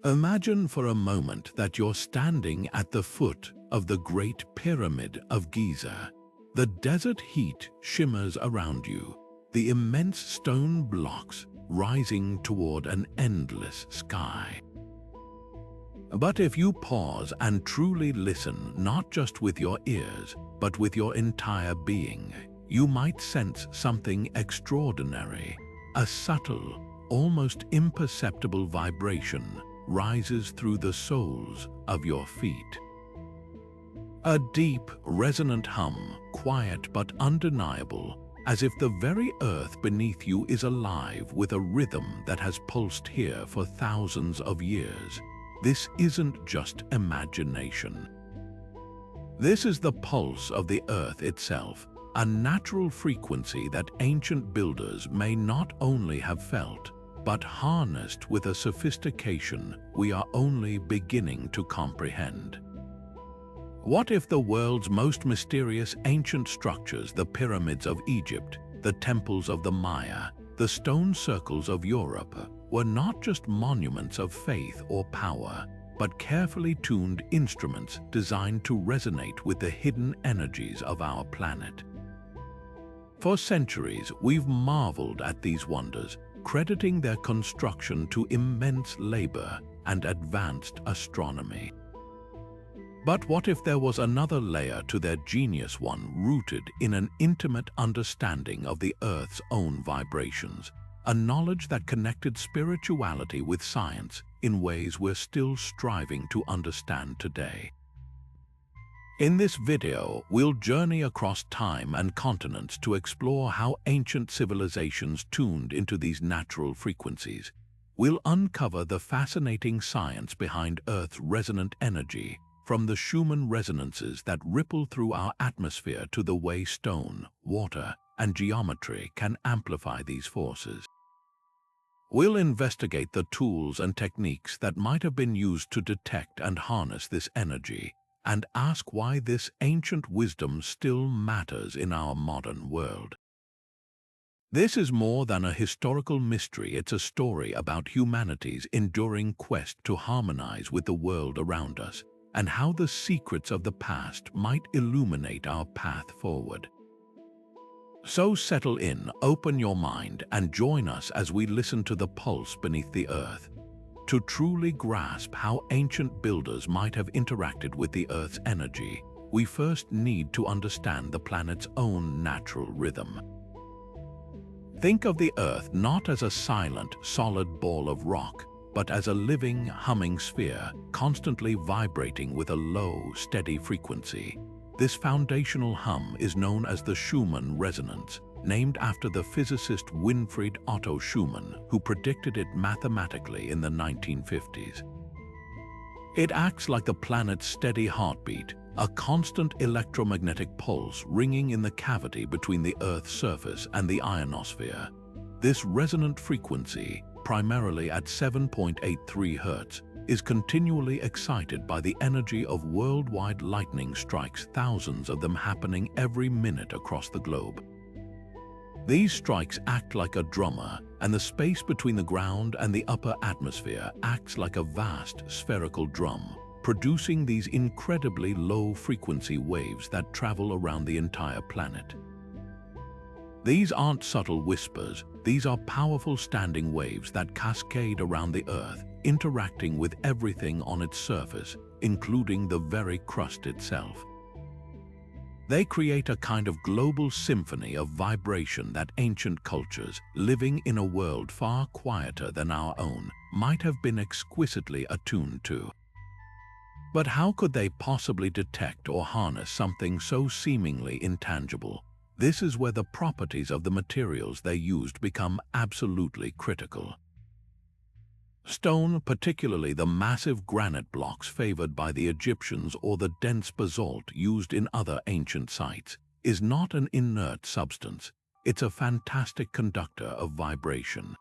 Imagine for a moment that you're standing at the foot of the Great Pyramid of Giza. The desert heat shimmers around you, the immense stone blocks rising toward an endless sky. But if you pause and truly listen, not just with your ears, but with your entire being, you might sense something extraordinary. A subtle, almost imperceptible vibration rises through the soles of your feet. A deep, resonant hum, quiet but undeniable, as if the very earth beneath you is alive with a rhythm that has pulsed here for thousands of years. This isn't just imagination. This is the pulse of the earth itself, a natural frequency that ancient builders may not only have felt, but harnessed with a sophistication we are only beginning to comprehend. What if the world's most mysterious ancient structures, the pyramids of Egypt, the temples of the Maya, the stone circles of Europe, were not just monuments of faith or power, but carefully tuned instruments designed to resonate with the hidden energies of our planet? For centuries, we've marveled at these wonders, crediting their construction to immense labor and advanced astronomy. But what if there was another layer to their genius, one rooted in an intimate understanding of the Earth's own vibrations, a knowledge that connected spirituality with science in ways we're still striving to understand today? In this video, we'll journey across time and continents to explore how ancient civilizations tuned into these natural frequencies. We'll uncover the fascinating science behind Earth's resonant energy, from the Schumann resonances that ripple through our atmosphere to the way stone, water, and geometry can amplify these forces. We'll investigate the tools and techniques that might have been used to detect and harness this energy, and ask why this ancient wisdom still matters in our modern world. This is more than a historical mystery, it's a story about humanity's enduring quest to harmonize with the world around us, and how the secrets of the past might illuminate our path forward. So settle in, open your mind, and join us as we listen to the pulse beneath the earth. To truly grasp how ancient builders might have interacted with the Earth's energy, we first need to understand the planet's own natural rhythm. Think of the Earth not as a silent, solid ball of rock, but as a living, humming sphere, constantly vibrating with a low, steady frequency. This foundational hum is known as the Schumann resonance, named after the physicist Winfried Otto Schumann, who predicted it mathematically in the 1950s. It acts like the planet's steady heartbeat, a constant electromagnetic pulse ringing in the cavity between the Earth's surface and the ionosphere. This resonant frequency, primarily at 7.83 Hz, is continually excited by the energy of worldwide lightning strikes, thousands of them happening every minute across the globe. These strikes act like a drummer, and the space between the ground and the upper atmosphere acts like a vast spherical drum, producing these incredibly low-frequency waves that travel around the entire planet. These aren't subtle whispers, these are powerful standing waves that cascade around the Earth, interacting with everything on its surface, including the very crust itself. They create a kind of global symphony of vibration that ancient cultures, living in a world far quieter than our own, might have been exquisitely attuned to. But how could they possibly detect or harness something so seemingly intangible? This is where the properties of the materials they used become absolutely critical. Stone, particularly the massive granite blocks favored by the Egyptians or the dense basalt used in other ancient sites, is not an inert substance. It's a fantastic conductor of vibration.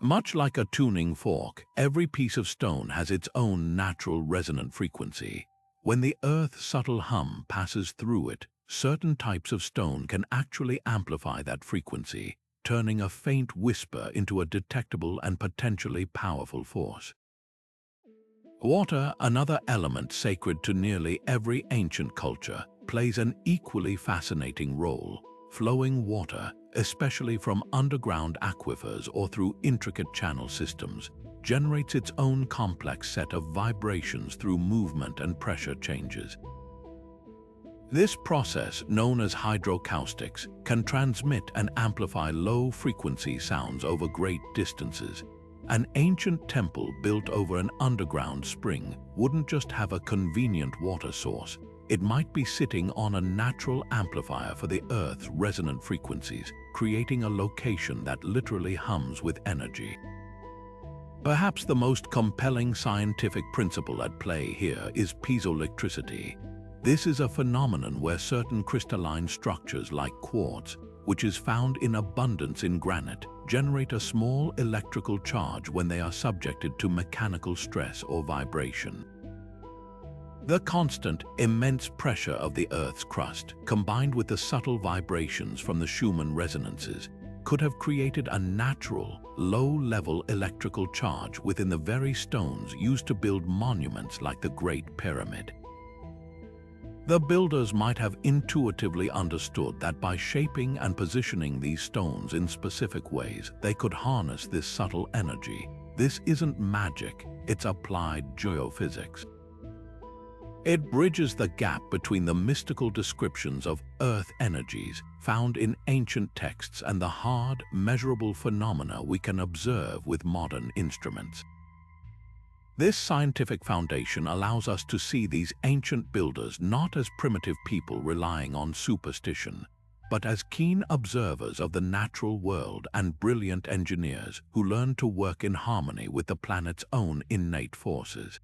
Much like a tuning fork, every piece of stone has its own natural resonant frequency. When the Earth's subtle hum passes through it, certain types of stone can actually amplify that frequency, turning a faint whisper into a detectable and potentially powerful force. Water, another element sacred to nearly every ancient culture, plays an equally fascinating role. Flowing water, especially from underground aquifers or through intricate channel systems, generates its own complex set of vibrations through movement and pressure changes. This process, known as hydroacoustics, can transmit and amplify low-frequency sounds over great distances. An ancient temple built over an underground spring wouldn't just have a convenient water source. It might be sitting on a natural amplifier for the Earth's resonant frequencies, creating a location that literally hums with energy. Perhaps the most compelling scientific principle at play here is piezoelectricity. This is a phenomenon where certain crystalline structures like quartz, which is found in abundance in granite, generate a small electrical charge when they are subjected to mechanical stress or vibration. The constant, immense pressure of the Earth's crust, combined with the subtle vibrations from the Schumann resonances, could have created a natural, low-level electrical charge within the very stones used to build monuments like the Great Pyramid. The builders might have intuitively understood that by shaping and positioning these stones in specific ways, they could harness this subtle energy. This isn't magic, it's applied geophysics. It bridges the gap between the mystical descriptions of Earth energies found in ancient texts and the hard, measurable phenomena we can observe with modern instruments. This scientific foundation allows us to see these ancient builders not as primitive people relying on superstition, but as keen observers of the natural world and brilliant engineers who learned to work in harmony with the planet's own innate forces.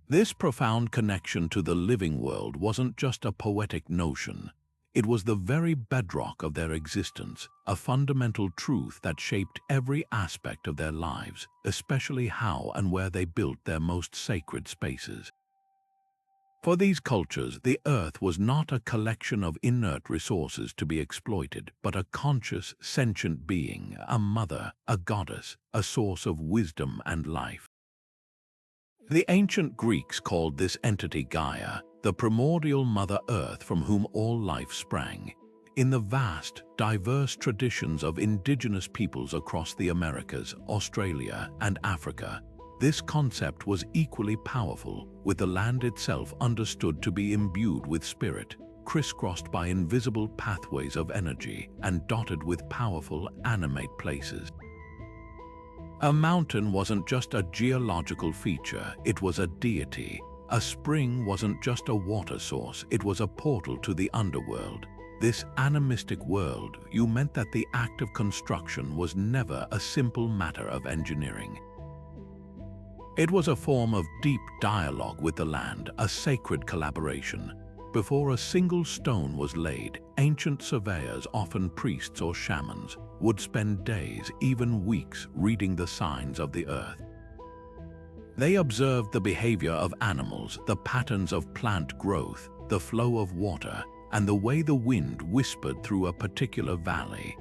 This profound connection to the living world wasn't just a poetic notion. It was the very bedrock of their existence, a fundamental truth that shaped every aspect of their lives, especially how and where they built their most sacred spaces. For these cultures, the Earth was not a collection of inert resources to be exploited, but a conscious, sentient being, a mother, a goddess, a source of wisdom and life. The ancient Greeks called this entity Gaia, the primordial Mother Earth from whom all life sprang. In the vast, diverse traditions of indigenous peoples across the Americas, Australia, and Africa, this concept was equally powerful, with the land itself understood to be imbued with spirit, crisscrossed by invisible pathways of energy, and dotted with powerful, animate places. A mountain wasn't just a geological feature, it was a deity. A spring wasn't just a water source, it was a portal to the underworld. This animistic worldview meant that the act of construction was never a simple matter of engineering. It was a form of deep dialogue with the land, a sacred collaboration. Before a single stone was laid, ancient surveyors, often priests or shamans, would spend days, even weeks, reading the signs of the earth. They observed the behavior of animals, the patterns of plant growth, the flow of water, and the way the wind whispered through a particular valley.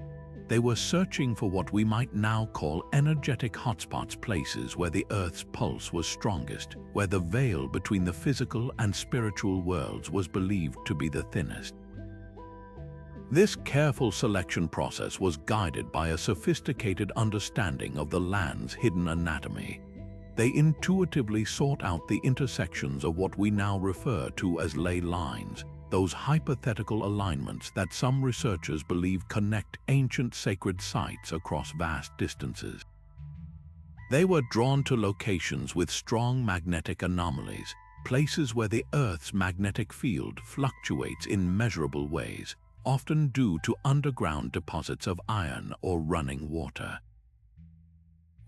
They were searching for what we might now call energetic hotspots, places where the Earth's pulse was strongest, where the veil between the physical and spiritual worlds was believed to be the thinnest. This careful selection process was guided by a sophisticated understanding of the land's hidden anatomy. They intuitively sought out the intersections of what we now refer to as ley lines, those hypothetical alignments that some researchers believe connect ancient sacred sites across vast distances. They were drawn to locations with strong magnetic anomalies, places where the Earth's magnetic field fluctuates in measurable ways, often due to underground deposits of iron or running water.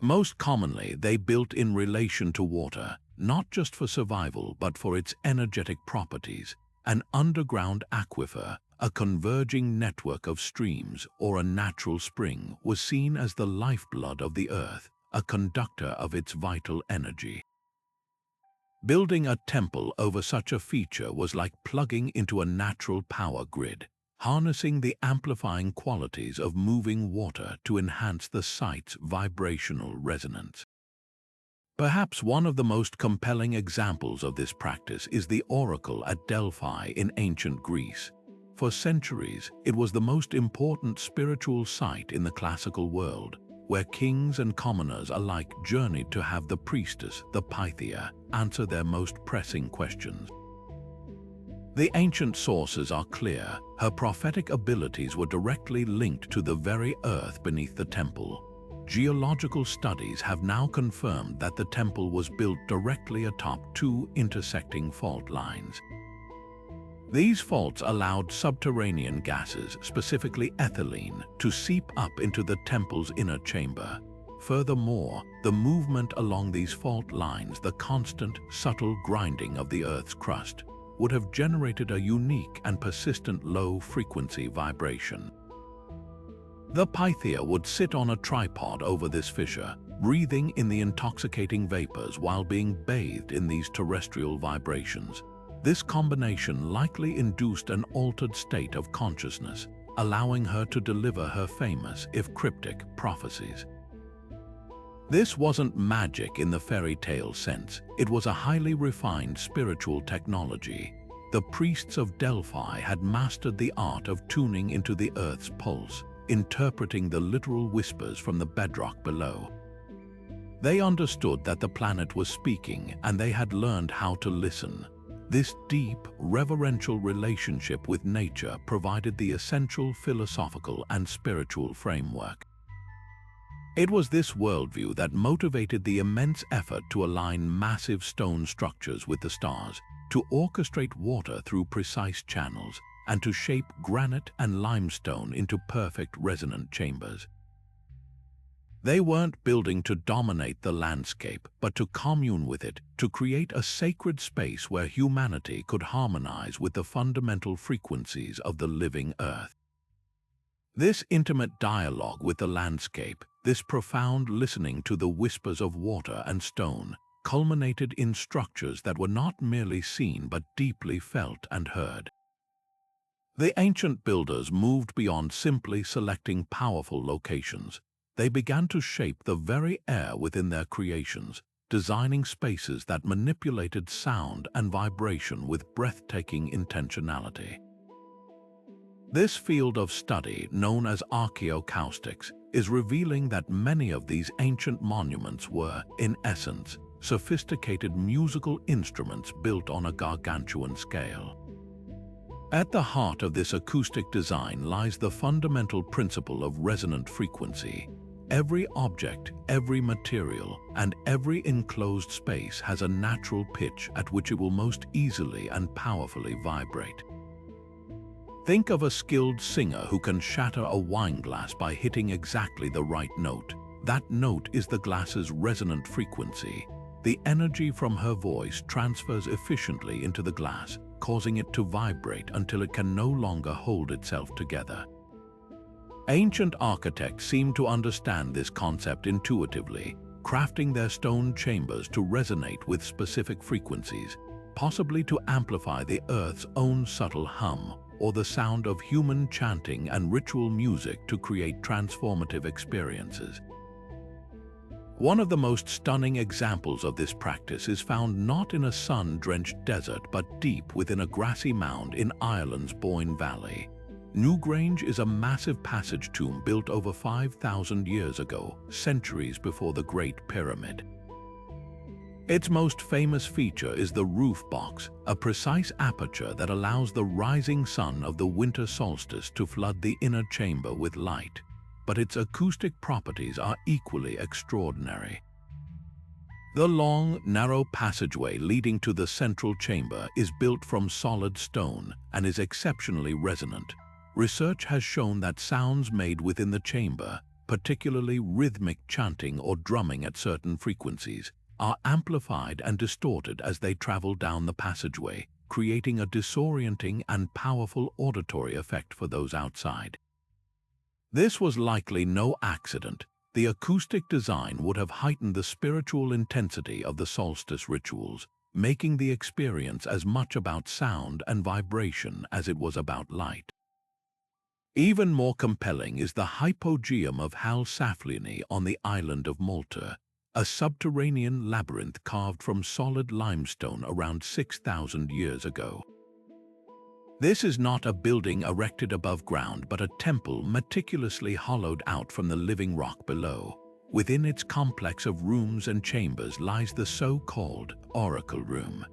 Most commonly, they built in relation to water, not just for survival but for its energetic properties. An underground aquifer, a converging network of streams, or a natural spring was seen as the lifeblood of the Earth, a conductor of its vital energy. Building a temple over such a feature was like plugging into a natural power grid, harnessing the amplifying qualities of moving water to enhance the site's vibrational resonance. Perhaps one of the most compelling examples of this practice is the oracle at Delphi in ancient Greece. For centuries, it was the most important spiritual site in the classical world, where kings and commoners alike journeyed to have the priestess, the Pythia, answer their most pressing questions. The ancient sources are clear. Her prophetic abilities were directly linked to the very earth beneath the temple. Geological studies have now confirmed that the temple was built directly atop two intersecting fault lines. These faults allowed subterranean gases, specifically ethylene, to seep up into the temple's inner chamber. Furthermore, the movement along these fault lines, the constant, subtle grinding of the Earth's crust, would have generated a unique and persistent low-frequency vibration. The Pythia would sit on a tripod over this fissure, breathing in the intoxicating vapors while being bathed in these terrestrial vibrations. This combination likely induced an altered state of consciousness, allowing her to deliver her famous, if cryptic, prophecies. This wasn't magic in the fairy tale sense. It was a highly refined spiritual technology. The priests of Delphi had mastered the art of tuning into the Earth's pulse, interpreting the literal whispers from the bedrock below. They understood that the planet was speaking, and they had learned how to listen. This deep, reverential relationship with nature provided the essential philosophical and spiritual framework. It was this worldview that motivated the immense effort to align massive stone structures with the stars, to orchestrate water through precise channels, and to shape granite and limestone into perfect resonant chambers. They weren't building to dominate the landscape, but to commune with it, to create a sacred space where humanity could harmonize with the fundamental frequencies of the living Earth. This intimate dialogue with the landscape, this profound listening to the whispers of water and stone, culminated in structures that were not merely seen but deeply felt and heard. The ancient builders moved beyond simply selecting powerful locations. They began to shape the very air within their creations, designing spaces that manipulated sound and vibration with breathtaking intentionality. This field of study, known as archaeoacoustics, is revealing that many of these ancient monuments were, in essence, sophisticated musical instruments built on a gargantuan scale. At the heart of this acoustic design lies the fundamental principle of resonant frequency. Every object, every material, and every enclosed space has a natural pitch at which it will most easily and powerfully vibrate. Think of a skilled singer who can shatter a wine glass by hitting exactly the right note. That note is the glass's resonant frequency. The energy from her voice transfers efficiently into the glass, causing it to vibrate until it can no longer hold itself together. Ancient architects seem to understand this concept intuitively, crafting their stone chambers to resonate with specific frequencies, possibly to amplify the Earth's own subtle hum, or the sound of human chanting and ritual music to create transformative experiences. One of the most stunning examples of this practice is found not in a sun-drenched desert but deep within a grassy mound in Ireland's Boyne Valley. Newgrange is a massive passage tomb built over 5,000 years ago, centuries before the Great Pyramid. Its most famous feature is the roof box, a precise aperture that allows the rising sun of the winter solstice to flood the inner chamber with light. But its acoustic properties are equally extraordinary. The long, narrow passageway leading to the central chamber is built from solid stone and is exceptionally resonant. Research has shown that sounds made within the chamber, particularly rhythmic chanting or drumming at certain frequencies, are amplified and distorted as they travel down the passageway, creating a disorienting and powerful auditory effect for those outside. This was likely no accident. The acoustic design would have heightened the spiritual intensity of the solstice rituals, making the experience as much about sound and vibration as it was about light. Even more compelling is the Hypogeum of Hal Saflini on the island of Malta. a subterranean labyrinth carved from solid limestone around 6,000 years ago. This is not a building erected above ground, but a temple meticulously hollowed out from the living rock below. Within its complex of rooms and chambers lies the so-called Oracle Room.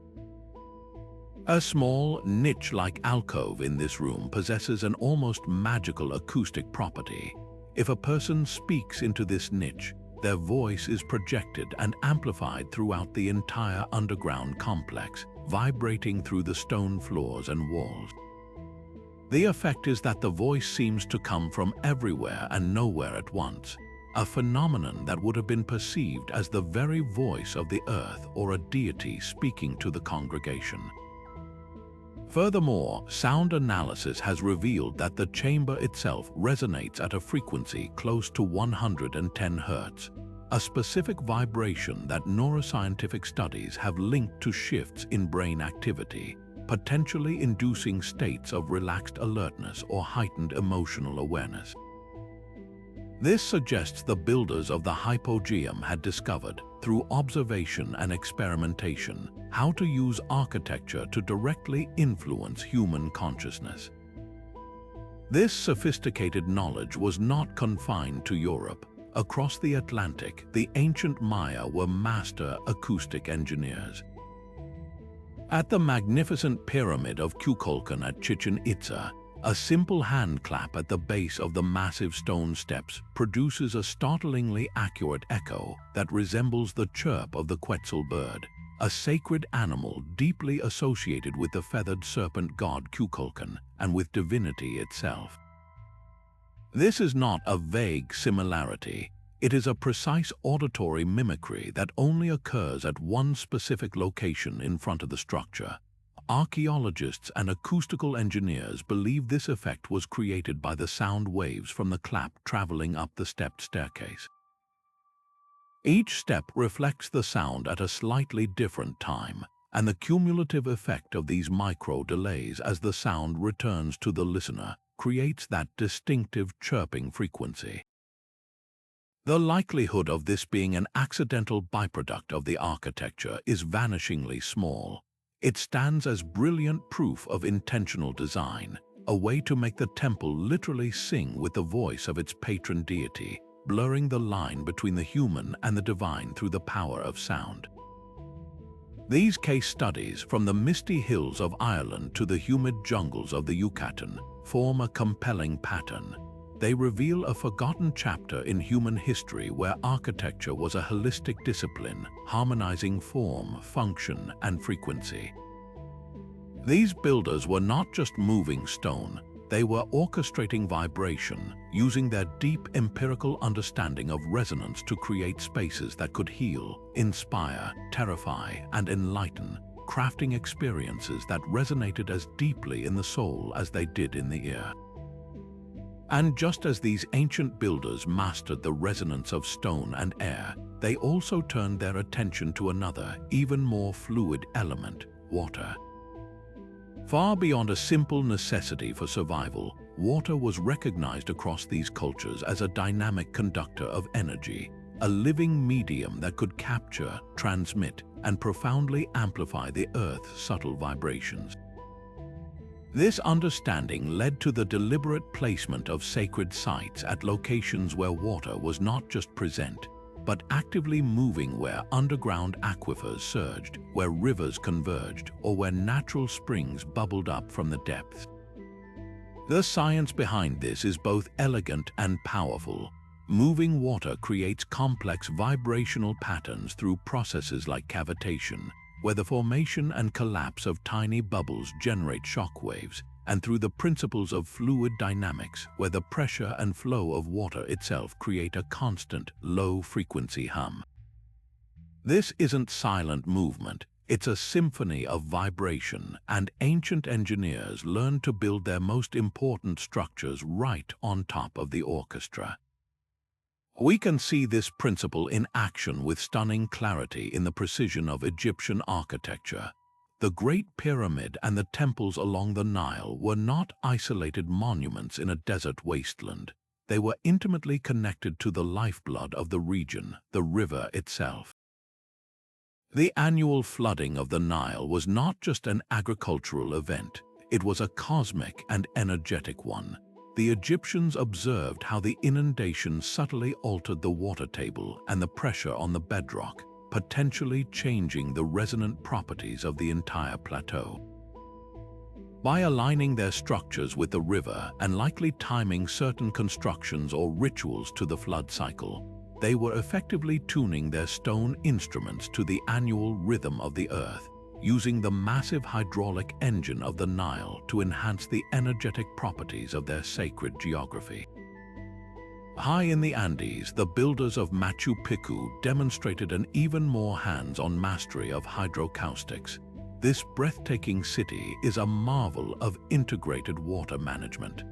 A small, niche-like alcove in this room possesses an almost magical acoustic property. If a person speaks into this niche, their voice is projected and amplified throughout the entire underground complex, vibrating through the stone floors and walls. The effect is that the voice seems to come from everywhere and nowhere at once, a phenomenon that would have been perceived as the very voice of the earth or a deity speaking to the congregation. Furthermore, sound analysis has revealed that the chamber itself resonates at a frequency close to 110 Hz, a specific vibration that neuroscientific studies have linked to shifts in brain activity, potentially inducing states of relaxed alertness or heightened emotional awareness. This suggests the builders of the Hypogeum had discovered, through observation and experimentation, how to use architecture to directly influence human consciousness. This sophisticated knowledge was not confined to Europe. Across the Atlantic, the ancient Maya were master acoustic engineers. At the magnificent pyramid of Kukulkan at Chichen Itza, a simple hand clap at the base of the massive stone steps produces a startlingly accurate echo that resembles the chirp of the Quetzal bird, a sacred animal deeply associated with the feathered serpent god Kukulkan and with divinity itself. This is not a vague similarity. It is a precise auditory mimicry that only occurs at one specific location in front of the structure. Archaeologists and acoustical engineers believe this effect was created by the sound waves from the clap traveling up the stepped staircase. Each step reflects the sound at a slightly different time, and the cumulative effect of these micro-delays as the sound returns to the listener creates that distinctive chirping frequency. The likelihood of this being an accidental byproduct of the architecture is vanishingly small. It stands as brilliant proof of intentional design, a way to make the temple literally sing with the voice of its patron deity, blurring the line between the human and the divine through the power of sound. These case studies, from the misty hills of Ireland to the humid jungles of the Yucatan, form a compelling pattern. They reveal a forgotten chapter in human history where architecture was a holistic discipline, harmonizing form, function, and frequency. These builders were not just moving stone, they were orchestrating vibration, using their deep empirical understanding of resonance to create spaces that could heal, inspire, terrify, and enlighten, crafting experiences that resonated as deeply in the soul as they did in the ear. And just as these ancient builders mastered the resonance of stone and air, they also turned their attention to another, even more fluid element, water. Far beyond a simple necessity for survival, water was recognized across these cultures as a dynamic conductor of energy, a living medium that could capture, transmit, and profoundly amplify the Earth's subtle vibrations. This understanding led to the deliberate placement of sacred sites at locations where water was not just present, but actively moving, where underground aquifers surged, where rivers converged, or where natural springs bubbled up from the depths. The science behind this is both elegant and powerful. Moving water creates complex vibrational patterns through processes like cavitation, where the formation and collapse of tiny bubbles generate shock waves, and through the principles of fluid dynamics, where the pressure and flow of water itself create a constant, low-frequency hum. This isn't silent movement, it's a symphony of vibration, and ancient engineers learned to build their most important structures right on top of the orchestra. We can see this principle in action with stunning clarity in the precision of Egyptian architecture. The Great Pyramid and the temples along the Nile were not isolated monuments in a desert wasteland. they were intimately connected to the lifeblood of the region, the river itself. The annual flooding of the Nile was not just an agricultural event, it was a cosmic and energetic one. The Egyptians observed how the inundation subtly altered the water table and the pressure on the bedrock, potentially changing the resonant properties of the entire plateau. By aligning their structures with the river and likely timing certain constructions or rituals to the flood cycle, they were effectively tuning their stone instruments to the annual rhythm of the earth, using the massive hydraulic engine of the Nile to enhance the energetic properties of their sacred geography. High in the Andes, the builders of Machu Picchu demonstrated an even more hands-on mastery of hydroacoustics. This breathtaking city is a marvel of integrated water management.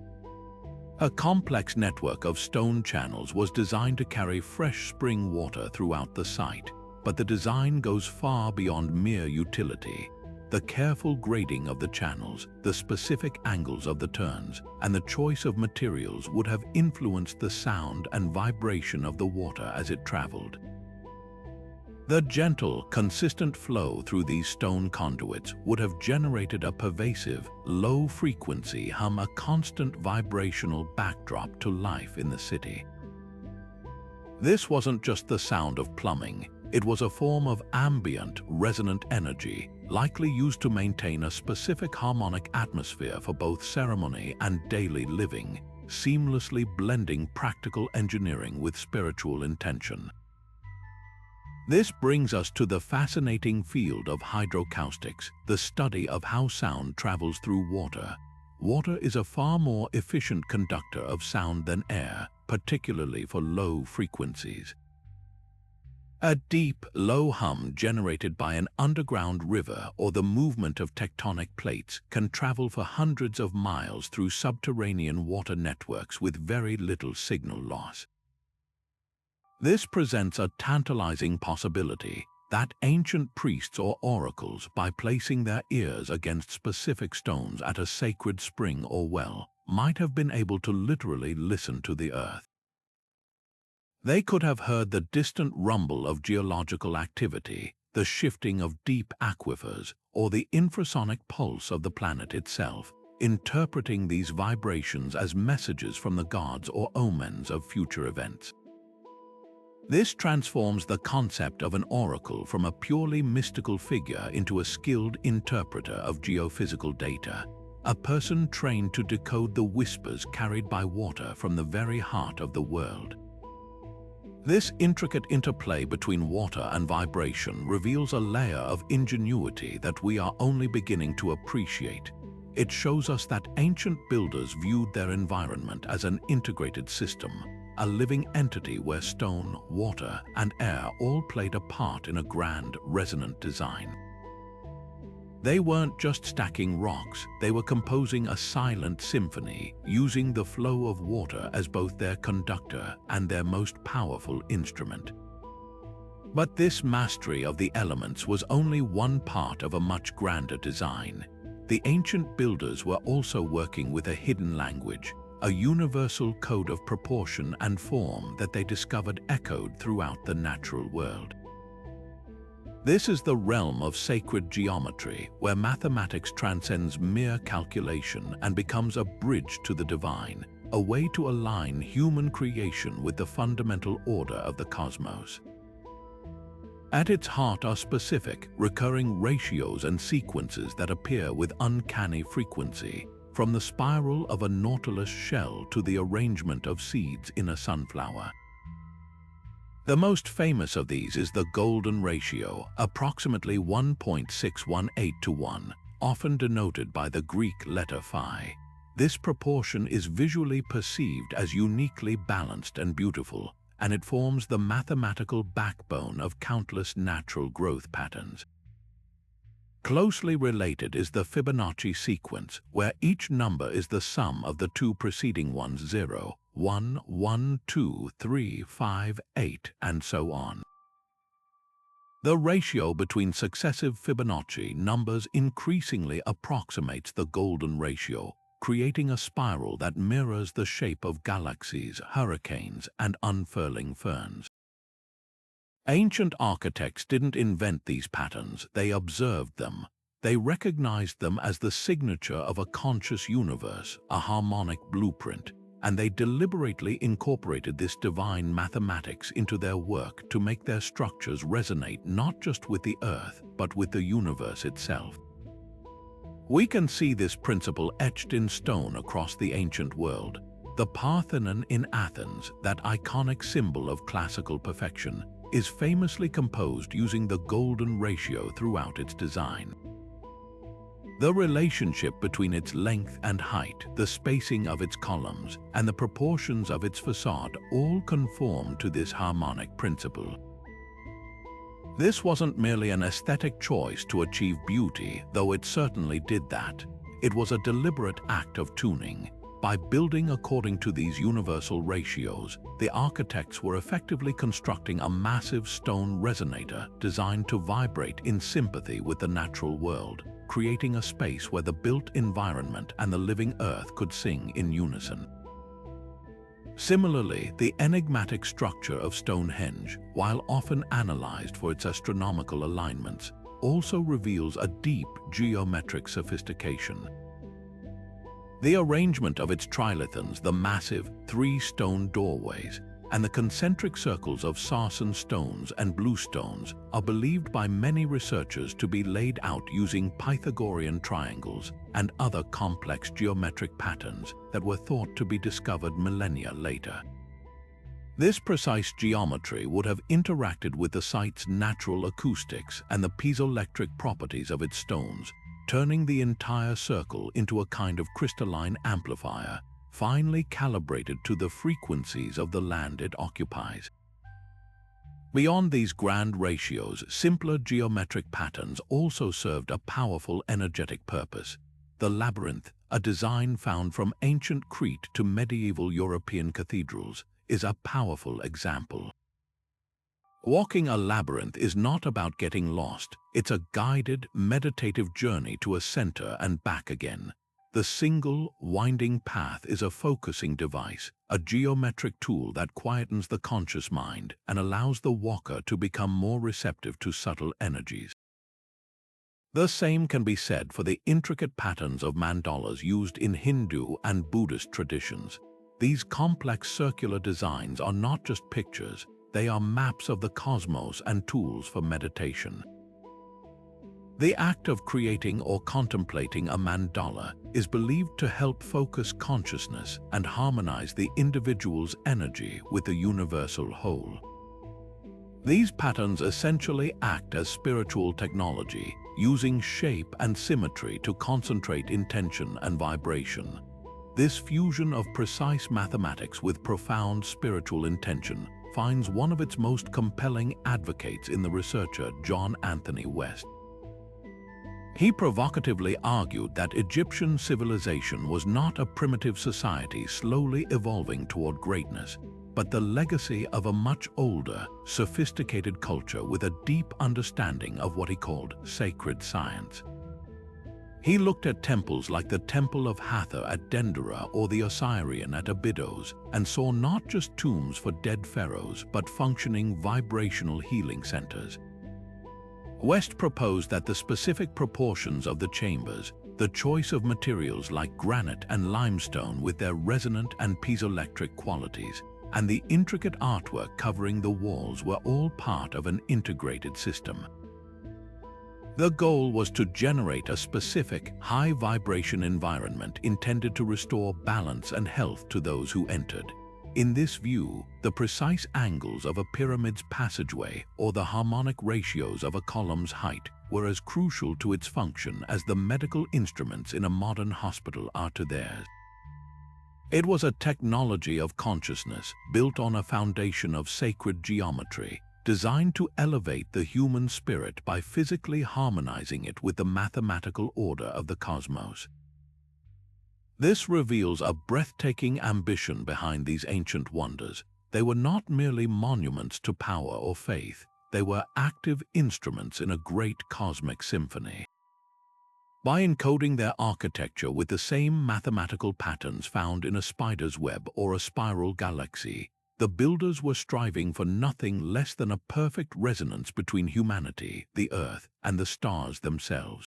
A complex network of stone channels was designed to carry fresh spring water throughout the site, but the design goes far beyond mere utility. The careful grading of the channels, the specific angles of the turns, and the choice of materials would have influenced the sound and vibration of the water as it traveled. The gentle, consistent flow through these stone conduits would have generated a pervasive, low-frequency hum, a constant vibrational backdrop to life in the city. This wasn't just the sound of plumbing, it was a form of ambient, resonant energy, likely used to maintain a specific harmonic atmosphere for both ceremony and daily living, seamlessly blending practical engineering with spiritual intention. This brings us to the fascinating field of hydroacoustics, the study of how sound travels through water. Water is a far more efficient conductor of sound than air, particularly for low frequencies. A deep, low hum generated by an underground river or the movement of tectonic plates can travel for hundreds of miles through subterranean water networks with very little signal loss. This presents a tantalizing possibility that ancient priests or oracles, by placing their ears against specific stones at a sacred spring or well, might have been able to literally listen to the earth. They could have heard the distant rumble of geological activity, the shifting of deep aquifers, or the infrasonic pulse of the planet itself, interpreting these vibrations as messages from the gods or omens of future events. This transforms the concept of an oracle from a purely mystical figure into a skilled interpreter of geophysical data, a person trained to decode the whispers carried by water from the very heart of the world. This intricate interplay between water and vibration reveals a layer of ingenuity that we are only beginning to appreciate. It shows us that ancient builders viewed their environment as an integrated system, a living entity where stone, water, and air all played a part in a grand, resonant design. They weren't just stacking rocks, they were composing a silent symphony, using the flow of water as both their conductor and their most powerful instrument. But this mastery of the elements was only one part of a much grander design. The ancient builders were also working with a hidden language, a universal code of proportion and form that they discovered echoed throughout the natural world. This is the realm of sacred geometry, where mathematics transcends mere calculation and becomes a bridge to the divine, a way to align human creation with the fundamental order of the cosmos. At its heart are specific, recurring ratios and sequences that appear with uncanny frequency, from the spiral of a nautilus shell to the arrangement of seeds in a sunflower. The most famous of these is the golden ratio, approximately 1.618 to 1, often denoted by the Greek letter phi. This proportion is visually perceived as uniquely balanced and beautiful, and it forms the mathematical backbone of countless natural growth patterns. Closely related is the Fibonacci sequence, where each number is the sum of the two preceding ones, 0, 1, 1, 2, 3, 5, 8, and so on. The ratio between successive Fibonacci numbers increasingly approximates the golden ratio, creating a spiral that mirrors the shape of galaxies, hurricanes, and unfurling ferns. Ancient architects didn't invent these patterns, they observed them. They recognized them as the signature of a conscious universe, a harmonic blueprint, and they deliberately incorporated this divine mathematics into their work to make their structures resonate not just with the Earth, but with the universe itself. We can see this principle etched in stone across the ancient world. The Parthenon in Athens, that iconic symbol of classical perfection, is famously composed using the golden ratio throughout its design. The relationship between its length and height, the spacing of its columns, and the proportions of its facade all conform to this harmonic principle. This wasn't merely an aesthetic choice to achieve beauty, though it certainly did that. It was a deliberate act of tuning. By building according to these universal ratios, the architects were effectively constructing a massive stone resonator designed to vibrate in sympathy with the natural world, creating a space where the built environment and the living earth could sing in unison. Similarly, the enigmatic structure of Stonehenge, while often analyzed for its astronomical alignments, also reveals a deep geometric sophistication. The arrangement of its trilithons, the massive three-stone doorways, and the concentric circles of sarsen stones and bluestones are believed by many researchers to be laid out using Pythagorean triangles and other complex geometric patterns that were thought to be discovered millennia later. This precise geometry would have interacted with the site's natural acoustics and the piezoelectric properties of its stones, turning the entire circle into a kind of crystalline amplifier, finely calibrated to the frequencies of the land it occupies. Beyond these grand ratios, simpler geometric patterns also served a powerful energetic purpose. The labyrinth, a design found from ancient Crete to medieval European cathedrals, is a powerful example. Walking a labyrinth is not about getting lost, it's a guided, meditative journey to a center and back again. The single, winding path is a focusing device, a geometric tool that quietens the conscious mind and allows the walker to become more receptive to subtle energies. The same can be said for the intricate patterns of mandalas used in Hindu and Buddhist traditions. These complex circular designs are not just pictures, they are maps of the cosmos and tools for meditation. The act of creating or contemplating a mandala is believed to help focus consciousness and harmonize the individual's energy with the universal whole. These patterns essentially act as spiritual technology, using shape and symmetry to concentrate intention and vibration. This fusion of precise mathematics with profound spiritual intention finds one of its most compelling advocates in the researcher John Anthony West. He provocatively argued that Egyptian civilization was not a primitive society slowly evolving toward greatness, but the legacy of a much older, sophisticated culture with a deep understanding of what he called sacred science. He looked at temples like the Temple of Hathor at Dendera or the Osirian at Abydos and saw not just tombs for dead pharaohs but functioning vibrational healing centers. West proposed that the specific proportions of the chambers, the choice of materials like granite and limestone with their resonant and piezoelectric qualities, and the intricate artwork covering the walls were all part of an integrated system. The goal was to generate a specific, high-vibration environment intended to restore balance and health to those who entered. In this view, the precise angles of a pyramid's passageway or the harmonic ratios of a column's height were as crucial to its function as the medical instruments in a modern hospital are to theirs. It was a technology of consciousness built on a foundation of sacred geometry, designed to elevate the human spirit by physically harmonizing it with the mathematical order of the cosmos. This reveals a breathtaking ambition behind these ancient wonders. They were not merely monuments to power or faith, they were active instruments in a great cosmic symphony. By encoding their architecture with the same mathematical patterns found in a spider's web or a spiral galaxy, the builders were striving for nothing less than a perfect resonance between humanity, the Earth, and the stars themselves.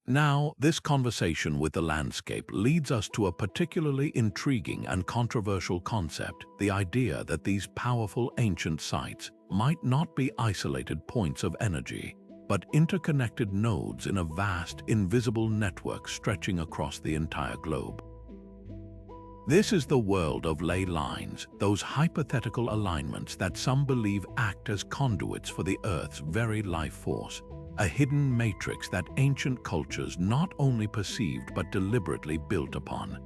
Now, this conversation with the landscape leads us to a particularly intriguing and controversial concept, the idea that these powerful ancient sites might not be isolated points of energy, but interconnected nodes in a vast, invisible network stretching across the entire globe. This is the world of ley lines, those hypothetical alignments that some believe act as conduits for the Earth's very life force, a hidden matrix that ancient cultures not only perceived but deliberately built upon.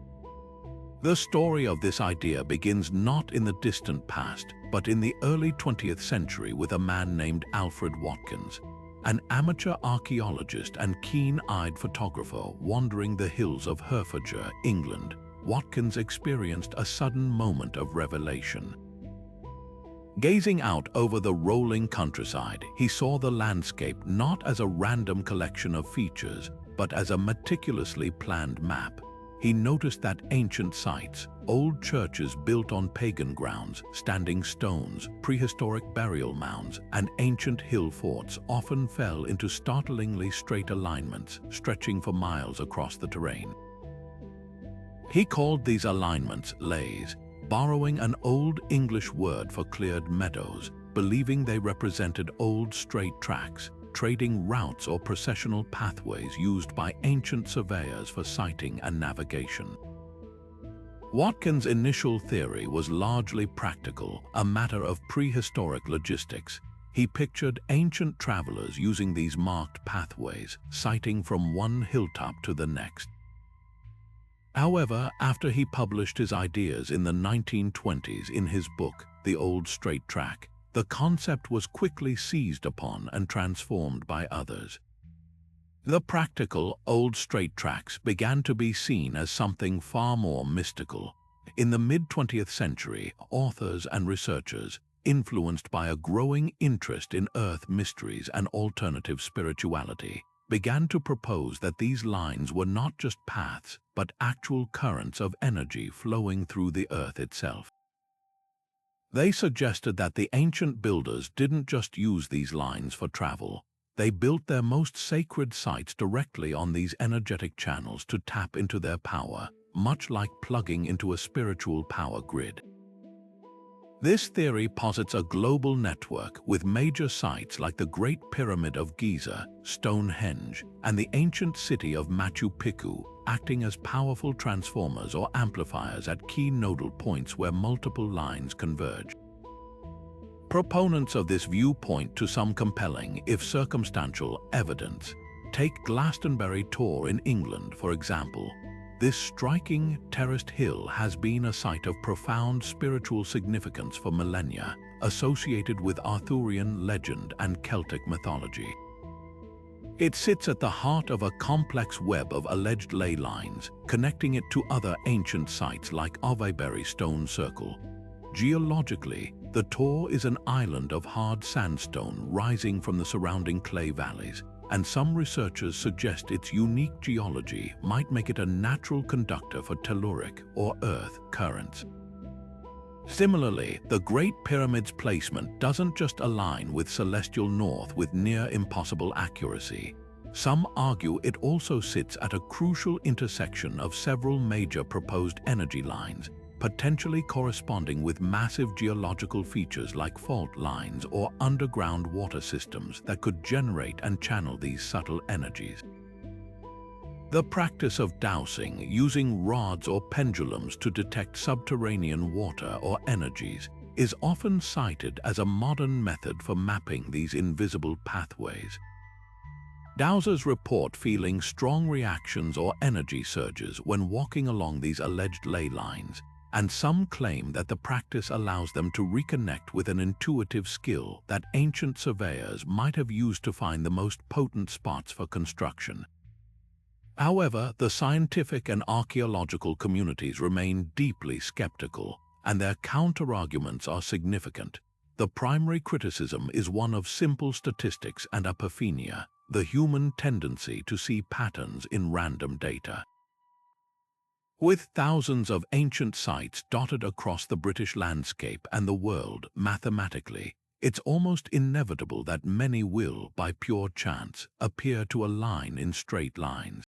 The story of this idea begins not in the distant past, but in the early 20th century with a man named Alfred Watkins, an amateur archaeologist and keen-eyed photographer wandering the hills of Herefordshire, England. Watkins experienced a sudden moment of revelation. Gazing out over the rolling countryside, he saw the landscape not as a random collection of features, but as a meticulously planned map. He noticed that ancient sites, old churches built on pagan grounds, standing stones, prehistoric burial mounds, and ancient hill forts often fell into startlingly straight alignments, stretching for miles across the terrain. He called these alignments leys, borrowing an old English word for cleared meadows, believing they represented old straight tracks, trading routes or processional pathways used by ancient surveyors for sighting and navigation. Watkins' initial theory was largely practical, a matter of prehistoric logistics. He pictured ancient travelers using these marked pathways, sighting from one hilltop to the next. However, after he published his ideas in the 1920s in his book, The Old Straight Track, the concept was quickly seized upon and transformed by others. The practical, old straight tracks began to be seen as something far more mystical. In the mid-20th century, authors and researchers, influenced by a growing interest in Earth mysteries and alternative spirituality, began to propose that these lines were not just paths, but actual currents of energy flowing through the Earth itself. They suggested that the ancient builders didn't just use these lines for travel. They built their most sacred sites directly on these energetic channels to tap into their power, much like plugging into a spiritual power grid. This theory posits a global network with major sites like the Great Pyramid of Giza, Stonehenge, and the ancient city of Machu Picchu, acting as powerful transformers or amplifiers at key nodal points where multiple lines converge. Proponents of this view point to some compelling, if circumstantial, evidence. Take Glastonbury Tor in England, for example. This striking, terraced hill has been a site of profound spiritual significance for millennia, associated with Arthurian legend and Celtic mythology. It sits at the heart of a complex web of alleged ley lines, connecting it to other ancient sites like Avebury Stone Circle. Geologically, the Tor is an island of hard sandstone rising from the surrounding clay valleys, and some researchers suggest its unique geology might make it a natural conductor for telluric or earth currents. Similarly, the Great Pyramid's placement doesn't just align with celestial north with near impossible accuracy. Some argue it also sits at a crucial intersection of several major proposed energy lines, potentially corresponding with massive geological features like fault lines or underground water systems that could generate and channel these subtle energies. The practice of dowsing, using rods or pendulums to detect subterranean water or energies, is often cited as a modern method for mapping these invisible pathways. Dowsers report feeling strong reactions or energy surges when walking along these alleged ley lines, and some claim that the practice allows them to reconnect with an intuitive skill that ancient surveyors might have used to find the most potent spots for construction. However, the scientific and archaeological communities remain deeply skeptical, and their counterarguments are significant. The primary criticism is one of simple statistics and apophenia. the human tendency to see patterns in random data. With thousands of ancient sites dotted across the British landscape and the world mathematically, it's almost inevitable that many will, by pure chance, appear to align in straight lines.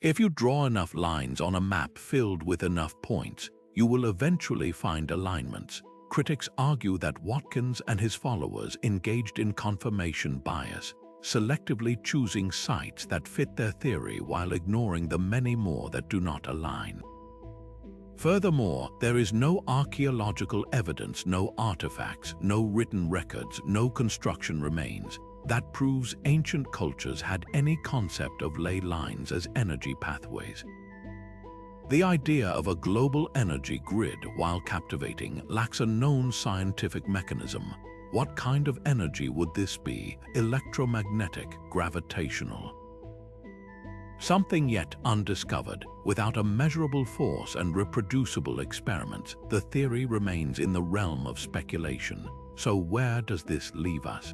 If you draw enough lines on a map filled with enough points, you will eventually find alignments. Critics argue that Watkins and his followers engaged in confirmation bias, selectively choosing sites that fit their theory while ignoring the many more that do not align. Furthermore, there is no archaeological evidence, no artifacts, no written records, no construction remains that proves ancient cultures had any concept of ley lines as energy pathways. The idea of a global energy grid, while captivating, lacks a known scientific mechanism. What kind of energy would this be? Electromagnetic, gravitational? Something yet undiscovered. Without a measurable force and reproducible experiments, the theory remains in the realm of speculation. So where does this leave us?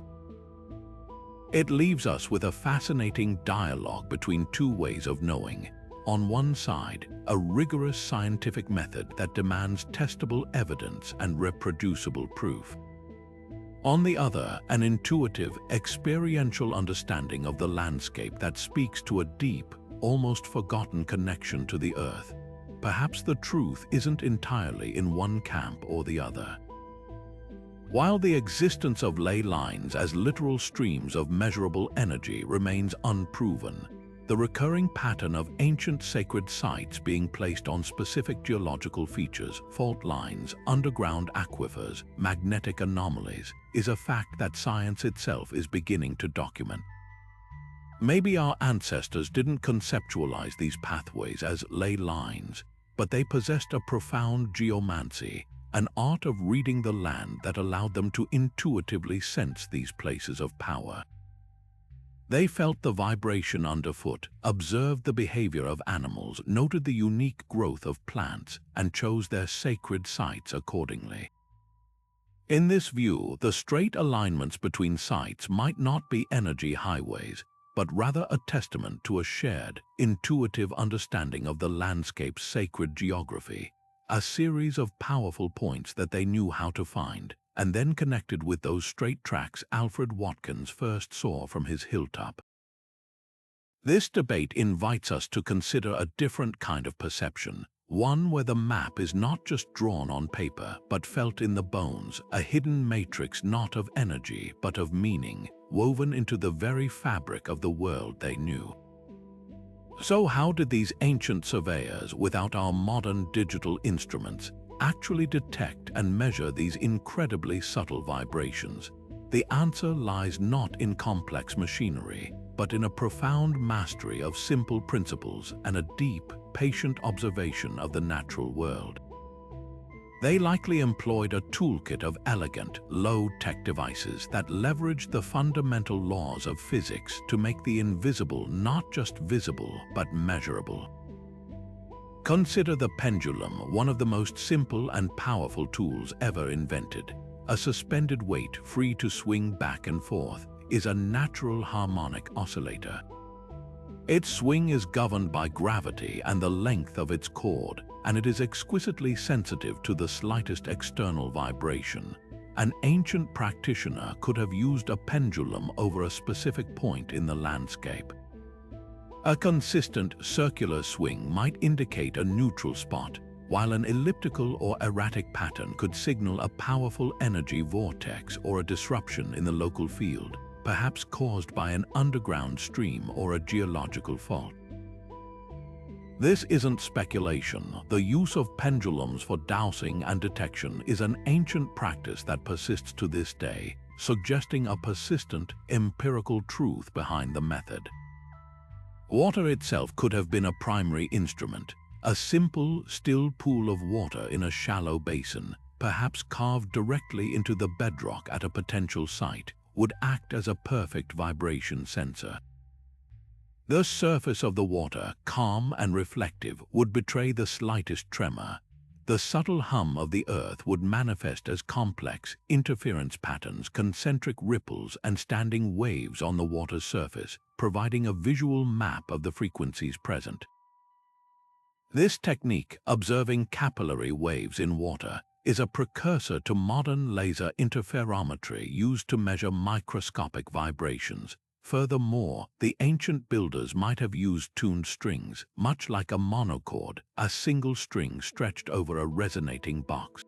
It leaves us with a fascinating dialogue between two ways of knowing. On one side, a rigorous scientific method that demands testable evidence and reproducible proof. On the other, an intuitive, experiential understanding of the landscape that speaks to a deep, almost forgotten connection to the earth. Perhaps the truth isn't entirely in one camp or the other. While the existence of ley lines as literal streams of measurable energy remains unproven, the recurring pattern of ancient sacred sites being placed on specific geological features, fault lines, underground aquifers, magnetic anomalies, is a fact that science itself is beginning to document. Maybe our ancestors didn't conceptualize these pathways as ley lines, but they possessed a profound geomancy, an art of reading the land that allowed them to intuitively sense these places of power. They felt the vibration underfoot, observed the behavior of animals, noted the unique growth of plants, and chose their sacred sites accordingly. In this view, the straight alignments between sites might not be energy highways, but rather a testament to a shared, intuitive understanding of the landscape's sacred geography, a series of powerful points that they knew how to find, and then connected with those straight tracks Alfred Watkins first saw from his hilltop. This debate invites us to consider a different kind of perception, one where the map is not just drawn on paper but felt in the bones, a hidden matrix not of energy but of meaning, woven into the very fabric of the world they knew. So how did these ancient surveyors, without our modern digital instruments, actually detect and measure these incredibly subtle vibrations? The answer lies not in complex machinery, but in a profound mastery of simple principles and a deep, patient observation of the natural world. They likely employed a toolkit of elegant, low-tech devices that leveraged the fundamental laws of physics to make the invisible not just visible but measurable. Consider the pendulum, one of the most simple and powerful tools ever invented. A suspended weight free to swing back and forth is a natural harmonic oscillator. Its swing is governed by gravity and the length of its cord, and it is exquisitely sensitive to the slightest external vibration. An ancient practitioner could have used a pendulum over a specific point in the landscape. A consistent circular swing might indicate a neutral spot, while an elliptical or erratic pattern could signal a powerful energy vortex or a disruption in the local field, perhaps caused by an underground stream or a geological fault. This isn't speculation. The use of pendulums for dowsing and detection is an ancient practice that persists to this day, suggesting a persistent, empirical truth behind the method. Water itself could have been a primary instrument. A simple, still pool of water in a shallow basin, perhaps carved directly into the bedrock at a potential site, would act as a perfect vibration sensor. The surface of the water, calm and reflective, would betray the slightest tremor. the subtle hum of the earth would manifest as complex interference patterns, concentric ripples, and standing waves on the water's surface, providing a visual map of the frequencies present. This technique, observing capillary waves in water, is a precursor to modern laser interferometry used to measure microscopic vibrations. Furthermore, the ancient builders might have used tuned strings, much like a monochord, a single string stretched over a resonating box.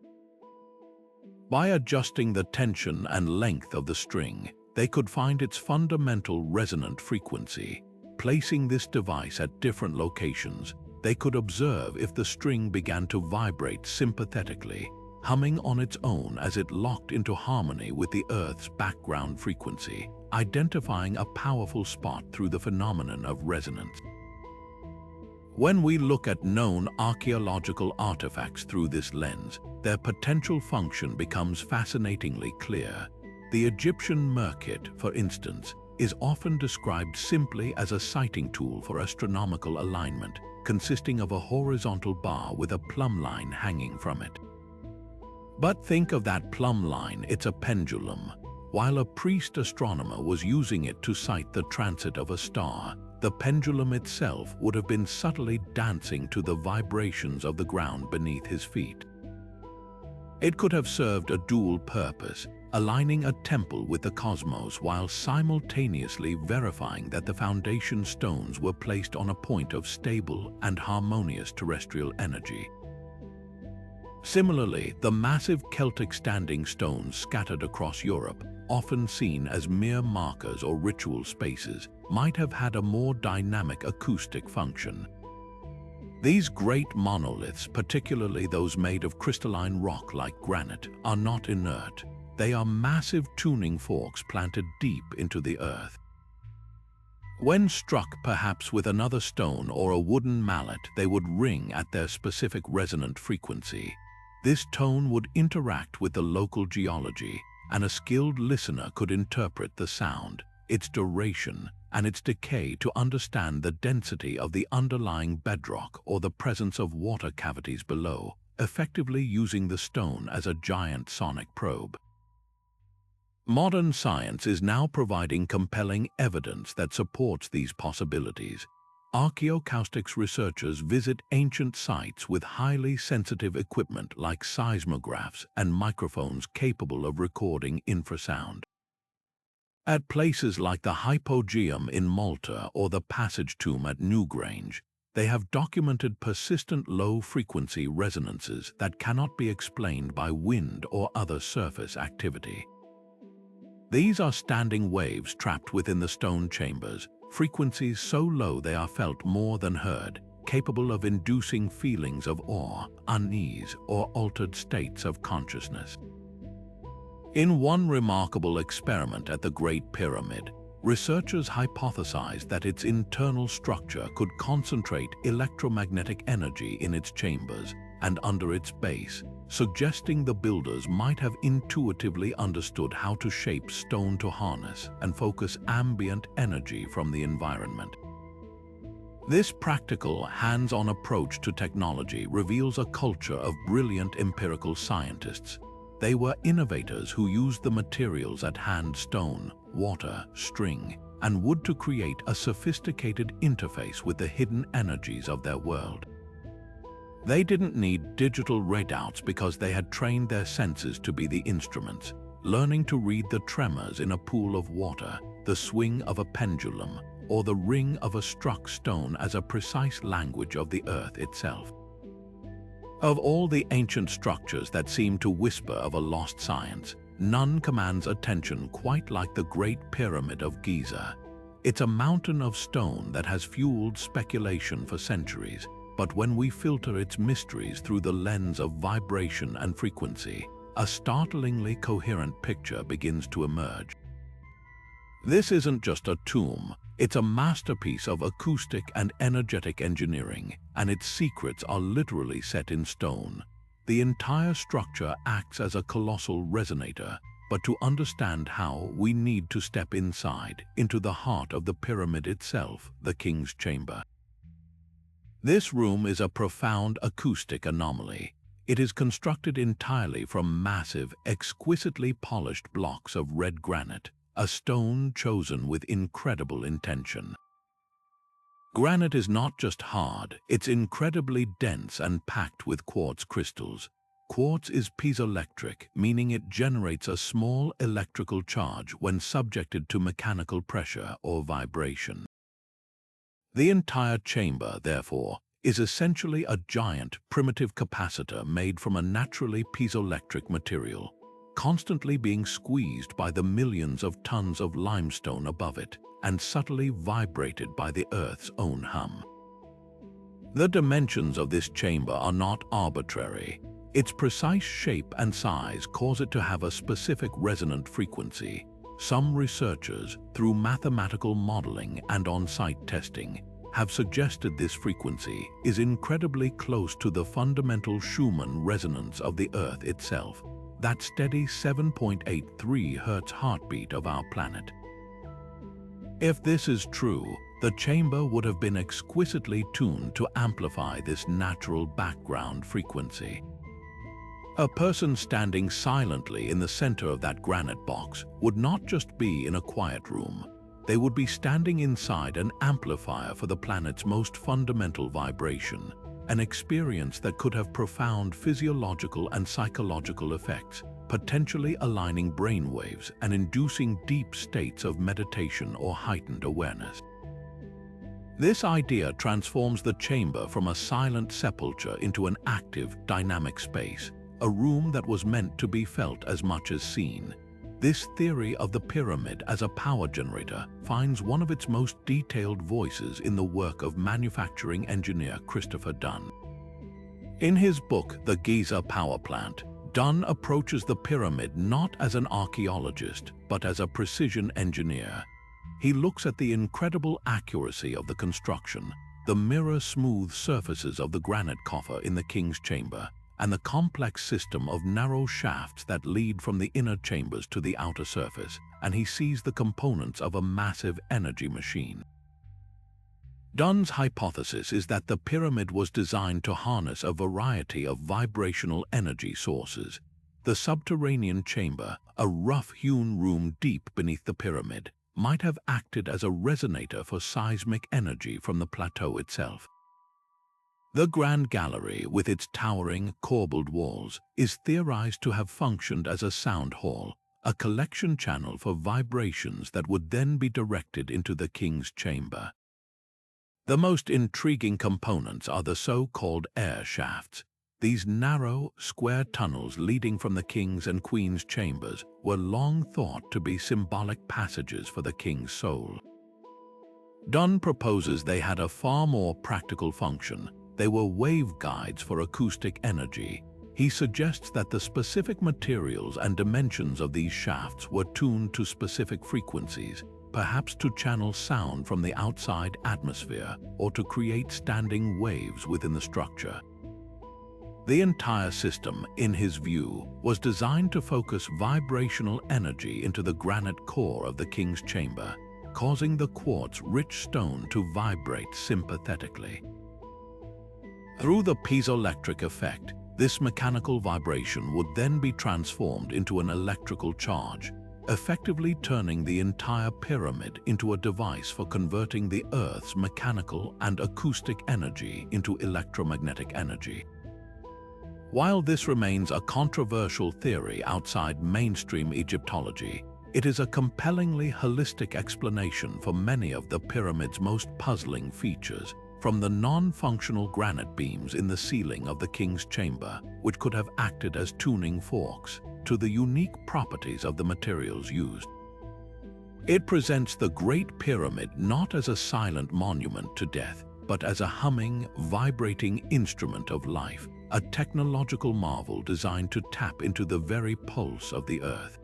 By adjusting the tension and length of the string, they could find its fundamental resonant frequency. Placing this device at different locations, they could observe if the string began to vibrate sympathetically, humming on its own as it locked into harmony with the Earth's background frequency, identifying a powerful spot through the phenomenon of resonance. When we look at known archaeological artifacts through this lens, their potential function becomes fascinatingly clear. The Egyptian merkit, for instance, is often described simply as a sighting tool for astronomical alignment, consisting of a horizontal bar with a plumb line hanging from it. But think of that plumb line, it's a pendulum. While a priest astronomer was using it to sight the transit of a star, the pendulum itself would have been subtly dancing to the vibrations of the ground beneath his feet. It could have served a dual purpose, aligning a temple with the cosmos while simultaneously verifying that the foundation stones were placed on a point of stable and harmonious terrestrial energy. Similarly, the massive Celtic standing stones scattered across Europe, often seen as mere markers or ritual spaces, might have had a more dynamic acoustic function. These great monoliths, particularly those made of crystalline rock like granite, are not inert. They are massive tuning forks planted deep into the earth. When struck perhaps with another stone or a wooden mallet, they would ring at their specific resonant frequency. This tone would interact with the local geology, and a skilled listener could interpret the sound, its duration, and its decay to understand the density of the underlying bedrock or the presence of water cavities below, effectively using the stone as a giant sonic probe. Modern science is now providing compelling evidence that supports these possibilities. Archaeoacoustics researchers visit ancient sites with highly sensitive equipment like seismographs and microphones capable of recording infrasound. At places like the Hypogeum in Malta or the Passage Tomb at Newgrange, they have documented persistent low-frequency resonances that cannot be explained by wind or other surface activity. These are standing waves trapped within the stone chambers, frequencies so low they are felt more than heard, capable of inducing feelings of awe, unease, or altered states of consciousness. In one remarkable experiment at the Great Pyramid, researchers hypothesized that its internal structure could concentrate electromagnetic energy in its chambers and under its base, suggesting the builders might have intuitively understood how to shape stone to harness and focus ambient energy from the environment. This practical, hands-on approach to technology reveals a culture of brilliant empirical scientists. They were innovators who used the materials at hand: stone, water, string, and wood to create a sophisticated interface with the hidden energies of their world. They didn't need digital readouts because they had trained their senses to be the instruments, learning to read the tremors in a pool of water, the swing of a pendulum, or the ring of a struck stone as a precise language of the earth itself. Of all the ancient structures that seem to whisper of a lost science, none commands attention quite like the Great Pyramid of Giza. It's a mountain of stone that has fueled speculation for centuries, but when we filter its mysteries through the lens of vibration and frequency, a startlingly coherent picture begins to emerge. This isn't just a tomb, it's a masterpiece of acoustic and energetic engineering, and its secrets are literally set in stone. The entire structure acts as a colossal resonator, but to understand how, we need to step inside, into the heart of the pyramid itself, the king's chamber. This room is a profound acoustic anomaly. It is constructed entirely from massive, exquisitely polished blocks of red granite, a stone chosen with incredible intention. Granite is not just hard, it's incredibly dense and packed with quartz crystals. Quartz is piezoelectric, meaning it generates a small electrical charge when subjected to mechanical pressure or vibration. The entire chamber, therefore, is essentially a giant, primitive capacitor made from a naturally piezoelectric material, constantly being squeezed by the millions of tons of limestone above it and subtly vibrated by the Earth's own hum. The dimensions of this chamber are not arbitrary. Its precise shape and size cause it to have a specific resonant frequency. Some researchers, through mathematical modeling and on-site testing, have suggested this frequency is incredibly close to the fundamental Schumann resonance of the Earth itself, that steady 7.83 Hz heartbeat of our planet. If this is true, the chamber would have been exquisitely tuned to amplify this natural background frequency. A person standing silently in the center of that granite box would not just be in a quiet room. They would be standing inside an amplifier for the planet's most fundamental vibration, an experience that could have profound physiological and psychological effects, potentially aligning brainwaves and inducing deep states of meditation or heightened awareness. This idea transforms the chamber from a silent sepulchre into an active, dynamic space, a room that was meant to be felt as much as seen. This theory of the pyramid as a power generator finds one of its most detailed voices in the work of manufacturing engineer Christopher Dunn. In his book, The Giza Power Plant, Dunn approaches the pyramid not as an archaeologist, but as a precision engineer. He looks at the incredible accuracy of the construction, the mirror-smooth surfaces of the granite coffer in the king's chamber, and the complex system of narrow shafts that lead from the inner chambers to the outer surface, and he sees the components of a massive energy machine. Dunn's hypothesis is that the pyramid was designed to harness a variety of vibrational energy sources. The subterranean chamber, a rough-hewn room deep beneath the pyramid, might have acted as a resonator for seismic energy from the plateau itself. The Grand Gallery, with its towering, corbelled walls, is theorized to have functioned as a sound hall, a collection channel for vibrations that would then be directed into the king's chamber. The most intriguing components are the so-called air shafts. These narrow, square tunnels leading from the king's and queen's chambers were long thought to be symbolic passages for the king's soul. Dunn proposes they had a far more practical function. They were waveguides for acoustic energy. He suggests that the specific materials and dimensions of these shafts were tuned to specific frequencies, perhaps to channel sound from the outside atmosphere or to create standing waves within the structure. The entire system, in his view, was designed to focus vibrational energy into the granite core of the king's chamber, causing the quartz-rich stone to vibrate sympathetically. Through the piezoelectric effect, this mechanical vibration would then be transformed into an electrical charge, effectively turning the entire pyramid into a device for converting the Earth's mechanical and acoustic energy into electromagnetic energy. While this remains a controversial theory outside mainstream Egyptology, it is a compellingly holistic explanation for many of the pyramid's most puzzling features, from the non-functional granite beams in the ceiling of the king's chamber, which could have acted as tuning forks, to the unique properties of the materials used. It presents the Great Pyramid not as a silent monument to death, but as a humming, vibrating instrument of life, a technological marvel designed to tap into the very pulse of the Earth.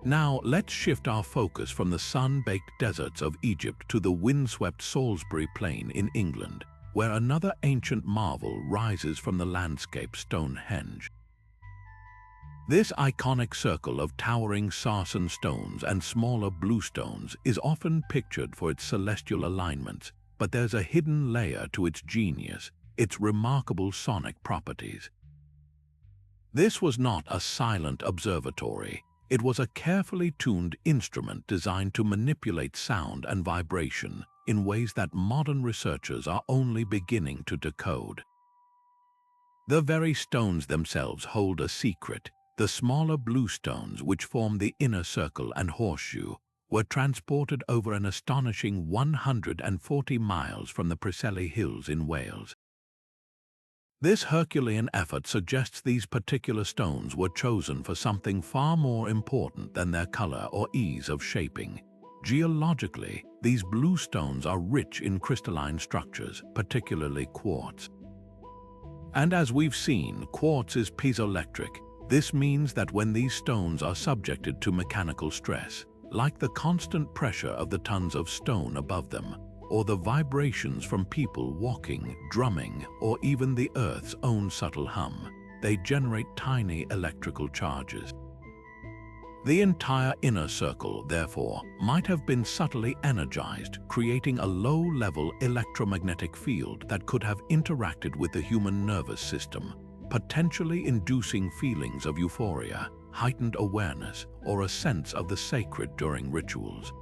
Now, let's shift our focus from the sun-baked deserts of Egypt to the windswept Salisbury Plain in England, where another ancient marvel rises from the landscape, Stonehenge. This iconic circle of towering sarsen stones and smaller bluestones is often pictured for its celestial alignments, but there's a hidden layer to its genius, its remarkable sonic properties. This was not a silent observatory. It was a carefully tuned instrument designed to manipulate sound and vibration in ways that modern researchers are only beginning to decode. The very stones themselves hold a secret. The smaller blue stones, which form the inner circle and horseshoe, were transported over an astonishing 140 miles from the Preseli Hills in Wales. This Herculean effort suggests these particular stones were chosen for something far more important than their color or ease of shaping. Geologically, these blue stones are rich in crystalline structures, particularly quartz. And as we've seen, quartz is piezoelectric. This means that when these stones are subjected to mechanical stress, like the constant pressure of the tons of stone above them, or the vibrations from people walking, drumming, or even the Earth's own subtle hum, they generate tiny electrical charges. The entire inner circle, therefore, might have been subtly energized, creating a low-level electromagnetic field that could have interacted with the human nervous system, potentially inducing feelings of euphoria, heightened awareness, or a sense of the sacred during rituals.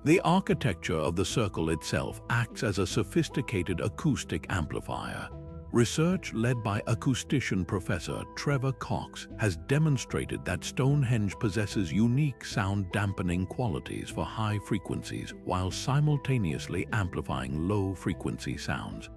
The architecture of the circle itself acts as a sophisticated acoustic amplifier. Research led by acoustician Professor Trevor Cox has demonstrated that Stonehenge possesses unique sound-dampening qualities for high frequencies while simultaneously amplifying low-frequency sounds.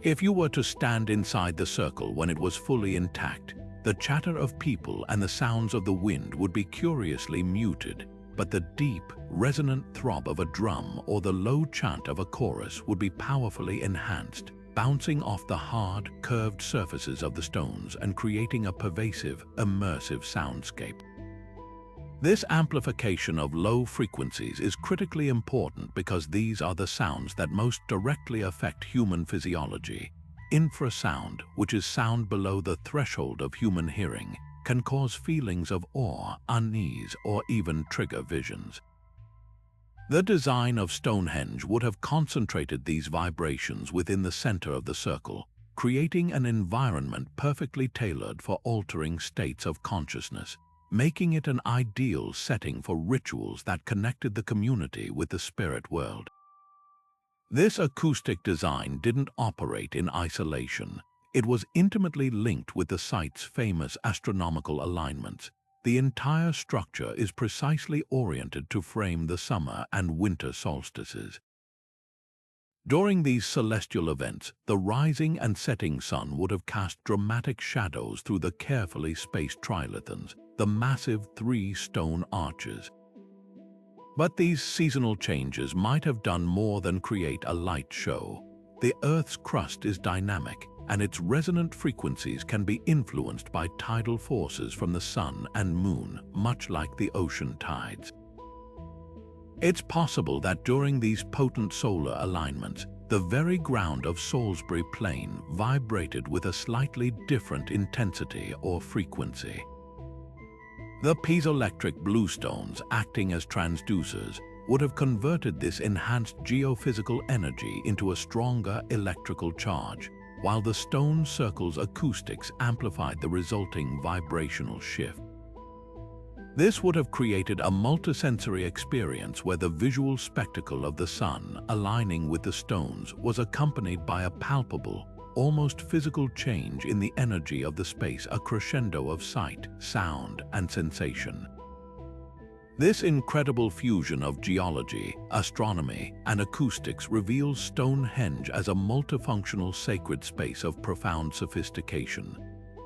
If you were to stand inside the circle when it was fully intact, the chatter of people and the sounds of the wind would be curiously muted, but the deep, resonant throb of a drum or the low chant of a chorus would be powerfully enhanced, bouncing off the hard, curved surfaces of the stones and creating a pervasive, immersive soundscape. This amplification of low frequencies is critically important because these are the sounds that most directly affect human physiology. Infrasound, which is sound below the threshold of human hearing, can cause feelings of awe, unease, or even trigger visions. The design of Stonehenge would have concentrated these vibrations within the center of the circle, creating an environment perfectly tailored for altering states of consciousness, making it an ideal setting for rituals that connected the community with the spirit world. This acoustic design didn't operate in isolation. It was intimately linked with the site's famous astronomical alignments. The entire structure is precisely oriented to frame the summer and winter solstices. During these celestial events, the rising and setting sun would have cast dramatic shadows through the carefully spaced trilithons, the massive 3-stone arches. But these seasonal changes might have done more than create a light show. The Earth's crust is dynamic, and its resonant frequencies can be influenced by tidal forces from the sun and moon, much like the ocean tides. It's possible that during these potent solar alignments, the very ground of Salisbury Plain vibrated with a slightly different intensity or frequency. The piezoelectric bluestones, acting as transducers, would have converted this enhanced geophysical energy into a stronger electrical charge, while the stone circle's acoustics amplified the resulting vibrational shift. This would have created a multisensory experience where the visual spectacle of the sun aligning with the stones was accompanied by a palpable, almost physical change in the energy of the space, a crescendo of sight, sound, and sensation. This incredible fusion of geology, astronomy, and acoustics reveals Stonehenge as a multifunctional sacred space of profound sophistication.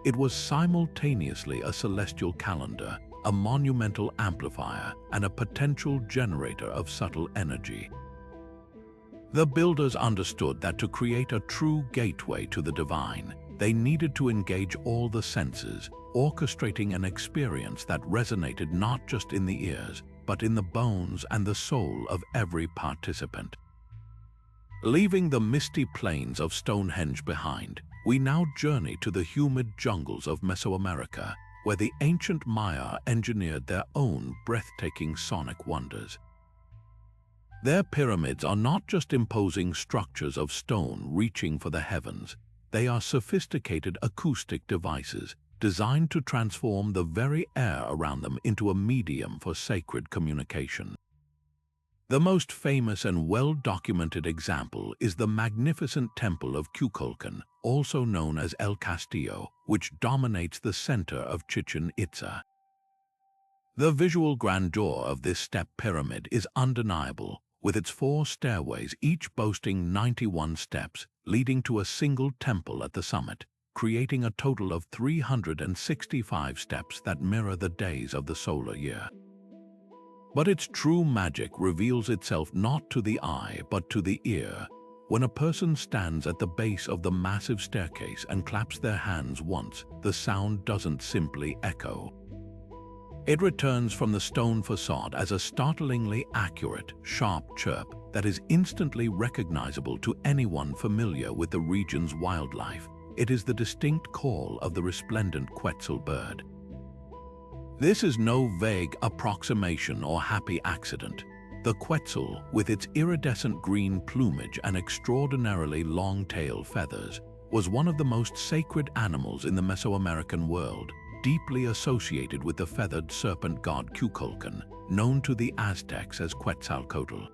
It was simultaneously a celestial calendar, a monumental amplifier, and a potential generator of subtle energy. The builders understood that to create a true gateway to the divine, they needed to engage all the senses, orchestrating an experience that resonated not just in the ears, but in the bones and the soul of every participant. Leaving the misty plains of Stonehenge behind, we now journey to the humid jungles of Mesoamerica, where the ancient Maya engineered their own breathtaking sonic wonders. Their pyramids are not just imposing structures of stone reaching for the heavens. They are sophisticated acoustic devices designed to transform the very air around them into a medium for sacred communication. The most famous and well-documented example is the magnificent temple of Kukulkan, also known as El Castillo, which dominates the center of Chichen Itza. The visual grandeur of this step pyramid is undeniable, with its 4 stairways each boasting 91 steps, leading to a single temple at the summit, creating a total of 365 steps that mirror the days of the solar year. But its true magic reveals itself not to the eye but to the ear. When a person stands at the base of the massive staircase and claps their hands once, the sound doesn't simply echo. It returns from the stone facade as a startlingly accurate, sharp chirp that is instantly recognizable to anyone familiar with the region's wildlife. It is the distinct call of the resplendent Quetzal bird. This is no vague approximation or happy accident. The Quetzal, with its iridescent green plumage and extraordinarily long tail feathers, was one of the most sacred animals in the Mesoamerican world, deeply associated with the feathered serpent god Kukulkan, known to the Aztecs as Quetzalcoatl.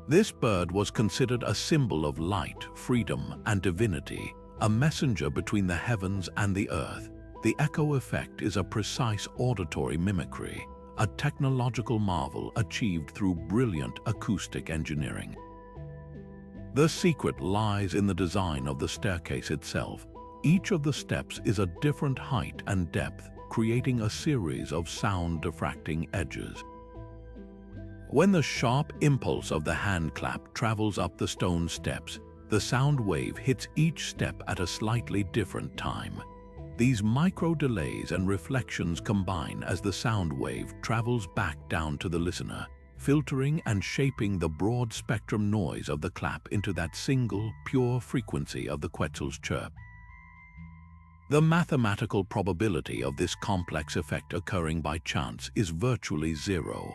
This bird was considered a symbol of light, freedom, and divinity, a messenger between the heavens and the earth. The echo effect is a precise auditory mimicry, a technological marvel achieved through brilliant acoustic engineering. The secret lies in the design of the staircase itself. Each of the steps is a different height and depth, creating a series of sound-diffracting edges. When the sharp impulse of the hand clap travels up the stone steps, the sound wave hits each step at a slightly different time. These micro-delays and reflections combine as the sound wave travels back down to the listener, filtering and shaping the broad-spectrum noise of the clap into that single, pure frequency of the Quetzal's chirp. The mathematical probability of this complex effect occurring by chance is virtually zero.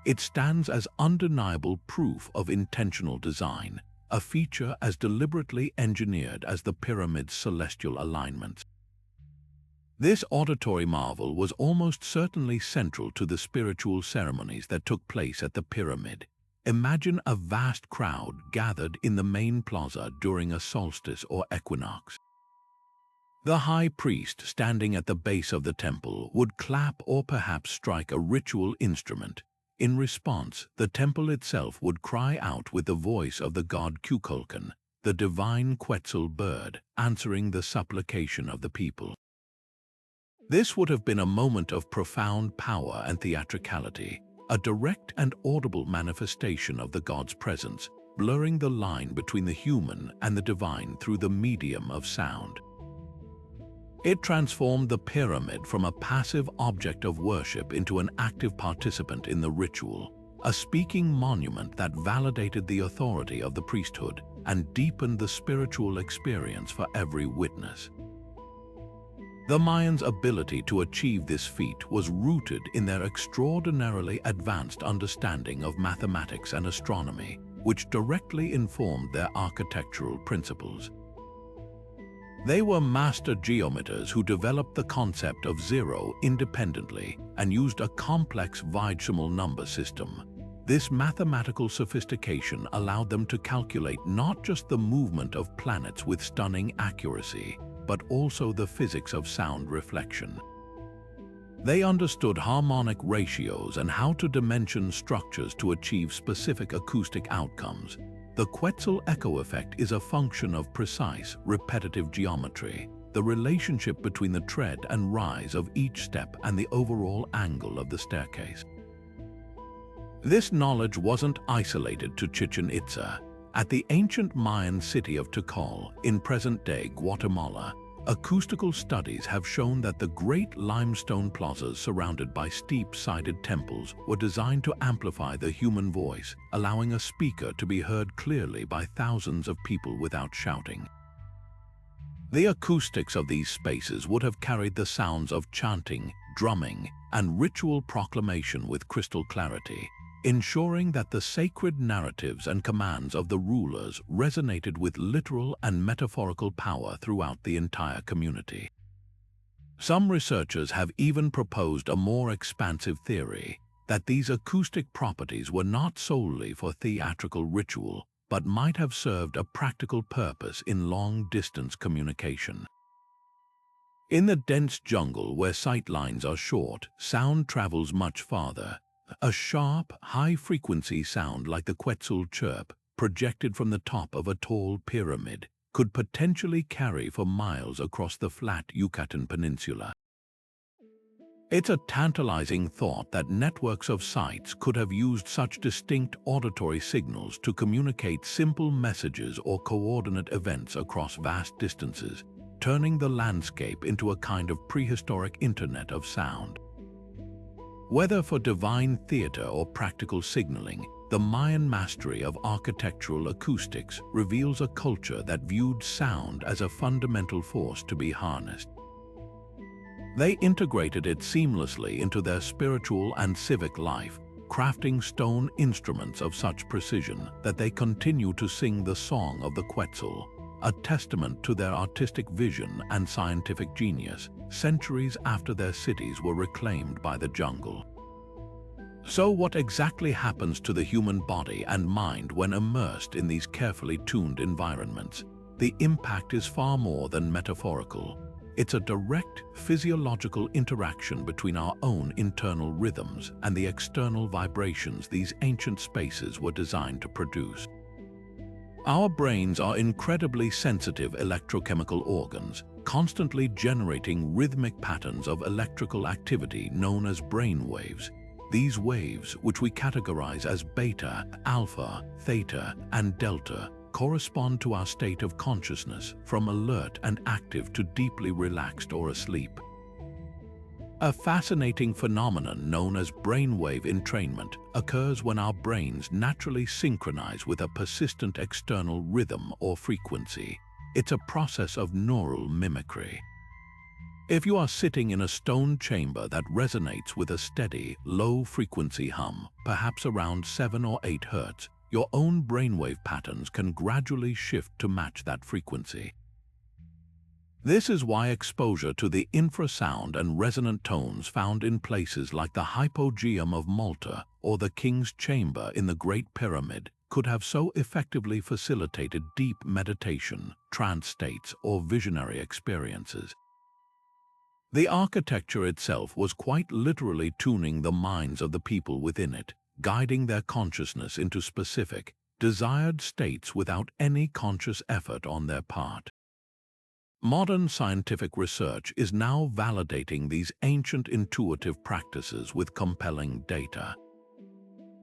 It stands as undeniable proof of intentional design, a feature as deliberately engineered as the pyramid's celestial alignments. This auditory marvel was almost certainly central to the spiritual ceremonies that took place at the pyramid. Imagine a vast crowd gathered in the main plaza during a solstice or equinox. The high priest standing at the base of the temple would clap or perhaps strike a ritual instrument. In response, the temple itself would cry out with the voice of the god Kukulkan, the divine Quetzal bird, answering the supplication of the people. This would have been a moment of profound power and theatricality, a direct and audible manifestation of the god's presence, blurring the line between the human and the divine through the medium of sound. It transformed the pyramid from a passive object of worship into an active participant in the ritual, a speaking monument that validated the authority of the priesthood and deepened the spiritual experience for every witness. The Mayans' ability to achieve this feat was rooted in their extraordinarily advanced understanding of mathematics and astronomy, which directly informed their architectural principles. They were master geometers who developed the concept of zero independently and used a complex Vibrational number system. This mathematical sophistication allowed them to calculate not just the movement of planets with stunning accuracy, but also the physics of sound reflection. They understood harmonic ratios and how to dimension structures to achieve specific acoustic outcomes. The Quetzal echo effect is a function of precise, repetitive geometry, the relationship between the tread and rise of each step and the overall angle of the staircase. This knowledge wasn't isolated to Chichen Itza. At the ancient Mayan city of Tikal, in present-day Guatemala, acoustical studies have shown that the great limestone plazas surrounded by steep-sided temples were designed to amplify the human voice, allowing a speaker to be heard clearly by thousands of people without shouting. The acoustics of these spaces would have carried the sounds of chanting, drumming, and ritual proclamation with crystal clarity. ensuring that the sacred narratives and commands of the rulers resonated with literal and metaphorical power throughout the entire community. Some researchers have even proposed a more expansive theory that these acoustic properties were not solely for theatrical ritual, but might have served a practical purpose in long-distance communication. In the dense jungle where sight lines are short, sound travels much farther. A sharp, high-frequency sound like the Quetzal chirp, projected from the top of a tall pyramid, could potentially carry for miles across the flat Yucatan Peninsula. It's a tantalizing thought that networks of sites could have used such distinct auditory signals to communicate simple messages or coordinate events across vast distances, turning the landscape into a kind of prehistoric internet of sound. Whether for divine theater or practical signaling, the Mayan mastery of architectural acoustics reveals a culture that viewed sound as a fundamental force to be harnessed. They integrated it seamlessly into their spiritual and civic life, crafting stone instruments of such precision that they continue to sing the song of the Quetzal, a testament to their artistic vision and scientific genius, centuries after their cities were reclaimed by the jungle. So what exactly happens to the human body and mind when immersed in these carefully tuned environments? The impact is far more than metaphorical. It's a direct physiological interaction between our own internal rhythms and the external vibrations these ancient spaces were designed to produce. Our brains are incredibly sensitive electrochemical organs, constantly generating rhythmic patterns of electrical activity known as brain waves. These waves, which we categorize as beta, alpha, theta, and delta, correspond to our state of consciousness, from alert and active to deeply relaxed or asleep. A fascinating phenomenon known as brainwave entrainment occurs when our brains naturally synchronize with a persistent external rhythm or frequency. It's a process of neural mimicry. If you are sitting in a stone chamber that resonates with a steady, low-frequency hum, perhaps around 7 or 8 Hz, your own brainwave patterns can gradually shift to match that frequency. This is why exposure to the infrasound and resonant tones found in places like the Hypogeum of Malta or the King's Chamber in the Great Pyramid could have so effectively facilitated deep meditation, trance states, or visionary experiences. The architecture itself was quite literally tuning the minds of the people within it, guiding their consciousness into specific, desired states without any conscious effort on their part. Modern scientific research is now validating these ancient intuitive practices with compelling data.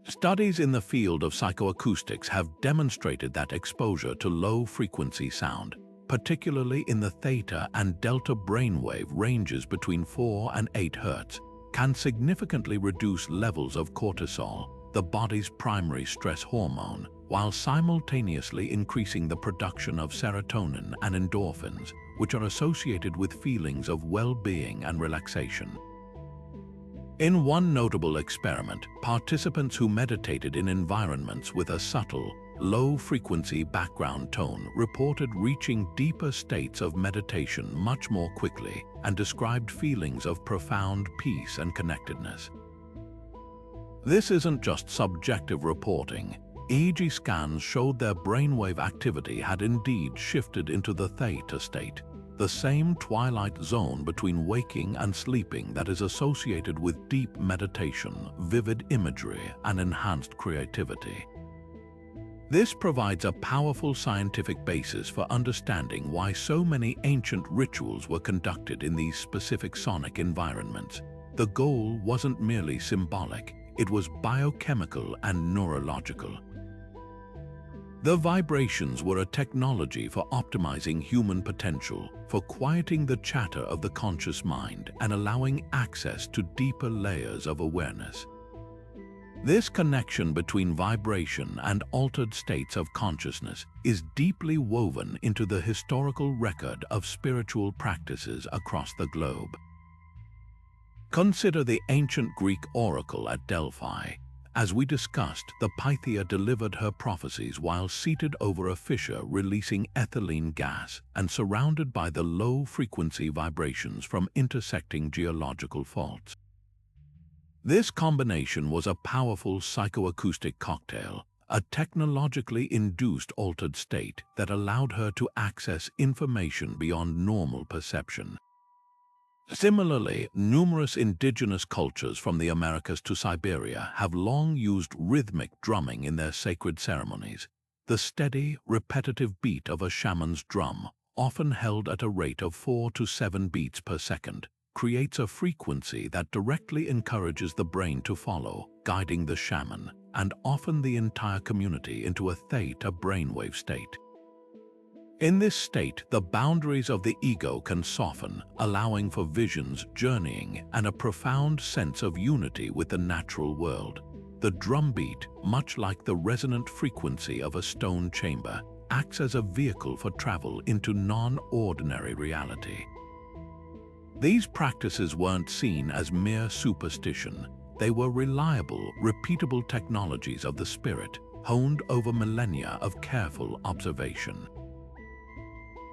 Studies in the field of psychoacoustics have demonstrated that exposure to low-frequency sound, particularly in the theta and delta brainwave ranges between 4 and 8 Hz, can significantly reduce levels of cortisol, the body's primary stress hormone, while simultaneously increasing the production of serotonin and endorphins, which are associated with feelings of well-being and relaxation. In one notable experiment, participants who meditated in environments with a subtle, low-frequency background tone reported reaching deeper states of meditation much more quickly and described feelings of profound peace and connectedness. This isn't just subjective reporting. EEG scans showed their brainwave activity had indeed shifted into the theta state, the same twilight zone between waking and sleeping that is associated with deep meditation, vivid imagery, and enhanced creativity. This provides a powerful scientific basis for understanding why so many ancient rituals were conducted in these specific sonic environments. The goal wasn't merely symbolic, it was biochemical and neurological. The vibrations were a technology for optimizing human potential, for quieting the chatter of the conscious mind and allowing access to deeper layers of awareness. This connection between vibration and altered states of consciousness is deeply woven into the historical record of spiritual practices across the globe. Consider the ancient Greek oracle at Delphi, As we discussed, the Pythia delivered her prophecies while seated over a fissure releasing ethylene gas and surrounded by the low-frequency vibrations from intersecting geological faults. This combination was a powerful psychoacoustic cocktail, a technologically induced altered state that allowed her to access information beyond normal perception. Similarly, numerous indigenous cultures from the Americas to Siberia have long used rhythmic drumming in their sacred ceremonies. The steady, repetitive beat of a shaman's drum, often held at a rate of 4 to 7 beats per second, creates a frequency that directly encourages the brain to follow, guiding the shaman, and often the entire community into a theta brainwave state. In this state, the boundaries of the ego can soften, allowing for visions, journeying, and a profound sense of unity with the natural world. The drumbeat, much like the resonant frequency of a stone chamber, acts as a vehicle for travel into non-ordinary reality. These practices weren't seen as mere superstition. They were reliable, repeatable technologies of the spirit, honed over millennia of careful observation.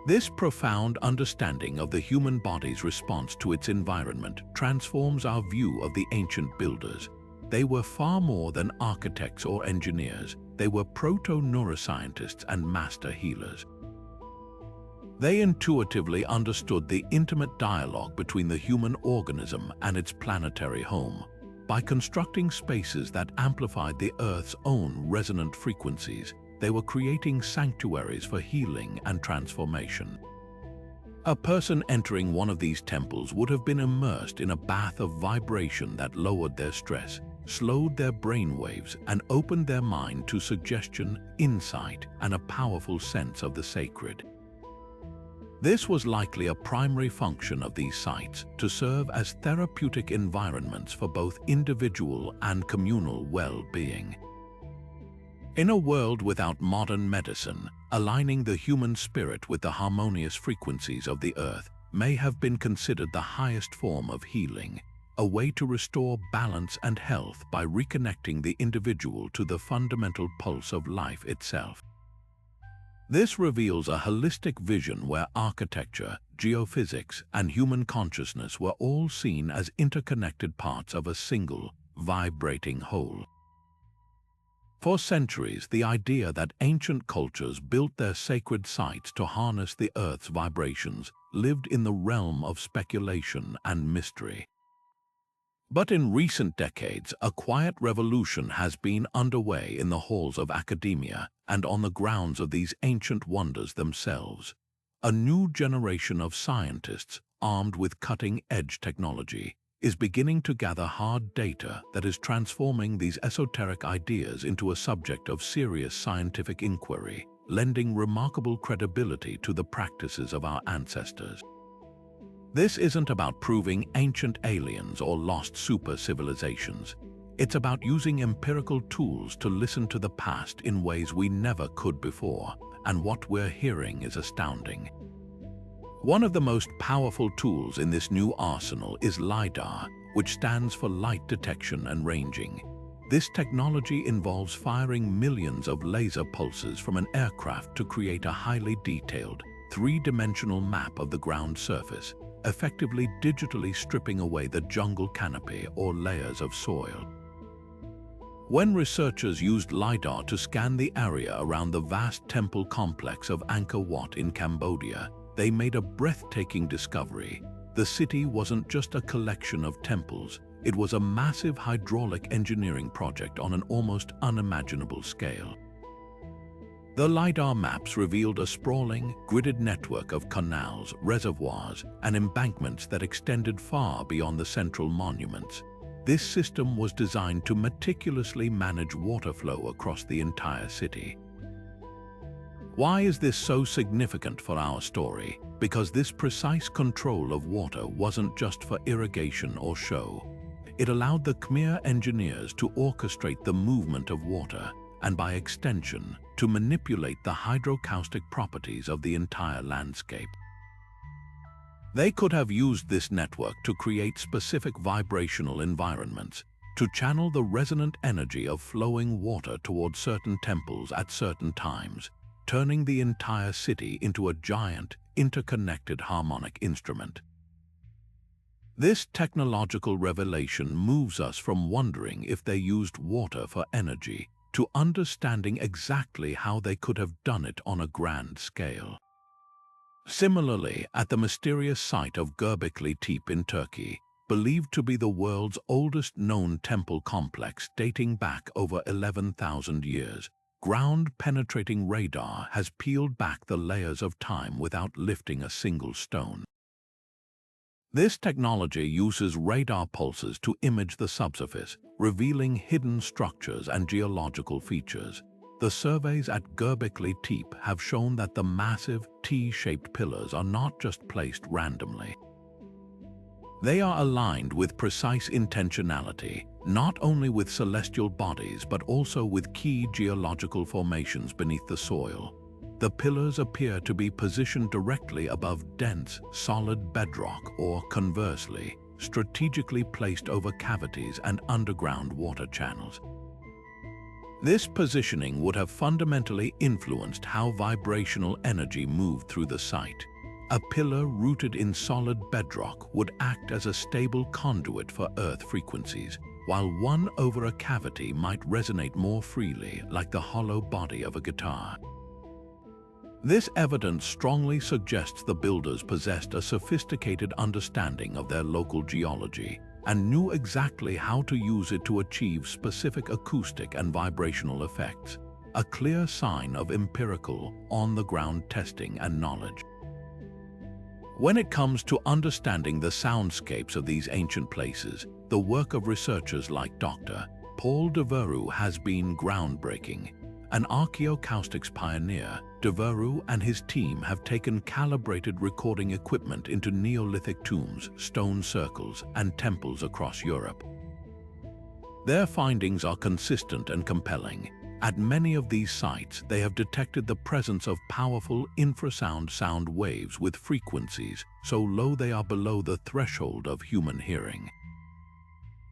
This profound understanding of the human body's response to its environment transforms our view of the ancient builders. They were far more than architects or engineers. They were proto-neuroscientists and master healers. They intuitively understood the intimate dialogue between the human organism and its planetary home. By constructing spaces that amplified the Earth's own resonant frequencies, they were creating sanctuaries for healing and transformation. A person entering one of these temples would have been immersed in a bath of vibration that lowered their stress, slowed their brain waves, and opened their mind to suggestion, insight, and a powerful sense of the sacred. This was likely a primary function of these sites, to serve as therapeutic environments for both individual and communal well-being. In a world without modern medicine, aligning the human spirit with the harmonious frequencies of the earth may have been considered the highest form of healing, a way to restore balance and health by reconnecting the individual to the fundamental pulse of life itself. This reveals a holistic vision where architecture, geophysics, and human consciousness were all seen as interconnected parts of a single, vibrating whole. For centuries, the idea that ancient cultures built their sacred sites to harness the Earth's vibrations lived in the realm of speculation and mystery. But in recent decades, a quiet revolution has been underway in the halls of academia and on the grounds of these ancient wonders themselves. A new generation of scientists, armed with cutting-edge technology, is beginning to gather hard data that is transforming these esoteric ideas into a subject of serious scientific inquiry, lending remarkable credibility to the practices of our ancestors. This isn't about proving ancient aliens or lost super-civilizations. It's about using empirical tools to listen to the past in ways we never could before, and what we're hearing is astounding. One of the most powerful tools in this new arsenal is LiDAR, which stands for light detection and ranging. This technology involves firing millions of laser pulses from an aircraft to create a highly detailed, three-dimensional map of the ground surface, effectively digitally stripping away the jungle canopy or layers of soil. When researchers used LiDAR to scan the area around the vast temple complex of Angkor Wat in Cambodia, they made a breathtaking discovery. The city wasn't just a collection of temples, it was a massive hydraulic engineering project on an almost unimaginable scale. The LiDAR maps revealed a sprawling, gridded network of canals, reservoirs, and embankments that extended far beyond the central monuments. This system was designed to meticulously manage water flow across the entire city. Why is this so significant for our story? Because this precise control of water wasn't just for irrigation or show. It allowed the Khmer engineers to orchestrate the movement of water, and by extension, to manipulate the hydroacoustic properties of the entire landscape. They could have used this network to create specific vibrational environments, to channel the resonant energy of flowing water towards certain temples at certain times, turning the entire city into a giant, interconnected harmonic instrument. This technological revelation moves us from wondering if they used water for energy to understanding exactly how they could have done it on a grand scale. Similarly, at the mysterious site of Göbekli Tepe in Turkey, believed to be the world's oldest known temple complex dating back over 11,000 years, ground-penetrating radar has peeled back the layers of time without lifting a single stone. This technology uses radar pulses to image the subsurface, revealing hidden structures and geological features. The surveys at Göbekli Tepe have shown that the massive T-shaped pillars are not just placed randomly. They are aligned with precise intentionality, not only with celestial bodies but also with key geological formations beneath the soil. The pillars appear to be positioned directly above dense, solid bedrock or, conversely, strategically placed over cavities and underground water channels. This positioning would have fundamentally influenced how vibrational energy moved through the site. A pillar rooted in solid bedrock would act as a stable conduit for Earth frequencies, while one over a cavity might resonate more freely, like the hollow body of a guitar. This evidence strongly suggests the builders possessed a sophisticated understanding of their local geology and knew exactly how to use it to achieve specific acoustic and vibrational effects, a clear sign of empirical, on-the-ground testing and knowledge. When it comes to understanding the soundscapes of these ancient places, the work of researchers like Dr. Paul Devereux has been groundbreaking. An archaeoacoustics pioneer, Devereux and his team have taken calibrated recording equipment into Neolithic tombs, stone circles, and temples across Europe. Their findings are consistent and compelling. At many of these sites, they have detected the presence of powerful infrasound sound waves with frequencies so low they are below the threshold of human hearing.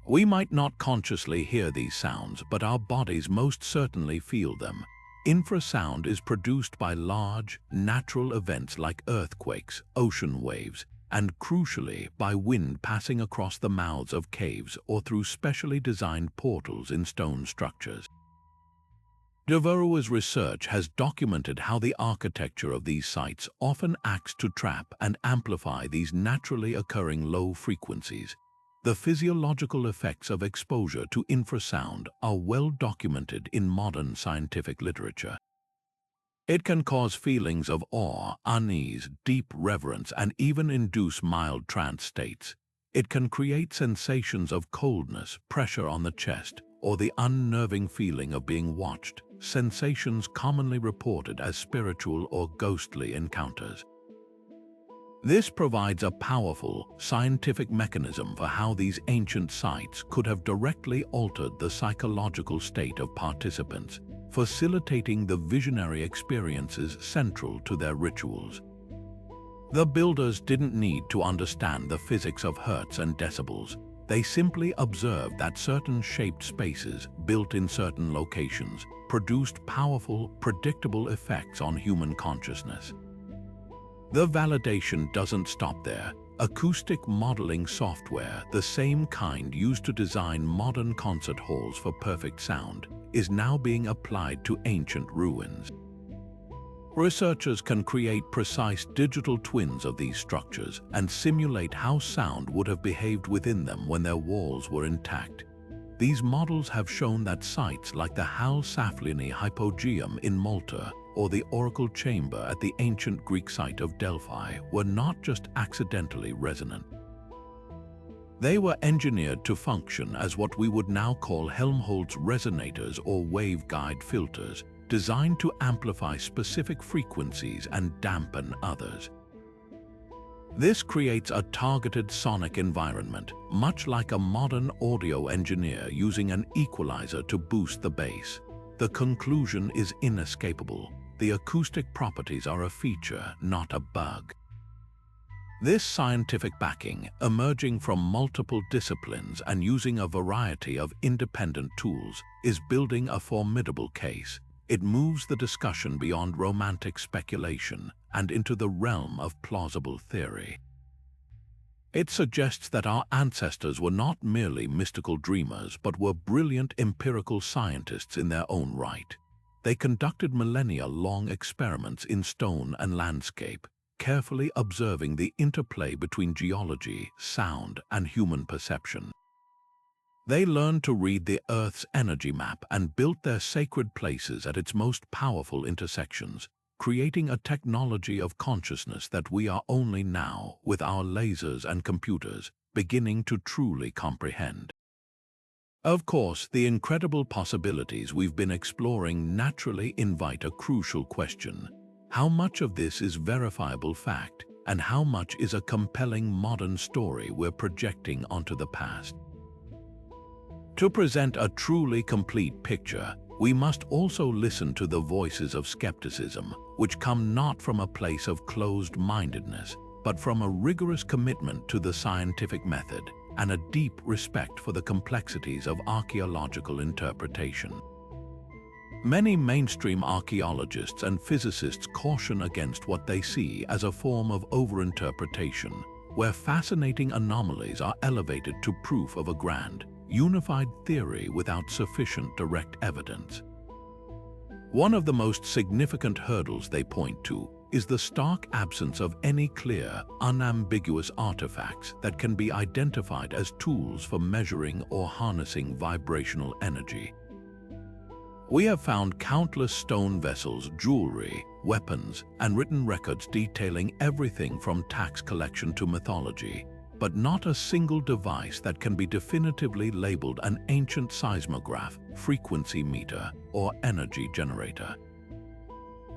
We might not consciously hear these sounds, but our bodies most certainly feel them. Infrasound is produced by large, natural events like earthquakes, ocean waves, and crucially by wind passing across the mouths of caves or through specially designed portals in stone structures. Devereux's research has documented how the architecture of these sites often acts to trap and amplify these naturally occurring low frequencies. The physiological effects of exposure to infrasound are well documented in modern scientific literature. It can cause feelings of awe, unease, deep reverence, and even induce mild trance states. It can create sensations of coldness, pressure on the chest, or the unnerving feeling of being watched, sensations commonly reported as spiritual or ghostly encounters. This provides a powerful, scientific mechanism for how these ancient sites could have directly altered the psychological state of participants, facilitating the visionary experiences central to their rituals. The builders didn't need to understand the physics of hertz and decibels. They simply observed that certain shaped spaces, built in certain locations, produced powerful, predictable effects on human consciousness. The validation doesn't stop there. Acoustic modeling software, the same kind used to design modern concert halls for perfect sound, is now being applied to ancient ruins. Researchers can create precise digital twins of these structures and simulate how sound would have behaved within them when their walls were intact. These models have shown that sites like the Hal Saflini Hypogeum in Malta or the oracle chamber at the ancient Greek site of Delphi were not just accidentally resonant. They were engineered to function as what we would now call Helmholtz resonators or waveguide filters, designed to amplify specific frequencies and dampen others. This creates a targeted sonic environment, much like a modern audio engineer using an equalizer to boost the bass. The conclusion is inescapable. The acoustic properties are a feature, not a bug. This scientific backing, emerging from multiple disciplines and using a variety of independent tools, is building a formidable case. It moves the discussion beyond romantic speculation and into the realm of plausible theory. It suggests that our ancestors were not merely mystical dreamers, but were brilliant empirical scientists in their own right. They conducted millennia-long experiments in stone and landscape, carefully observing the interplay between geology, sound, and human perception. They learned to read the Earth's energy map and built their sacred places at its most powerful intersections, creating a technology of consciousness that we are only now, with our lasers and computers, beginning to truly comprehend. Of course, the incredible possibilities we've been exploring naturally invite a crucial question. How much of this is verifiable fact, and how much is a compelling modern story we're projecting onto the past? To present a truly complete picture, we must also listen to the voices of skepticism, which come not from a place of closed-mindedness, but from a rigorous commitment to the scientific method and a deep respect for the complexities of archaeological interpretation. Many mainstream archaeologists and physicists caution against what they see as a form of overinterpretation, where fascinating anomalies are elevated to proof of a grand, unified theory without sufficient direct evidence. One of the most significant hurdles they point to is the stark absence of any clear, unambiguous artifacts that can be identified as tools for measuring or harnessing vibrational energy. We have found countless stone vessels, jewelry, weapons, and written records detailing everything from tax collection to mythology, but not a single device that can be definitively labeled an ancient seismograph, frequency meter, or energy generator.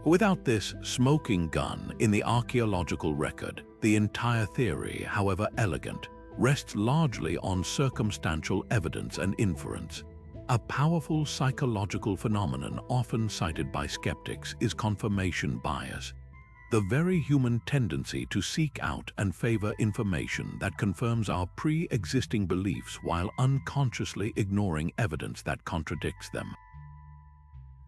Without this smoking gun in the archaeological record, the entire theory, however elegant, rests largely on circumstantial evidence and inference. A powerful psychological phenomenon often cited by skeptics is confirmation bias, the very human tendency to seek out and favor information that confirms our pre-existing beliefs while unconsciously ignoring evidence that contradicts them.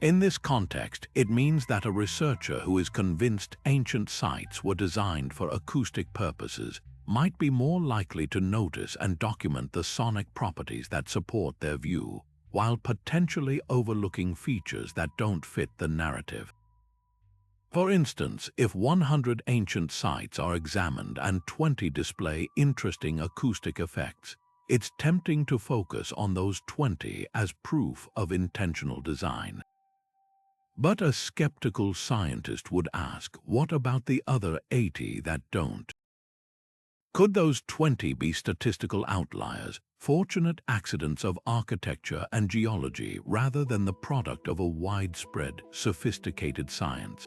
In this context, it means that a researcher who is convinced ancient sites were designed for acoustic purposes might be more likely to notice and document the sonic properties that support their view, while potentially overlooking features that don't fit the narrative. For instance, if 100 ancient sites are examined and 20 display interesting acoustic effects, it's tempting to focus on those 20 as proof of intentional design. But a skeptical scientist would ask, what about the other 80 that don't? Could those 20 be statistical outliers, fortunate accidents of architecture and geology rather than the product of a widespread, sophisticated science?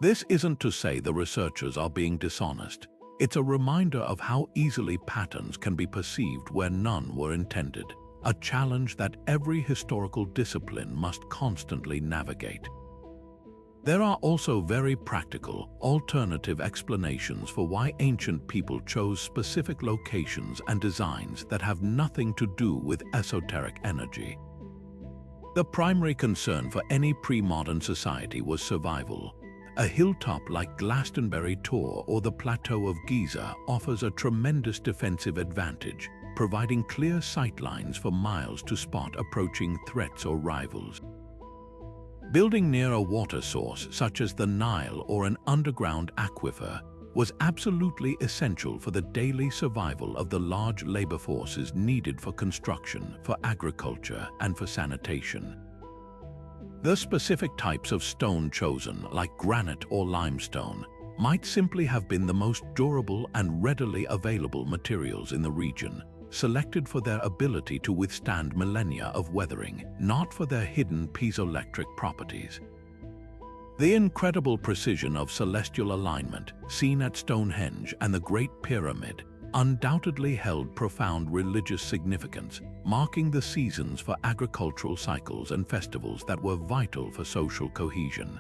This isn't to say the researchers are being dishonest. It's a reminder of how easily patterns can be perceived where none were intended, a challenge that every historical discipline must constantly navigate. There are also very practical, alternative explanations for why ancient people chose specific locations and designs that have nothing to do with esoteric energy. The primary concern for any pre-modern society was survival. A hilltop like Glastonbury Tor or the Plateau of Giza offers a tremendous defensive advantage, providing clear sightlines for miles to spot approaching threats or rivals. Building near a water source such as the Nile or an underground aquifer was absolutely essential for the daily survival of the large labor forces needed for construction, for agriculture, and for sanitation. The specific types of stone chosen, like granite or limestone, might simply have been the most durable and readily available materials in the region, selected for their ability to withstand millennia of weathering, not for their hidden piezoelectric properties. The incredible precision of celestial alignment, seen at Stonehenge and the Great Pyramid, undoubtedly held profound religious significance, marking the seasons for agricultural cycles and festivals that were vital for social cohesion.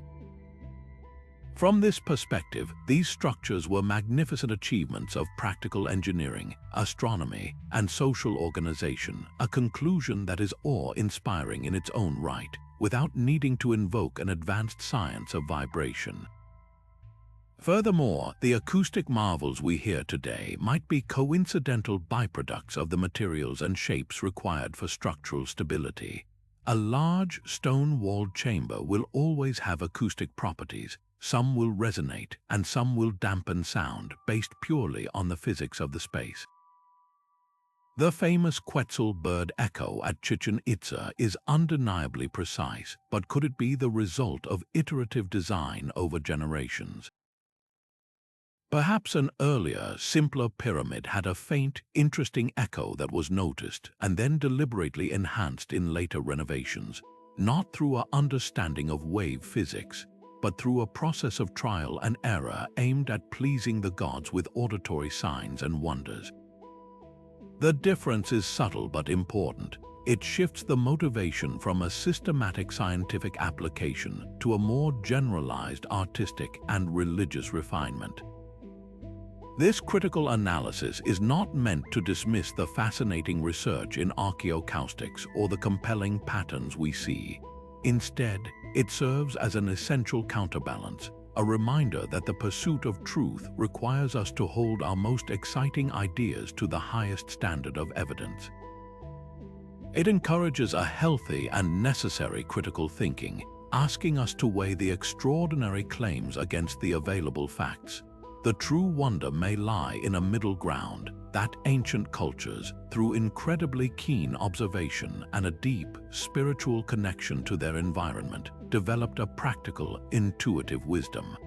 From this perspective, these structures were magnificent achievements of practical engineering, astronomy, and social organization, a conclusion that is awe-inspiring in its own right, without needing to invoke an advanced science of vibration. Furthermore, the acoustic marvels we hear today might be coincidental byproducts of the materials and shapes required for structural stability. A large, stone-walled chamber will always have acoustic properties. Some will resonate, and some will dampen sound, based purely on the physics of the space. The famous Quetzal bird echo at Chichen Itza is undeniably precise, but could it be the result of iterative design over generations? Perhaps an earlier, simpler pyramid had a faint, interesting echo that was noticed and then deliberately enhanced in later renovations, not through an understanding of wave physics, but through a process of trial and error aimed at pleasing the gods with auditory signs and wonders. The difference is subtle but important. It shifts the motivation from a systematic scientific application to a more generalized artistic and religious refinement. This critical analysis is not meant to dismiss the fascinating research in archaeoacoustics or the compelling patterns we see. Instead, it serves as an essential counterbalance, a reminder that the pursuit of truth requires us to hold our most exciting ideas to the highest standard of evidence. It encourages a healthy and necessary critical thinking, asking us to weigh the extraordinary claims against the available facts. The true wonder may lie in a middle ground, that ancient cultures, through incredibly keen observation and a deep, spiritual connection to their environment, developed a practical, intuitive wisdom.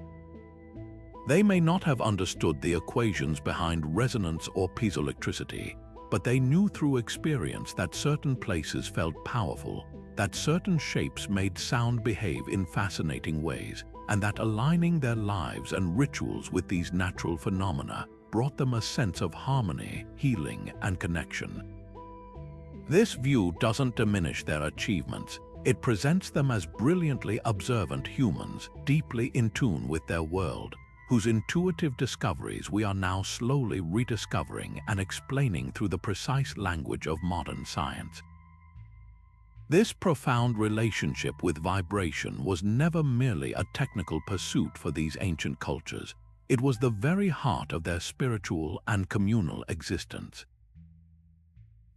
They may not have understood the equations behind resonance or piezoelectricity, but they knew through experience that certain places felt powerful, that certain shapes made sound behave in fascinating ways, and that aligning their lives and rituals with these natural phenomena brought them a sense of harmony, healing, and connection. This view doesn't diminish their achievements. It presents them as brilliantly observant humans, deeply in tune with their world, whose intuitive discoveries we are now slowly rediscovering and explaining through the precise language of modern science. This profound relationship with vibration was never merely a technical pursuit for these ancient cultures. It was the very heart of their spiritual and communal existence.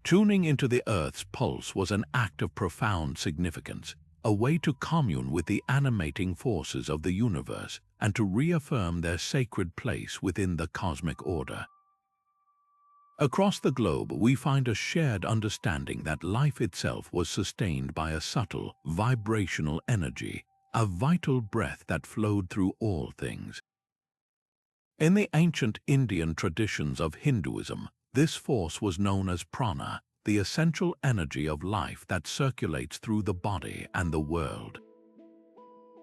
Tuning into the Earth's pulse was an act of profound significance, a way to commune with the animating forces of the universe and to reaffirm their sacred place within the cosmic order. Across the globe, we find a shared understanding that life itself was sustained by a subtle, vibrational energy, a vital breath that flowed through all things. In the ancient Indian traditions of Hinduism, this force was known as prana, the essential energy of life that circulates through the body and the world.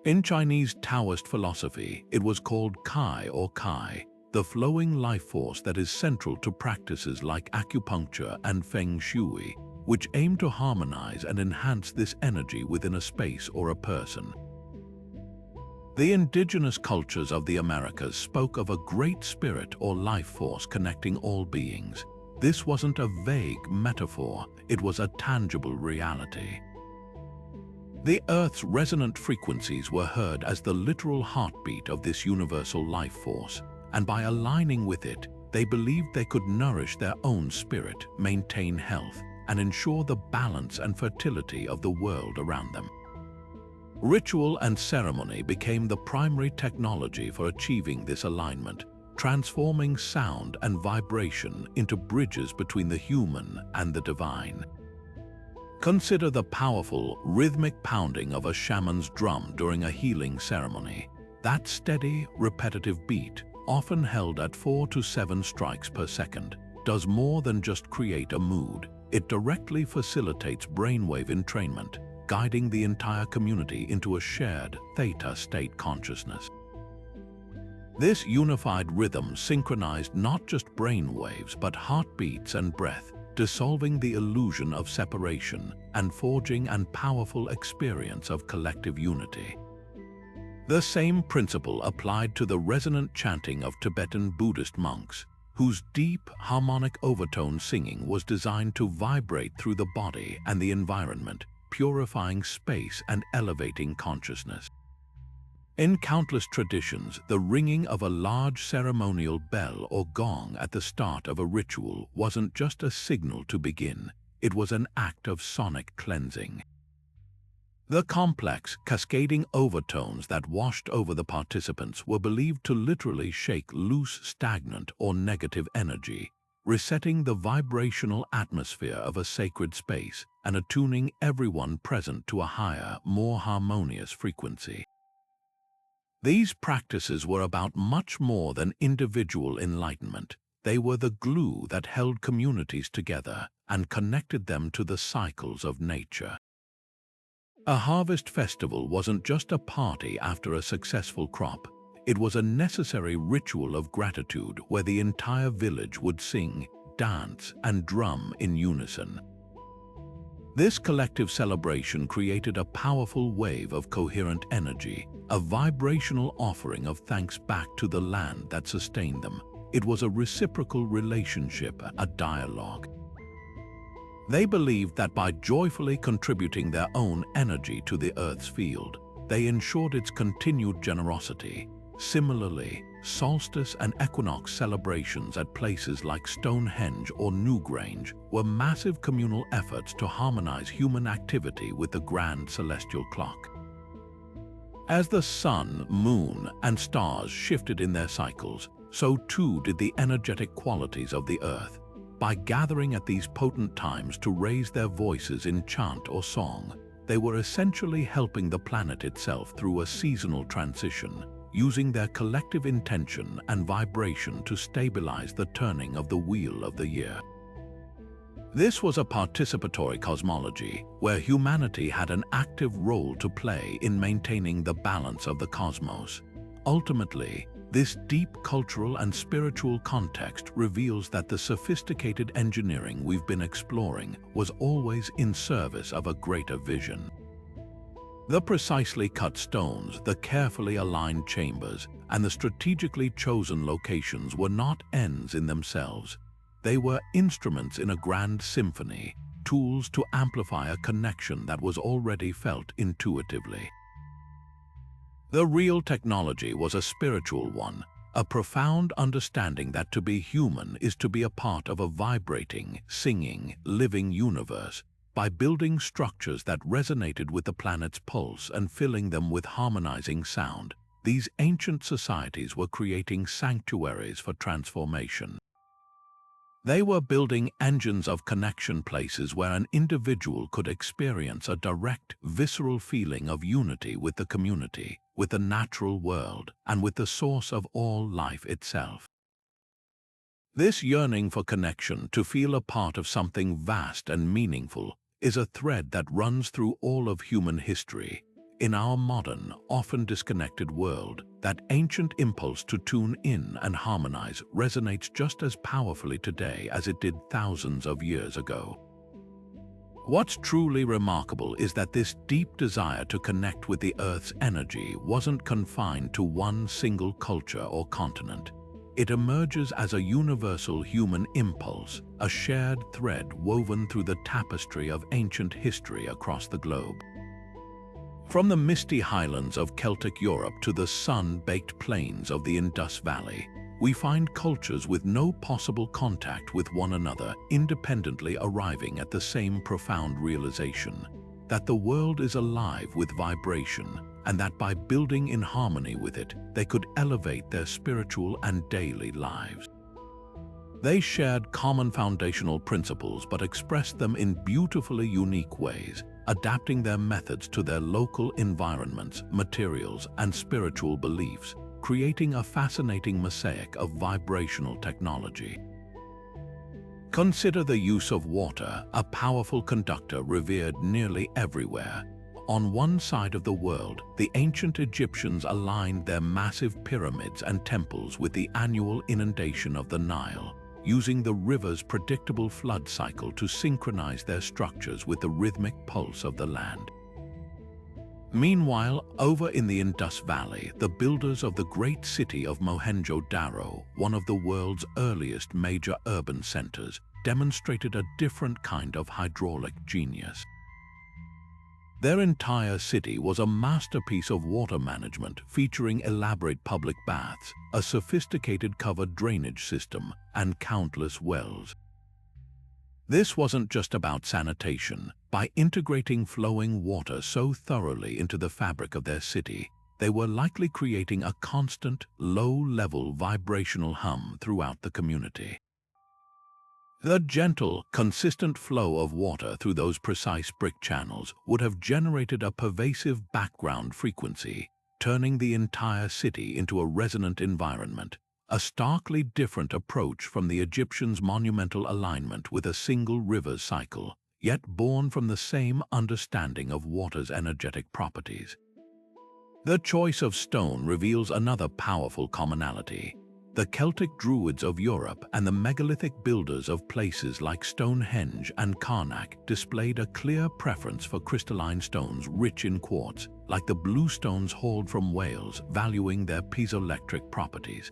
In Chinese Taoist philosophy, it was called kai or kai, the flowing life force that is central to practices like acupuncture and feng shui, which aim to harmonize and enhance this energy within a space or a person. The indigenous cultures of the Americas spoke of a great spirit or life force connecting all beings. This wasn't a vague metaphor, it was a tangible reality. The Earth's resonant frequencies were heard as the literal heartbeat of this universal life force, and by aligning with it, they believed they could nourish their own spirit, maintain health, and ensure the balance and fertility of the world around them. Ritual and ceremony became the primary technology for achieving this alignment, transforming sound and vibration into bridges between the human and the divine. Consider the powerful, rhythmic pounding of a shaman's drum during a healing ceremony. That steady, repetitive beat, often held at 4 to 7 strikes per second, does more than just create a mood. It directly facilitates brainwave entrainment, guiding the entire community into a shared theta state consciousness. This unified rhythm synchronized not just brain waves but heartbeats and breath, dissolving the illusion of separation and forging an powerful experience of collective unity. The same principle applied to the resonant chanting of Tibetan Buddhist monks, whose deep, harmonic overtone singing was designed to vibrate through the body and the environment, purifying space and elevating consciousness. In countless traditions, the ringing of a large ceremonial bell or gong at the start of a ritual wasn't just a signal to begin, it was an act of sonic cleansing. The complex, cascading overtones that washed over the participants were believed to literally shake loose, stagnant, or negative energy, resetting the vibrational atmosphere of a sacred space and attuning everyone present to a higher, more harmonious frequency. These practices were about much more than individual enlightenment. They were the glue that held communities together and connected them to the cycles of nature. A harvest festival wasn't just a party after a successful crop. It was a necessary ritual of gratitude where the entire village would sing, dance, and drum in unison. This collective celebration created a powerful wave of coherent energy, a vibrational offering of thanks back to the land that sustained them. It was a reciprocal relationship, a dialogue. They believed that by joyfully contributing their own energy to the Earth's field, they ensured its continued generosity. Similarly, solstice and equinox celebrations at places like Stonehenge or Newgrange were massive communal efforts to harmonize human activity with the grand celestial clock. As the sun, moon, and stars shifted in their cycles, so too did the energetic qualities of the Earth. By gathering at these potent times to raise their voices in chant or song, they were essentially helping the planet itself through a seasonal transition, using their collective intention and vibration to stabilize the turning of the wheel of the year. This was a participatory cosmology where humanity had an active role to play in maintaining the balance of the cosmos. Ultimately, this deep cultural and spiritual context reveals that the sophisticated engineering we've been exploring was always in service of a greater vision. The precisely cut stones, the carefully aligned chambers, and the strategically chosen locations were not ends in themselves. They were instruments in a grand symphony, tools to amplify a connection that was already felt intuitively. The real technology was a spiritual one, a profound understanding that to be human is to be a part of a vibrating, singing, living universe. By building structures that resonated with the planet's pulse and filling them with harmonizing sound, these ancient societies were creating sanctuaries for transformation. They were building engines of connection, places where an individual could experience a direct, visceral feeling of unity with the community, with the natural world, and with the source of all life itself. This yearning for connection, to feel a part of something vast and meaningful, is a thread that runs through all of human history. In our modern, often disconnected world, that ancient impulse to tune in and harmonize resonates just as powerfully today as it did thousands of years ago. What's truly remarkable is that this deep desire to connect with the Earth's energy wasn't confined to one single culture or continent. It emerges as a universal human impulse, a shared thread woven through the tapestry of ancient history across the globe. From the misty highlands of Celtic Europe to the sun-baked plains of the Indus Valley, we find cultures with no possible contact with one another independently arriving at the same profound realization that the world is alive with vibration, and that by building in harmony with it, they could elevate their spiritual and daily lives. They shared common foundational principles but expressed them in beautifully unique ways, adapting their methods to their local environments, materials, and spiritual beliefs, creating a fascinating mosaic of vibrational technology. Consider the use of water, a powerful conductor revered nearly everywhere. On one side of the world, the ancient Egyptians aligned their massive pyramids and temples with the annual inundation of the Nile, using the river's predictable flood cycle to synchronize their structures with the rhythmic pulse of the land. Meanwhile, over in the Indus Valley, the builders of the great city of Mohenjo-Daro, one of the world's earliest major urban centers, demonstrated a different kind of hydraulic genius. Their entire city was a masterpiece of water management featuring elaborate public baths, a sophisticated covered drainage system, and countless wells. This wasn't just about sanitation. By integrating flowing water so thoroughly into the fabric of their city, they were likely creating a constant, low-level vibrational hum throughout the community. The gentle, consistent flow of water through those precise brick channels would have generated a pervasive background frequency, turning the entire city into a resonant environment, a starkly different approach from the Egyptians' monumental alignment with a single river cycle, yet born from the same understanding of water's energetic properties. The choice of stone reveals another powerful commonality. The Celtic Druids of Europe and the megalithic builders of places like Stonehenge and Karnak displayed a clear preference for crystalline stones rich in quartz, like the blue stones hauled from Wales, valuing their piezoelectric properties.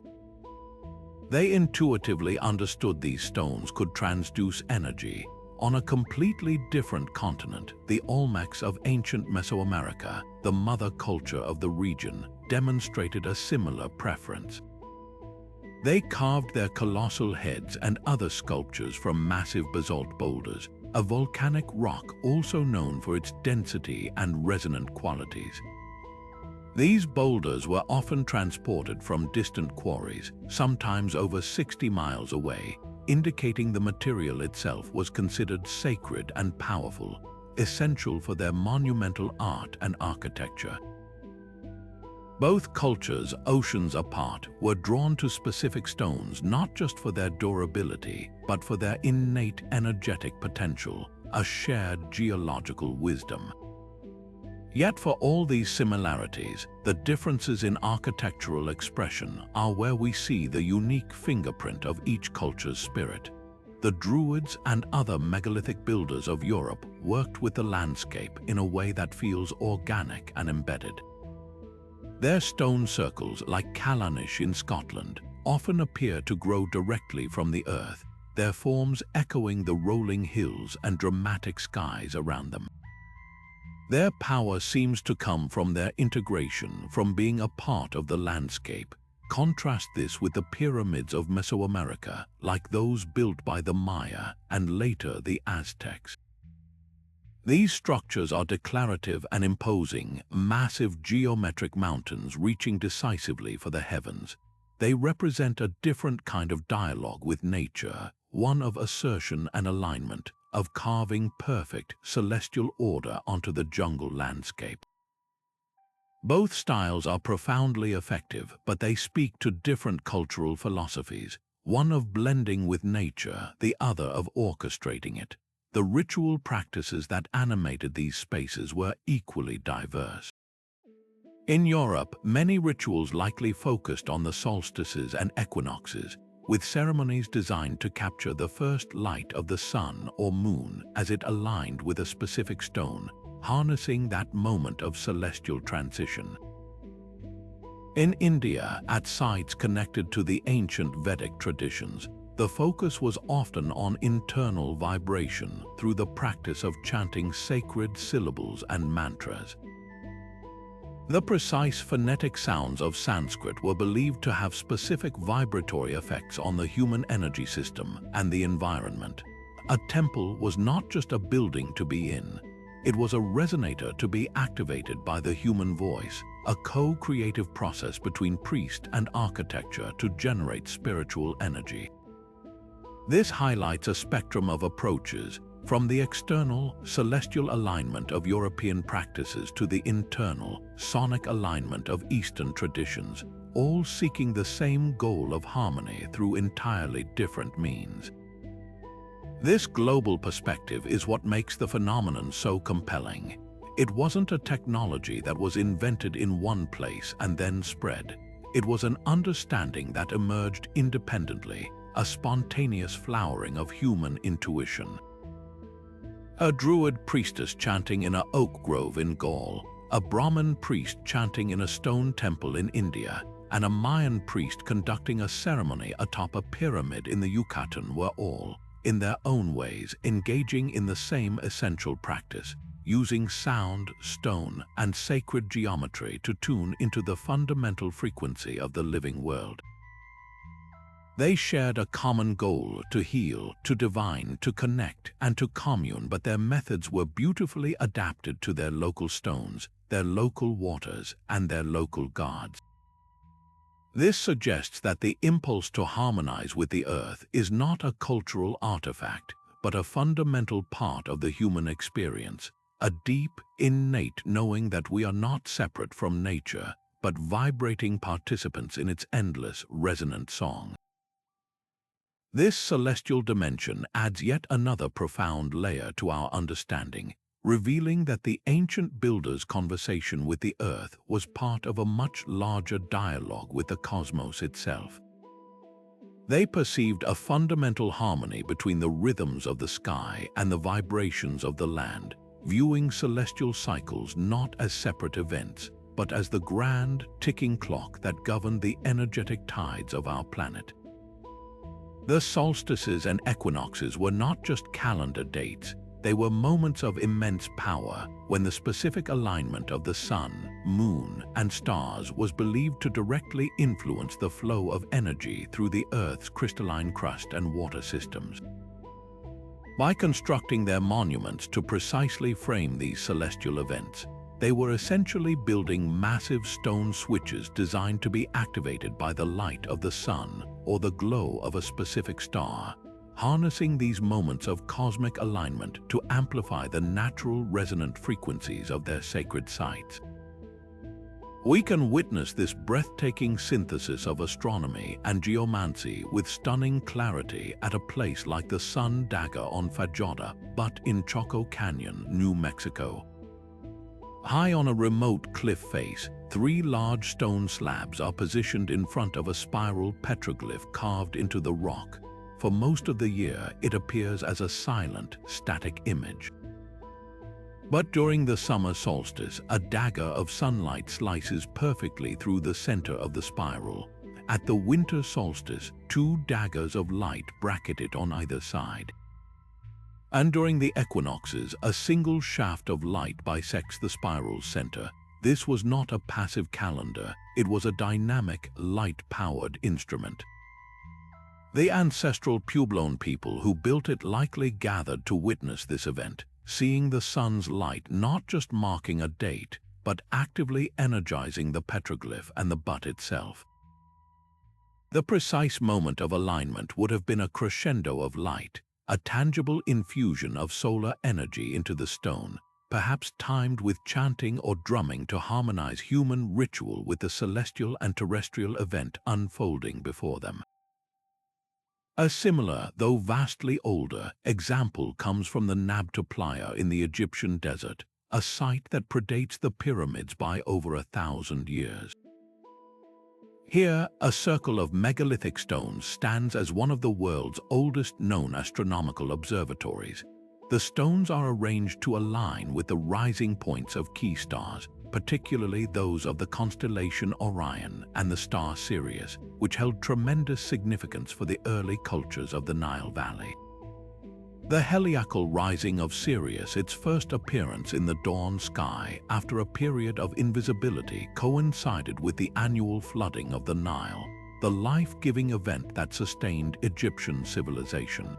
They intuitively understood these stones could transduce energy. On a completely different continent, the Olmecs of ancient Mesoamerica, the mother culture of the region, demonstrated a similar preference. They carved their colossal heads and other sculptures from massive basalt boulders, a volcanic rock also known for its density and resonant qualities. These boulders were often transported from distant quarries, sometimes over 60 miles away, indicating the material itself was considered sacred and powerful, essential for their monumental art and architecture. Both cultures, oceans apart, were drawn to specific stones not just for their durability, but for their innate energetic potential, a shared geological wisdom. Yet for all these similarities, the differences in architectural expression are where we see the unique fingerprint of each culture's spirit. The Druids and other megalithic builders of Europe worked with the landscape in a way that feels organic and embedded. Their stone circles, like Callanish in Scotland, often appear to grow directly from the earth, their forms echoing the rolling hills and dramatic skies around them. Their power seems to come from their integration, from being a part of the landscape. Contrast this with the pyramids of Mesoamerica, like those built by the Maya and later the Aztecs. These structures are declarative and imposing, massive geometric mountains reaching decisively for the heavens. They represent a different kind of dialogue with nature, one of assertion and alignment, of carving perfect celestial order onto the jungle landscape. Both styles are profoundly effective, but they speak to different cultural philosophies, one of blending with nature, the other of orchestrating it. The ritual practices that animated these spaces were equally diverse. In Europe, many rituals likely focused on the solstices and equinoxes, with ceremonies designed to capture the first light of the sun or moon as it aligned with a specific stone, harnessing that moment of celestial transition. In India, at sites connected to the ancient Vedic traditions, the focus was often on internal vibration through the practice of chanting sacred syllables and mantras. The precise phonetic sounds of Sanskrit were believed to have specific vibratory effects on the human energy system and the environment. A temple was not just a building to be in. It was a resonator to be activated by the human voice, a co-creative process between priest and architecture to generate spiritual energy. This highlights a spectrum of approaches, from the external, celestial alignment of European practices to the internal, sonic alignment of Eastern traditions, all seeking the same goal of harmony through entirely different means. This global perspective is what makes the phenomenon so compelling. It wasn't a technology that was invented in one place and then spread. It was an understanding that emerged independently, a spontaneous flowering of human intuition. A druid priestess chanting in an oak grove in Gaul, a Brahmin priest chanting in a stone temple in India, and a Mayan priest conducting a ceremony atop a pyramid in the Yucatan were all, in their own ways, engaging in the same essential practice, using sound, stone, and sacred geometry to tune into the fundamental frequency of the living world. They shared a common goal: to heal, to divine, to connect, and to commune, but their methods were beautifully adapted to their local stones, their local waters, and their local gods. This suggests that the impulse to harmonize with the earth is not a cultural artifact, but a fundamental part of the human experience, a deep, innate knowing that we are not separate from nature, but vibrating participants in its endless, resonant song. This celestial dimension adds yet another profound layer to our understanding, revealing that the ancient builders' conversation with the earth was part of a much larger dialogue with the cosmos itself. They perceived a fundamental harmony between the rhythms of the sky and the vibrations of the land, viewing celestial cycles not as separate events, but as the grand, ticking clock that governed the energetic tides of our planet. The solstices and equinoxes were not just calendar dates, they were moments of immense power when the specific alignment of the sun, moon, and stars was believed to directly influence the flow of energy through the Earth's crystalline crust and water systems. By constructing their monuments to precisely frame these celestial events, they were essentially building massive stone switches designed to be activated by the light of the sun or the glow of a specific star, harnessing these moments of cosmic alignment to amplify the natural resonant frequencies of their sacred sites. We can witness this breathtaking synthesis of astronomy and geomancy with stunning clarity at a place like the Sun Dagger on Fajoda, but in Choco Canyon, New Mexico. High on a remote cliff face, 3 large stone slabs are positioned in front of a spiral petroglyph carved into the rock. For most of the year, it appears as a silent, static image. But during the summer solstice, a dagger of sunlight slices perfectly through the center of the spiral. At the winter solstice, 2 daggers of light bracket it on either side. And during the equinoxes, a single shaft of light bisects the spiral's center. This was not a passive calendar, it was a dynamic, light-powered instrument. The ancestral Puebloan people who built it likely gathered to witness this event, seeing the sun's light not just marking a date, but actively energizing the petroglyph and the butt itself. The precise moment of alignment would have been a crescendo of light, a tangible infusion of solar energy into the stone, perhaps timed with chanting or drumming to harmonize human ritual with the celestial and terrestrial event unfolding before them. A similar, though vastly older, example comes from the Nabta Playa in the Egyptian desert, a site that predates the pyramids by over 1,000 years. Here, a circle of megalithic stones stands as one of the world's oldest known astronomical observatories. The stones are arranged to align with the rising points of key stars, particularly those of the constellation Orion and the star Sirius, which held tremendous significance for the early cultures of the Nile Valley. The heliacal rising of Sirius, its first appearance in the dawn sky after a period of invisibility, coincided with the annual flooding of the Nile, the life-giving event that sustained Egyptian civilization.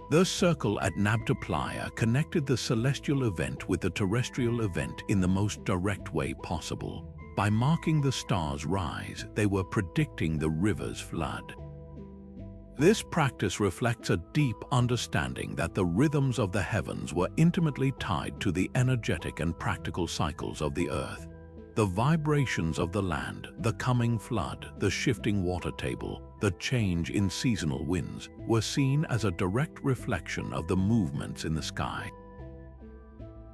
The circle at Nabta Playa connected the celestial event with the terrestrial event in the most direct way possible. By marking the star's rise, they were predicting the river's flood. This practice reflects a deep understanding that the rhythms of the heavens were intimately tied to the energetic and practical cycles of the earth. The vibrations of the land, the coming flood, the shifting water table, the change in seasonal winds were seen as a direct reflection of the movements in the sky.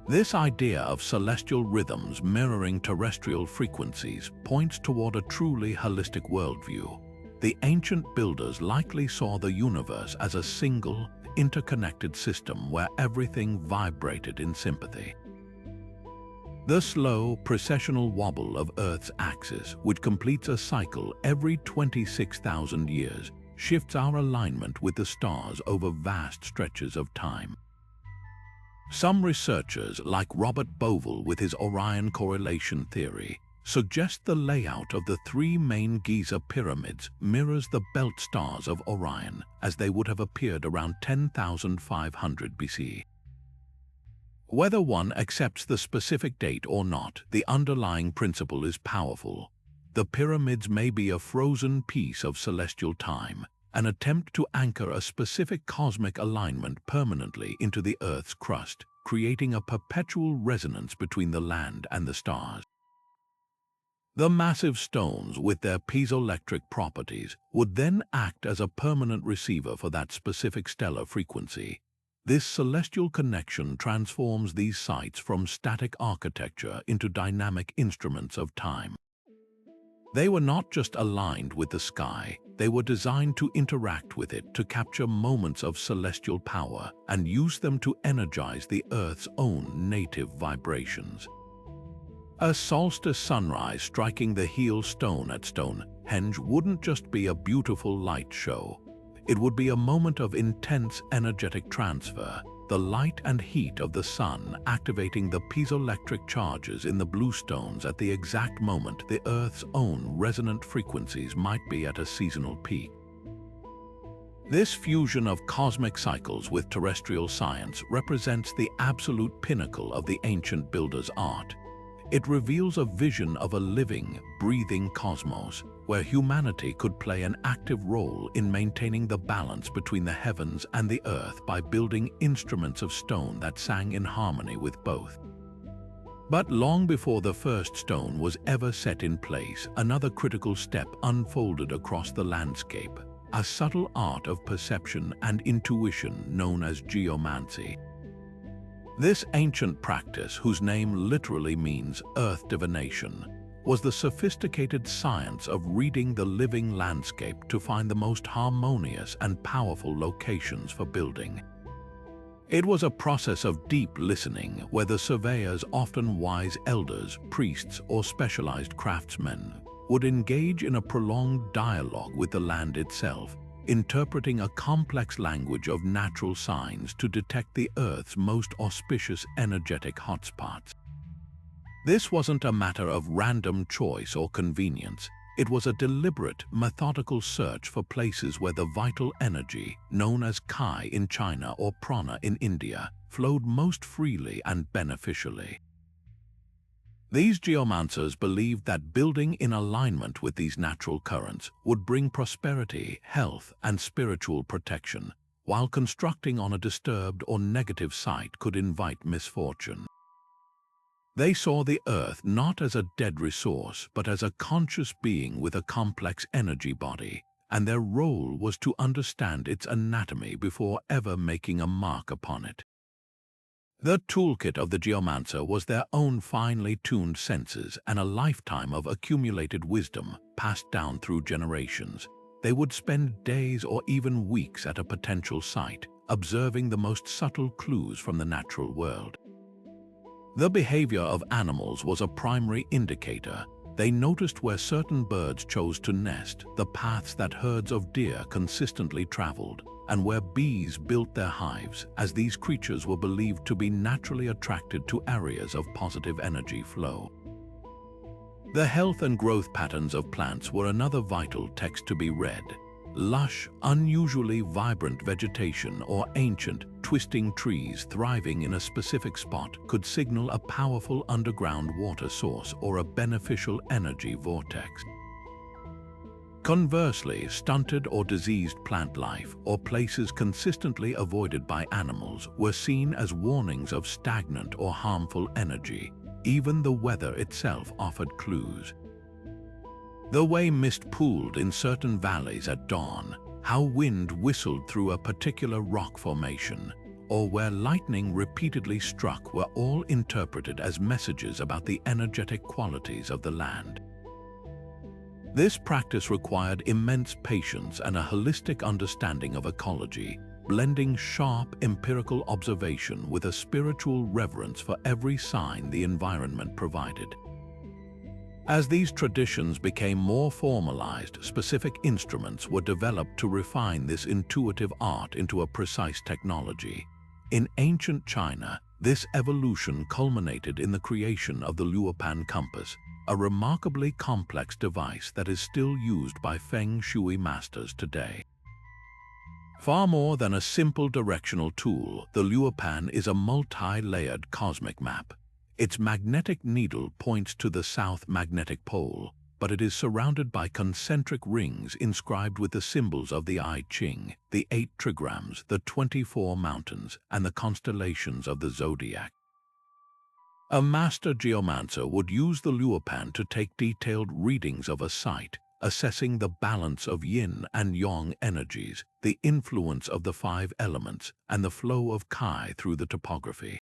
This idea of celestial rhythms mirroring terrestrial frequencies points toward a truly holistic worldview. The ancient builders likely saw the universe as a single, interconnected system where everything vibrated in sympathy. The slow, precessional wobble of Earth's axis, which completes a cycle every 26,000 years, shifts our alignment with the stars over vast stretches of time. Some researchers, like Robert Bovell with his Orion correlation theory, suggest the layout of the three main Giza pyramids mirrors the belt stars of Orion as they would have appeared around 10,500 BC. Whether one accepts the specific date or not, the underlying principle is powerful. The pyramids may be a frozen piece of celestial time, an attempt to anchor a specific cosmic alignment permanently into the Earth's crust, creating a perpetual resonance between the land and the stars. The massive stones, with their piezoelectric properties, would then act as a permanent receiver for that specific stellar frequency. This celestial connection transforms these sites from static architecture into dynamic instruments of time. They were not just aligned with the sky, they were designed to interact with it, to capture moments of celestial power and use them to energize the Earth's own native vibrations. A solstice sunrise striking the heel stone at Stonehenge wouldn't just be a beautiful light show. It would be a moment of intense energetic transfer, the light and heat of the sun activating the piezoelectric charges in the blue stones at the exact moment the Earth's own resonant frequencies might be at a seasonal peak. This fusion of cosmic cycles with terrestrial science represents the absolute pinnacle of the ancient builder's art. It reveals a vision of a living, breathing cosmos, where humanity could play an active role in maintaining the balance between the heavens and the earth by building instruments of stone that sang in harmony with both. But long before the first stone was ever set in place, another critical step unfolded across the landscape, a subtle art of perception and intuition known as geomancy. This ancient practice, whose name literally means earth divination, was the sophisticated science of reading the living landscape to find the most harmonious and powerful locations for building. It was a process of deep listening where the surveyors, often wise elders, priests, or specialized craftsmen, would engage in a prolonged dialogue with the land itself, interpreting a complex language of natural signs to detect the Earth's most auspicious energetic hotspots. This wasn't a matter of random choice or convenience. It was a deliberate, methodical search for places where the vital energy, known as Chi in China or Prana in India, flowed most freely and beneficially. These geomancers believed that building in alignment with these natural currents would bring prosperity, health, and spiritual protection, while constructing on a disturbed or negative site could invite misfortune. They saw the Earth not as a dead resource, but as a conscious being with a complex energy body, and their role was to understand its anatomy before ever making a mark upon it. The toolkit of the geomancer was their own finely tuned senses and a lifetime of accumulated wisdom passed down through generations. They would spend days or even weeks at a potential site, observing the most subtle clues from the natural world. The behavior of animals was a primary indicator. They noticed where certain birds chose to nest, the paths that herds of deer consistently traveled, and where bees built their hives, as these creatures were believed to be naturally attracted to areas of positive energy flow. The health and growth patterns of plants were another vital text to be read. Lush, unusually vibrant vegetation or ancient, twisting trees thriving in a specific spot could signal a powerful underground water source or a beneficial energy vortex. Conversely, stunted or diseased plant life, or places consistently avoided by animals, were seen as warnings of stagnant or harmful energy. Even the weather itself offered clues. The way mist pooled in certain valleys at dawn, how wind whistled through a particular rock formation, or where lightning repeatedly struck were all interpreted as messages about the energetic qualities of the land. This practice required immense patience and a holistic understanding of ecology. blending sharp empirical observation with a spiritual reverence for every sign the environment provided. As these traditions became more formalized, specific instruments were developed to refine this intuitive art into a precise technology. In ancient China, this evolution culminated in the creation of the Luopan compass, a remarkably complex device that is still used by Feng Shui masters today. Far more than a simple directional tool, the Luopan is a multi-layered cosmic map. Its magnetic needle points to the south magnetic pole, but it is surrounded by concentric rings inscribed with the symbols of the I Ching, the 8 trigrams, the 24 mountains, and the constellations of the zodiac. A master geomancer would use the Luopan to take detailed readings of a site, assessing the balance of yin and yang energies, the influence of the 5 elements, and the flow of Kai through the topography.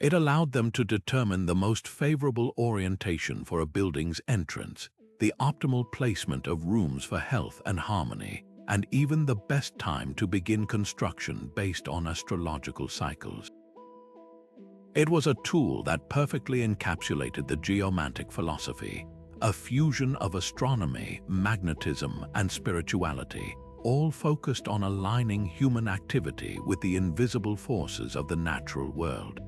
It allowed them to determine the most favorable orientation for a building's entrance, the optimal placement of rooms for health and harmony, and even the best time to begin construction based on astrological cycles. It was a tool that perfectly encapsulated the geomantic philosophy, a fusion of astronomy, magnetism, and spirituality, all focused on aligning human activity with the invisible forces of the natural world.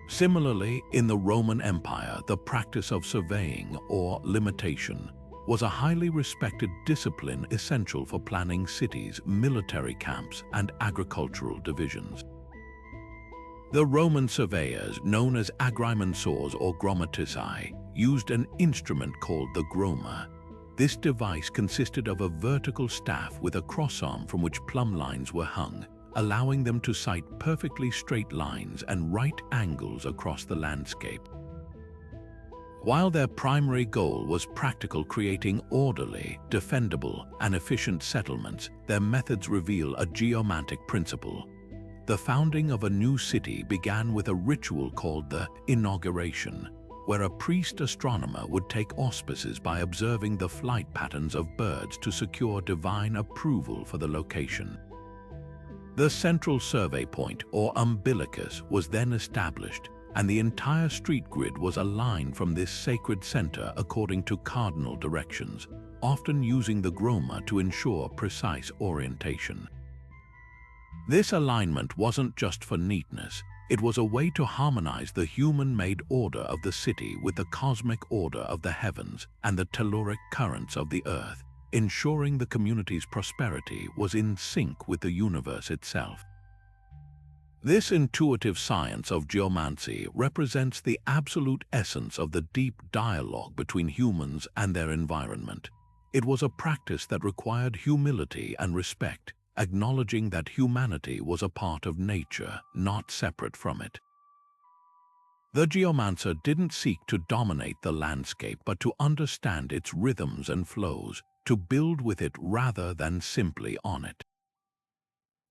Similarly, in the Roman Empire, the practice of surveying, or limitation, was a highly respected discipline essential for planning cities, military camps, and agricultural divisions. The Roman surveyors, known as agrimensors or grommatici, used an instrument called the groma. This device consisted of a vertical staff with a crossarm from which plumb lines were hung, allowing them to sight perfectly straight lines and right angles across the landscape. While their primary goal was practical, creating orderly, defendable, and efficient settlements, their methods reveal a geomantic principle. The founding of a new city began with a ritual called the inauguration, where a priest astronomer would take auspices by observing the flight patterns of birds to secure divine approval for the location. The central survey point, or umbilicus, was then established, and the entire street grid was aligned from this sacred center according to cardinal directions, often using the groma to ensure precise orientation. This alignment wasn't just for neatness, it was a way to harmonize the human-made order of the city with the cosmic order of the heavens and the telluric currents of the earth, ensuring the community's prosperity was in sync with the universe itself. This intuitive science of geomancy represents the absolute essence of the deep dialogue between humans and their environment. It was a practice that required humility and respect, acknowledging that humanity was a part of nature, not separate from it. The geomancer didn't seek to dominate the landscape but to understand its rhythms and flows, to build with it rather than simply on it.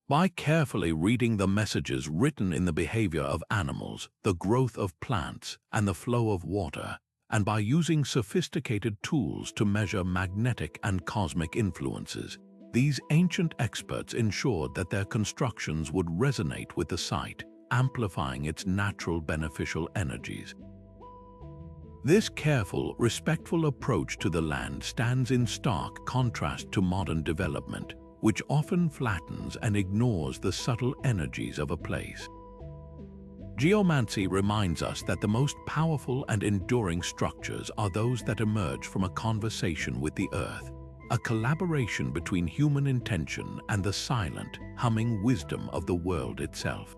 By carefully reading the messages written in the behavior of animals, the growth of plants, and the flow of water, and by using sophisticated tools to measure magnetic and cosmic influences, these ancient experts ensured that their constructions would resonate with the site, amplifying its natural beneficial energies. This careful, respectful approach to the land stands in stark contrast to modern development, which often flattens and ignores the subtle energies of a place. Geomancy reminds us that the most powerful and enduring structures are those that emerge from a conversation with the earth, a collaboration between human intention and the silent, humming wisdom of the world itself.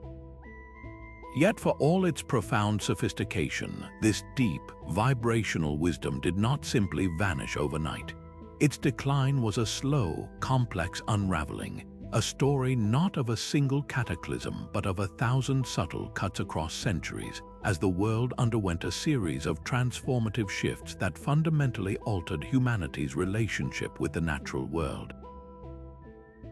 Yet for all its profound sophistication, this deep, vibrational wisdom did not simply vanish overnight. Its decline was a slow, complex unraveling, a story not of a single cataclysm but of 1,000 subtle cuts across centuries, as the world underwent a series of transformative shifts that fundamentally altered humanity's relationship with the natural world.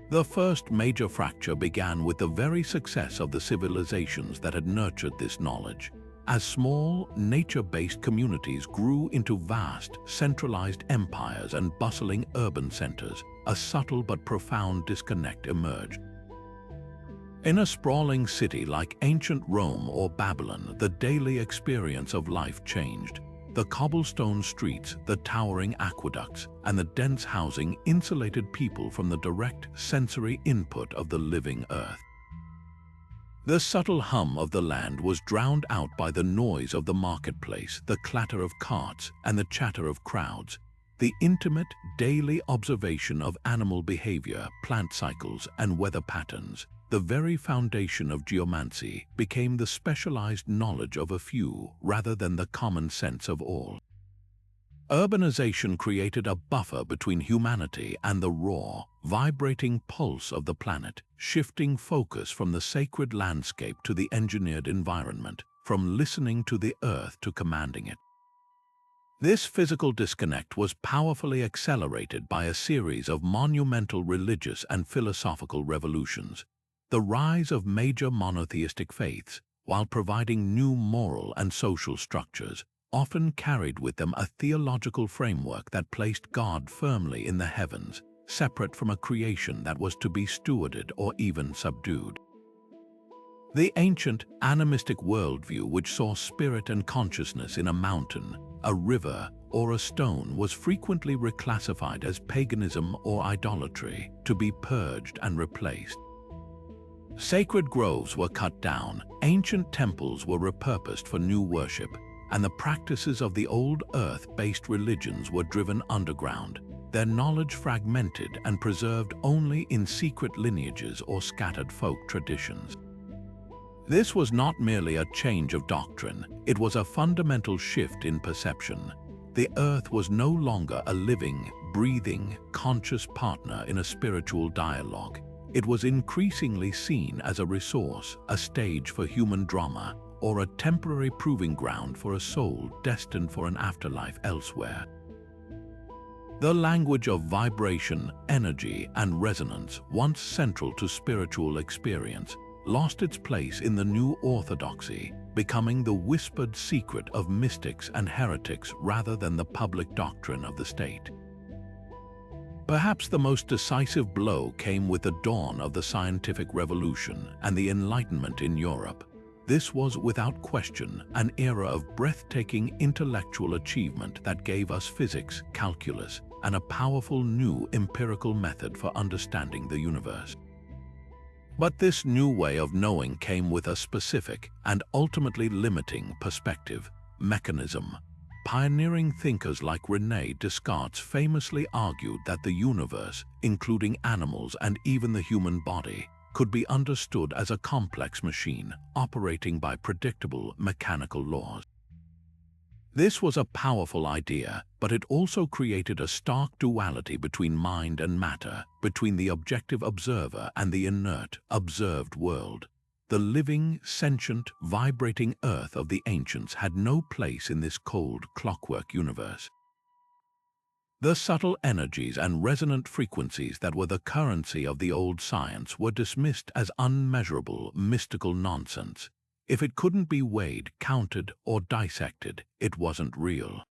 The first major fracture began with the very success of the civilizations that had nurtured this knowledge. as small, nature-based communities grew into vast, centralized empires and bustling urban centers, a subtle but profound disconnect emerged. In a sprawling city like ancient Rome or Babylon, the daily experience of life changed. The cobblestone streets, the towering aqueducts, and the dense housing insulated people from the direct sensory input of the living earth. The subtle hum of the land was drowned out by the noise of the marketplace, the clatter of carts, and the chatter of crowds. The intimate, daily observation of animal behavior, plant cycles, and weather patterns, the very foundation of geomancy, became the specialized knowledge of a few rather than the common sense of all. Urbanization created a buffer between humanity and the raw, vibrating pulse of the planet, shifting focus from the sacred landscape to the engineered environment, from listening to the earth to commanding it. This physical disconnect was powerfully accelerated by a series of monumental religious and philosophical revolutions. The rise of major monotheistic faiths, while providing new moral and social structures, often carried with them a theological framework that placed God firmly in the heavens, separate from a creation that was to be stewarded or even subdued. The ancient, animistic worldview, which saw spirit and consciousness in a mountain, a river, or a stone, was frequently reclassified as paganism or idolatry, to be purged and replaced. Sacred groves were cut down, ancient temples were repurposed for new worship, and the practices of the old earth-based religions were driven underground, their knowledge fragmented and preserved only in secret lineages or scattered folk traditions. This was not merely a change of doctrine, it was a fundamental shift in perception. The earth was no longer a living, breathing, conscious partner in a spiritual dialogue. It was increasingly seen as a resource, a stage for human drama, or a temporary proving ground for a soul destined for an afterlife elsewhere. The language of vibration, energy, and resonance, once central to spiritual experience, lost its place in the new orthodoxy, becoming the whispered secret of mystics and heretics rather than the public doctrine of the state. Perhaps the most decisive blow came with the dawn of the scientific revolution and the Enlightenment in Europe. This was, without question, an era of breathtaking intellectual achievement that gave us physics, calculus, and a powerful new empirical method for understanding the universe. But this new way of knowing came with a specific and ultimately limiting perspective: mechanism. Pioneering thinkers like René Descartes famously argued that the universe, including animals and even the human body, could be understood as a complex machine operating by predictable mechanical laws. This was a powerful idea, but it also created a stark duality between mind and matter, between the objective observer and the inert, observed world. The living, sentient, vibrating earth of the ancients had no place in this cold, clockwork universe. The subtle energies and resonant frequencies that were the currency of the old science were dismissed as unmeasurable, mystical nonsense. If it couldn't be weighed, counted, or dissected, it wasn't real.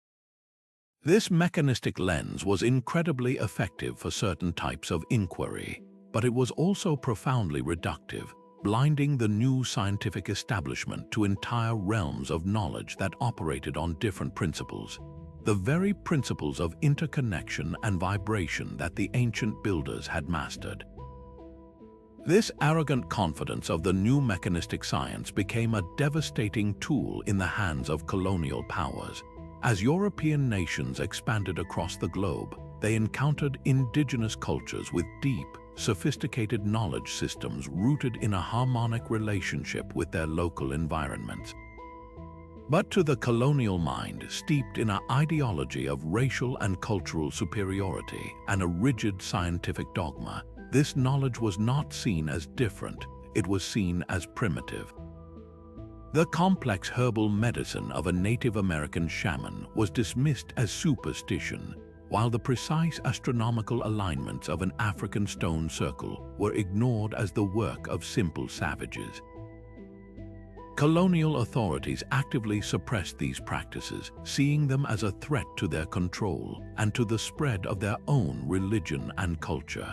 This mechanistic lens was incredibly effective for certain types of inquiry, but it was also profoundly reductive, blinding the new scientific establishment to entire realms of knowledge that operated on different principles, the very principles of interconnection and vibration that the ancient builders had mastered. This arrogant confidence of the new mechanistic science became a devastating tool in the hands of colonial powers. As European nations expanded across the globe, they encountered indigenous cultures with deep, sophisticated knowledge systems rooted in a harmonic relationship with their local environments. But to the colonial mind, steeped in an ideology of racial and cultural superiority and a rigid scientific dogma, this knowledge was not seen as different, it was seen as primitive. The complex herbal medicine of a Native American shaman was dismissed as superstition, while the precise astronomical alignments of an African stone circle were ignored as the work of simple savages. Colonial authorities actively suppressed these practices, seeing them as a threat to their control and to the spread of their own religion and culture.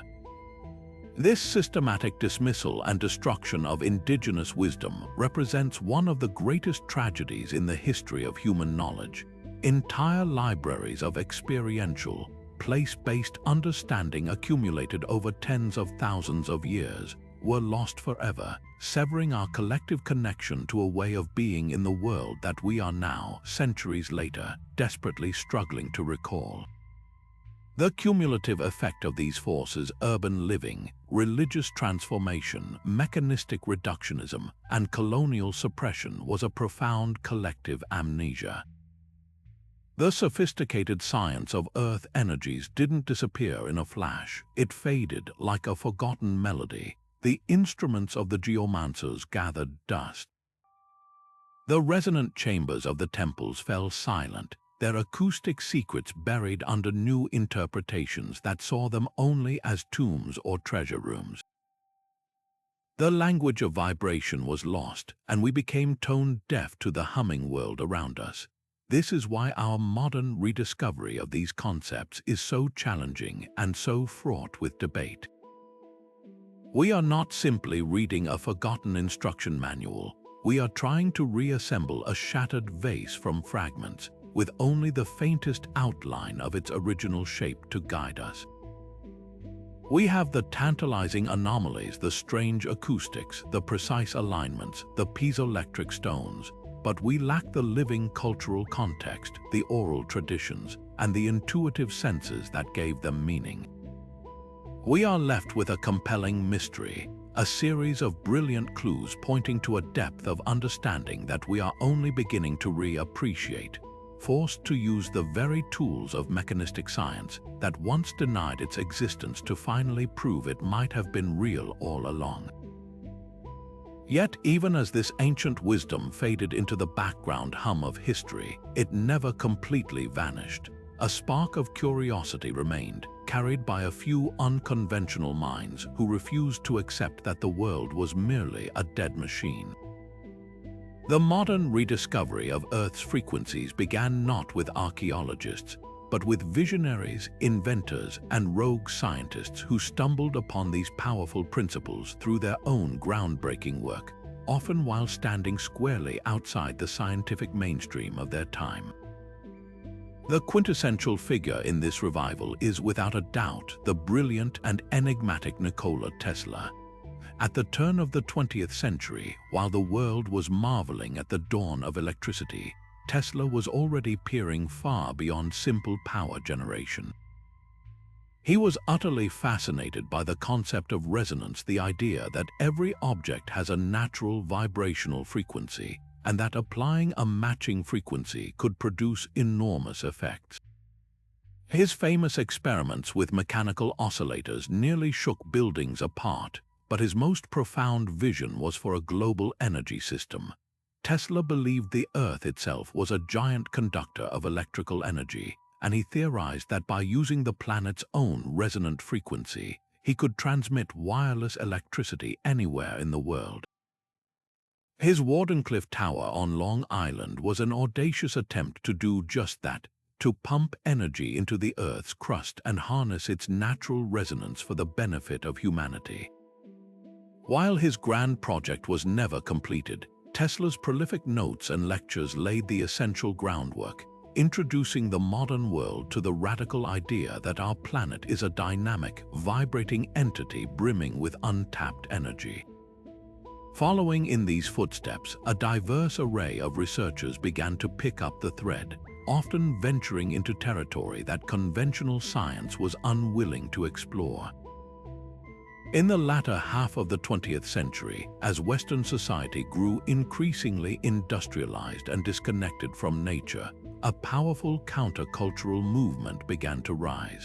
This systematic dismissal and destruction of indigenous wisdom represents one of the greatest tragedies in the history of human knowledge. Entire libraries of experiential, place-based understanding accumulated over tens of thousands of years were lost forever, severing our collective connection to a way of being in the world that we are now, centuries later, desperately struggling to recall. The cumulative effect of these forces, urban living, religious transformation, mechanistic reductionism, and colonial suppression, was a profound collective amnesia. The sophisticated science of Earth energies didn't disappear in a flash. It faded like a forgotten melody. The instruments of the geomancers gathered dust. The resonant chambers of the temples fell silent, their acoustic secrets buried under new interpretations that saw them only as tombs or treasure rooms. The language of vibration was lost, and we became tone-deaf to the humming world around us. This is why our modern rediscovery of these concepts is so challenging and so fraught with debate. We are not simply reading a forgotten instruction manual. We are trying to reassemble a shattered vase from fragments, with only the faintest outline of its original shape to guide us. We have the tantalizing anomalies, the strange acoustics, the precise alignments, the piezoelectric stones, but we lack the living cultural context, the oral traditions, and the intuitive senses that gave them meaning. We are left with a compelling mystery, a series of brilliant clues pointing to a depth of understanding that we are only beginning to reappreciate, forced to use the very tools of mechanistic science that once denied its existence to finally prove it might have been real all along. Yet, even as this ancient wisdom faded into the background hum of history, it never completely vanished. A spark of curiosity remained, carried by a few unconventional minds who refused to accept that the world was merely a dead machine. The modern rediscovery of Earth's frequencies began not with archaeologists, but with visionaries, inventors, and rogue scientists who stumbled upon these powerful principles through their own groundbreaking work, often while standing squarely outside the scientific mainstream of their time. The quintessential figure in this revival is without a doubt the brilliant and enigmatic Nikola Tesla. At the turn of the 20th century, while the world was marveling at the dawn of electricity, Tesla was already peering far beyond simple power generation. He was utterly fascinated by the concept of resonance, the idea that every object has a natural vibrational frequency, and that applying a matching frequency could produce enormous effects. His famous experiments with mechanical oscillators nearly shook buildings apart, but his most profound vision was for a global energy system. Tesla believed the Earth itself was a giant conductor of electrical energy, and he theorized that by using the planet's own resonant frequency, he could transmit wireless electricity anywhere in the world. His Wardenclyffe Tower on Long Island was an audacious attempt to do just that, to pump energy into the Earth's crust and harness its natural resonance for the benefit of humanity. While his grand project was never completed, Tesla's prolific notes and lectures laid the essential groundwork, introducing the modern world to the radical idea that our planet is a dynamic, vibrating entity brimming with untapped energy. Following in these footsteps, a diverse array of researchers began to pick up the thread, often venturing into territory that conventional science was unwilling to explore. In the latter half of the 20th century, as Western society grew increasingly industrialized and disconnected from nature, a powerful countercultural movement began to rise.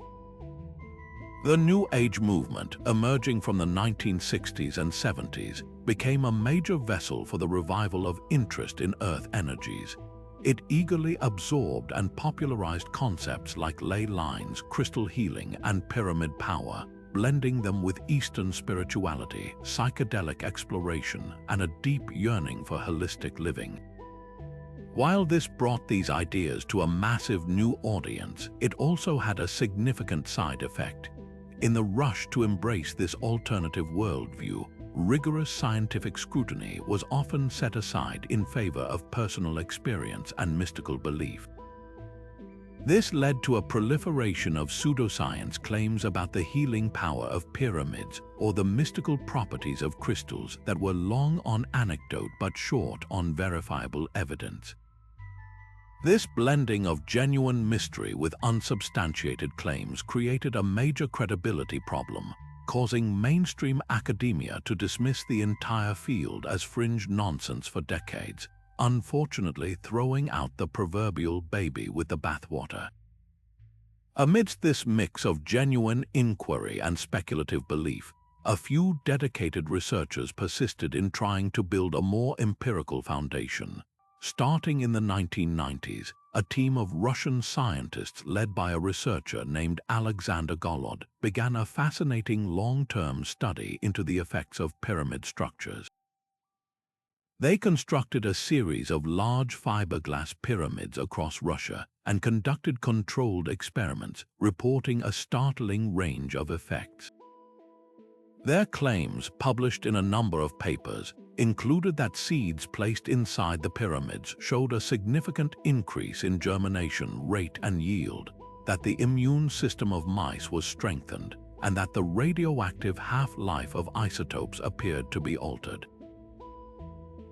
The New Age movement, emerging from the 1960s and 70s, became a major vessel for the revival of interest in Earth energies. It eagerly absorbed and popularized concepts like ley lines, crystal healing, and pyramid power, blending them with Eastern spirituality, psychedelic exploration, and a deep yearning for holistic living. While this brought these ideas to a massive new audience, it also had a significant side effect. In the rush to embrace this alternative worldview, rigorous scientific scrutiny was often set aside in favor of personal experience and mystical belief. This led to a proliferation of pseudoscience claims about the healing power of pyramids or the mystical properties of crystals that were long on anecdote but short on verifiable evidence. This blending of genuine mystery with unsubstantiated claims created a major credibility problem, causing mainstream academia to dismiss the entire field as fringe nonsense for decades, unfortunately throwing out the proverbial baby with the bathwater. Amidst this mix of genuine inquiry and speculative belief, a few dedicated researchers persisted in trying to build a more empirical foundation. Starting in the 1990s, a team of Russian scientists led by a researcher named Alexander Golod began a fascinating long-term study into the effects of pyramid structures. They constructed a series of large fiberglass pyramids across Russia and conducted controlled experiments, reporting a startling range of effects. Their claims, published in a number of papers, included that seeds placed inside the pyramids showed a significant increase in germination rate and yield, that the immune system of mice was strengthened, and that the radioactive half-life of isotopes appeared to be altered.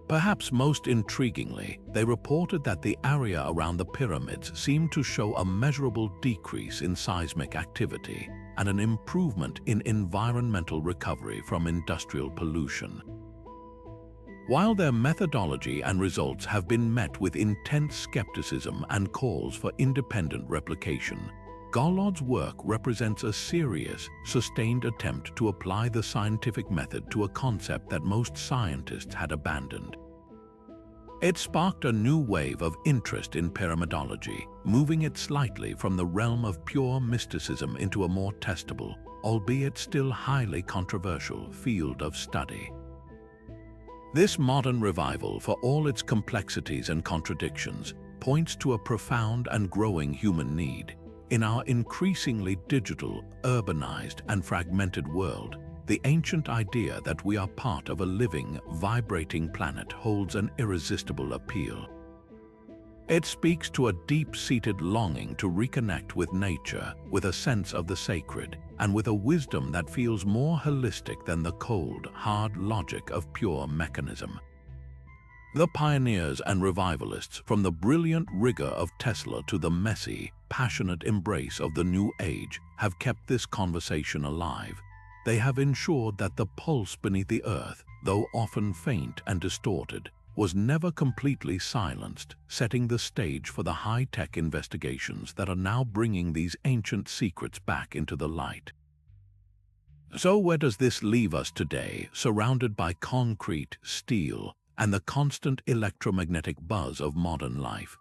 Perhaps most intriguingly, they reported that the area around the pyramids seemed to show a measurable decrease in seismic activity and an improvement in environmental recovery from industrial pollution. While their methodology and results have been met with intense skepticism and calls for independent replication, Golod's work represents a serious, sustained attempt to apply the scientific method to a concept that most scientists had abandoned. It sparked a new wave of interest in pyramidology, moving it slightly from the realm of pure mysticism into a more testable, albeit still highly controversial, field of study. This modern revival, for all its complexities and contradictions, points to a profound and growing human need. In our increasingly digital, urbanized, and fragmented world, the ancient idea that we are part of a living, vibrating planet holds an irresistible appeal. It speaks to a deep-seated longing to reconnect with nature, with a sense of the sacred, and with a wisdom that feels more holistic than the cold, hard logic of pure mechanism. The pioneers and revivalists, from the brilliant rigor of Tesla to the messy, passionate embrace of the New Age, have kept this conversation alive. They have ensured that the pulse beneath the earth, though often faint and distorted, was never completely silenced, setting the stage for the high-tech investigations that are now bringing these ancient secrets back into the light. So where does this leave us today, surrounded by concrete, steel, and the constant electromagnetic buzz of modern life?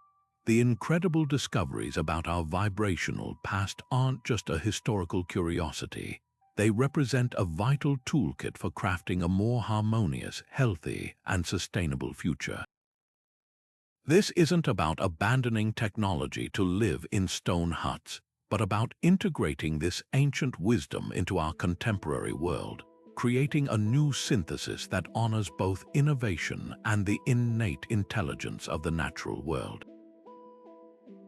The incredible discoveries about our vibrational past aren't just a historical curiosity. They represent a vital toolkit for crafting a more harmonious, healthy, and sustainable future. This isn't about abandoning technology to live in stone huts, but about integrating this ancient wisdom into our contemporary world, creating a new synthesis that honors both innovation and the innate intelligence of the natural world.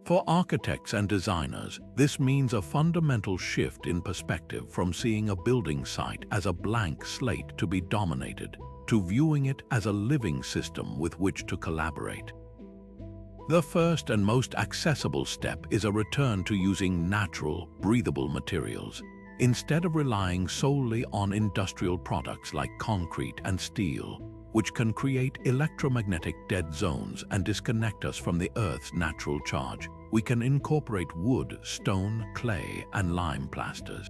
For architects and designers, this means a fundamental shift in perspective from seeing a building site as a blank slate to be dominated, to viewing it as a living system with which to collaborate. The first and most accessible step is a return to using natural, breathable materials, instead of relying solely on industrial products like concrete and steel, which can create electromagnetic dead zones and disconnect us from the Earth's natural charge. We can incorporate wood, stone, clay, and lime plasters.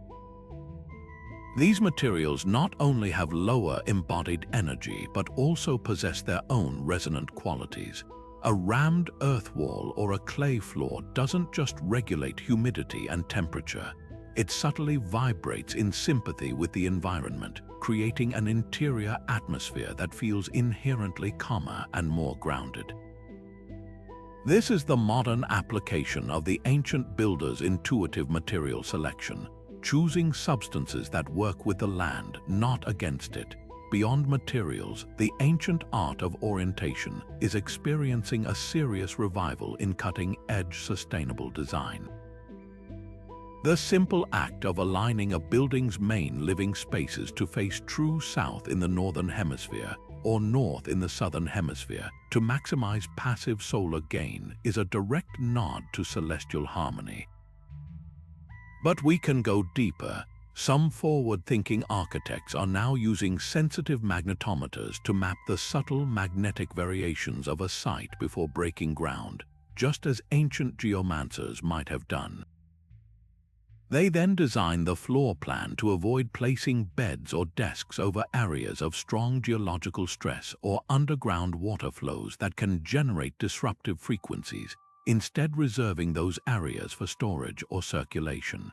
These materials not only have lower embodied energy, but also possess their own resonant qualities. A rammed earth wall or a clay floor doesn't just regulate humidity and temperature. It subtly vibrates in sympathy with the environment, creating an interior atmosphere that feels inherently calmer and more grounded. This is the modern application of the ancient builders' intuitive material selection, choosing substances that work with the land, not against it. Beyond materials, the ancient art of orientation is experiencing a serious revival in cutting-edge sustainable design. The simple act of aligning a building's main living spaces to face true south in the northern hemisphere or north in the southern hemisphere to maximize passive solar gain is a direct nod to celestial harmony. But we can go deeper. Some forward-thinking architects are now using sensitive magnetometers to map the subtle magnetic variations of a site before breaking ground, just as ancient geomancers might have done. They then design the floor plan to avoid placing beds or desks over areas of strong geological stress or underground water flows that can generate disruptive frequencies, instead reserving those areas for storage or circulation.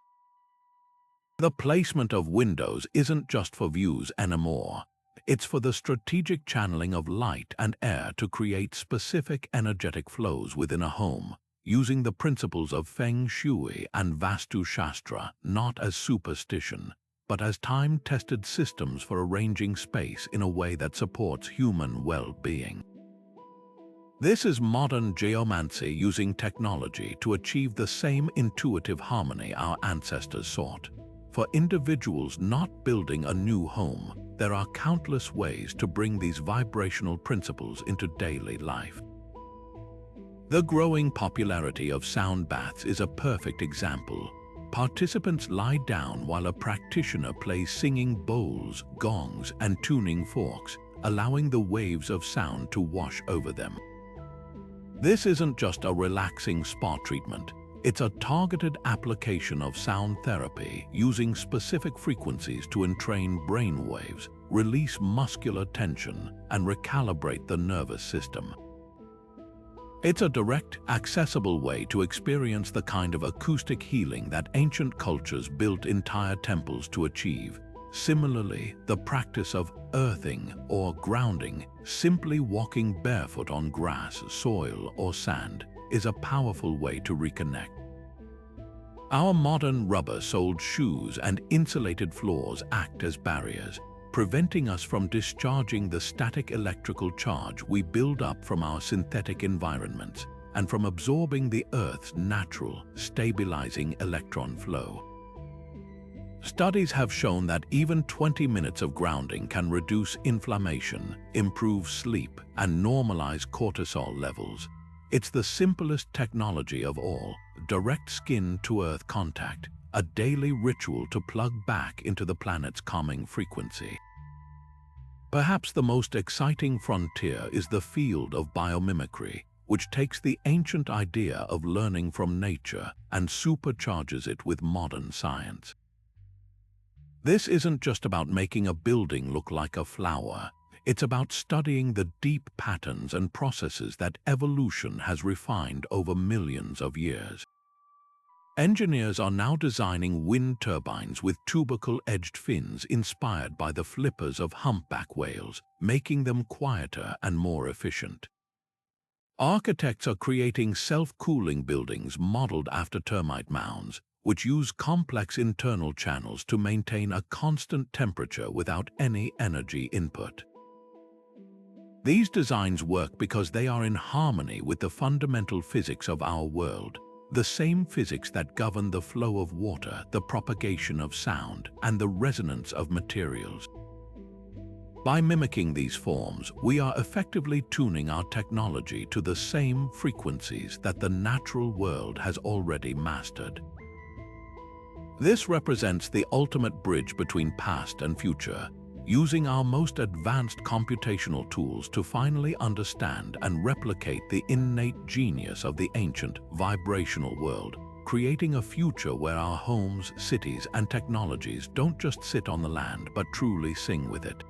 The placement of windows isn't just for views anymore. It's for the strategic channeling of light and air to create specific energetic flows within a home, using the principles of Feng Shui and Vastu Shastra not as superstition, but as time-tested systems for arranging space in a way that supports human well-being. This is modern geomancy using technology to achieve the same intuitive harmony our ancestors sought. For individuals not building a new home, there are countless ways to bring these vibrational principles into daily life. The growing popularity of sound baths is a perfect example. Participants lie down while a practitioner plays singing bowls, gongs, and tuning forks, allowing the waves of sound to wash over them. This isn't just a relaxing spa treatment. It's a targeted application of sound therapy using specific frequencies to entrain brain waves, release muscular tension, and recalibrate the nervous system. It's a direct, accessible way to experience the kind of acoustic healing that ancient cultures built entire temples to achieve. Similarly, the practice of earthing or grounding, simply walking barefoot on grass, soil, or sand, is a powerful way to reconnect. Our modern rubber-soled shoes and insulated floors act as barriers, preventing us from discharging the static electrical charge we build up from our synthetic environments and from absorbing the Earth's natural, stabilizing electron flow. Studies have shown that even 20 minutes of grounding can reduce inflammation, improve sleep, and normalize cortisol levels. It's the simplest technology of all, direct skin-to-earth contact, a daily ritual to plug back into the planet's calming frequency. Perhaps the most exciting frontier is the field of biomimicry, which takes the ancient idea of learning from nature and supercharges it with modern science. This isn't just about making a building look like a flower. It's about studying the deep patterns and processes that evolution has refined over millions of years. Engineers are now designing wind turbines with tubercle-edged fins inspired by the flippers of humpback whales, making them quieter and more efficient. Architects are creating self-cooling buildings modeled after termite mounds, which use complex internal channels to maintain a constant temperature without any energy input. These designs work because they are in harmony with the fundamental physics of our world, the same physics that govern the flow of water, the propagation of sound, and the resonance of materials. By mimicking these forms, we are effectively tuning our technology to the same frequencies that the natural world has already mastered. This represents the ultimate bridge between past and future, using our most advanced computational tools to finally understand and replicate the innate genius of the ancient, vibrational world, creating a future where our homes, cities, and technologies don't just sit on the land but truly sing with it.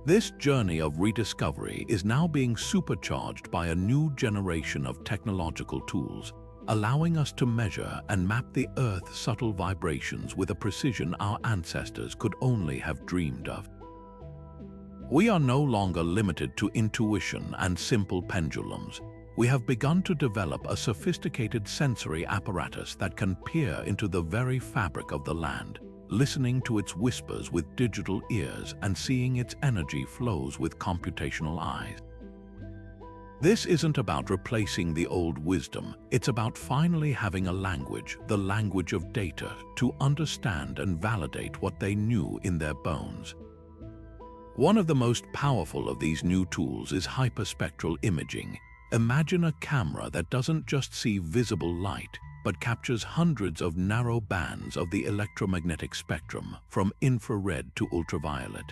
This journey of rediscovery is now being supercharged by a new generation of technological tools, allowing us to measure and map the Earth's subtle vibrations with a precision our ancestors could only have dreamed of. We are no longer limited to intuition and simple pendulums. We have begun to develop a sophisticated sensory apparatus that can peer into the very fabric of the land, listening to its whispers with digital ears and seeing its energy flows with computational eyes. This isn't about replacing the old wisdom, it's about finally having a language, the language of data, to understand and validate what they knew in their bones. One of the most powerful of these new tools is hyperspectral imaging. Imagine a camera that doesn't just see visible light, but captures hundreds of narrow bands of the electromagnetic spectrum, from infrared to ultraviolet.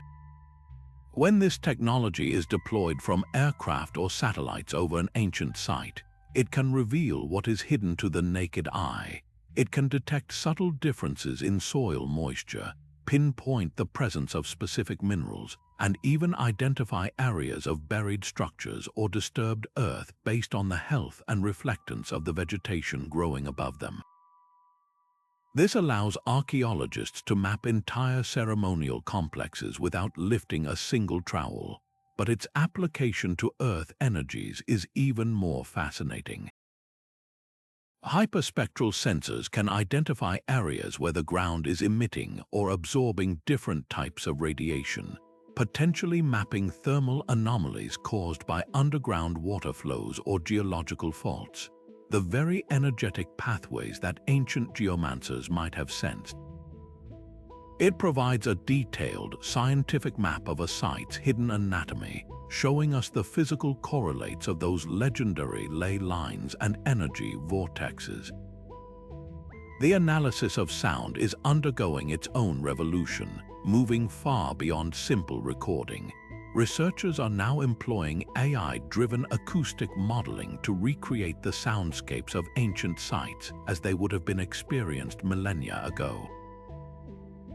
When this technology is deployed from aircraft or satellites over an ancient site, it can reveal what is hidden to the naked eye. It can detect subtle differences in soil moisture, pinpoint the presence of specific minerals, and even identify areas of buried structures or disturbed earth based on the health and reflectance of the vegetation growing above them. This allows archaeologists to map entire ceremonial complexes without lifting a single trowel, but its application to Earth energies is even more fascinating. Hyperspectral sensors can identify areas where the ground is emitting or absorbing different types of radiation, potentially mapping thermal anomalies caused by underground water flows or geological faults, the very energetic pathways that ancient geomancers might have sensed. It provides a detailed, scientific map of a site's hidden anatomy, showing us the physical correlates of those legendary ley lines and energy vortexes. The analysis of sound is undergoing its own revolution, moving far beyond simple recording. Researchers are now employing AI-driven acoustic modeling to recreate the soundscapes of ancient sites as they would have been experienced millennia ago.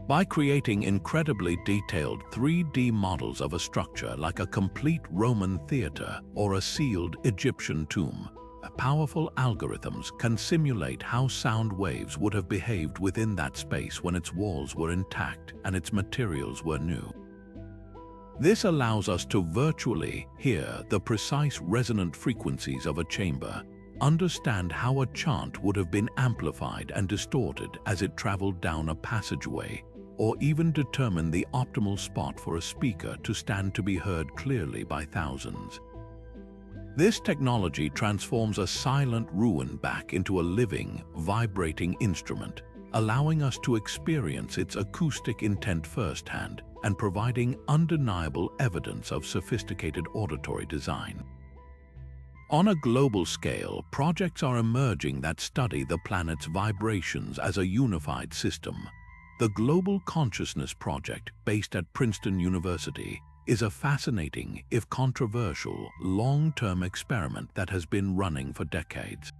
By creating incredibly detailed 3D models of a structure like a complete Roman theater or a sealed Egyptian tomb, powerful algorithms can simulate how sound waves would have behaved within that space when its walls were intact and its materials were new. This allows us to virtually hear the precise resonant frequencies of a chamber, understand how a chant would have been amplified and distorted as it traveled down a passageway, or even determine the optimal spot for a speaker to stand to be heard clearly by thousands. This technology transforms a silent ruin back into a living, vibrating instrument, allowing us to experience its acoustic intent firsthand and providing undeniable evidence of sophisticated auditory design. On a global scale, projects are emerging that study the planet's vibrations as a unified system. The Global Consciousness Project, based at Princeton University, is a fascinating, if controversial, long-term experiment that has been running for decades.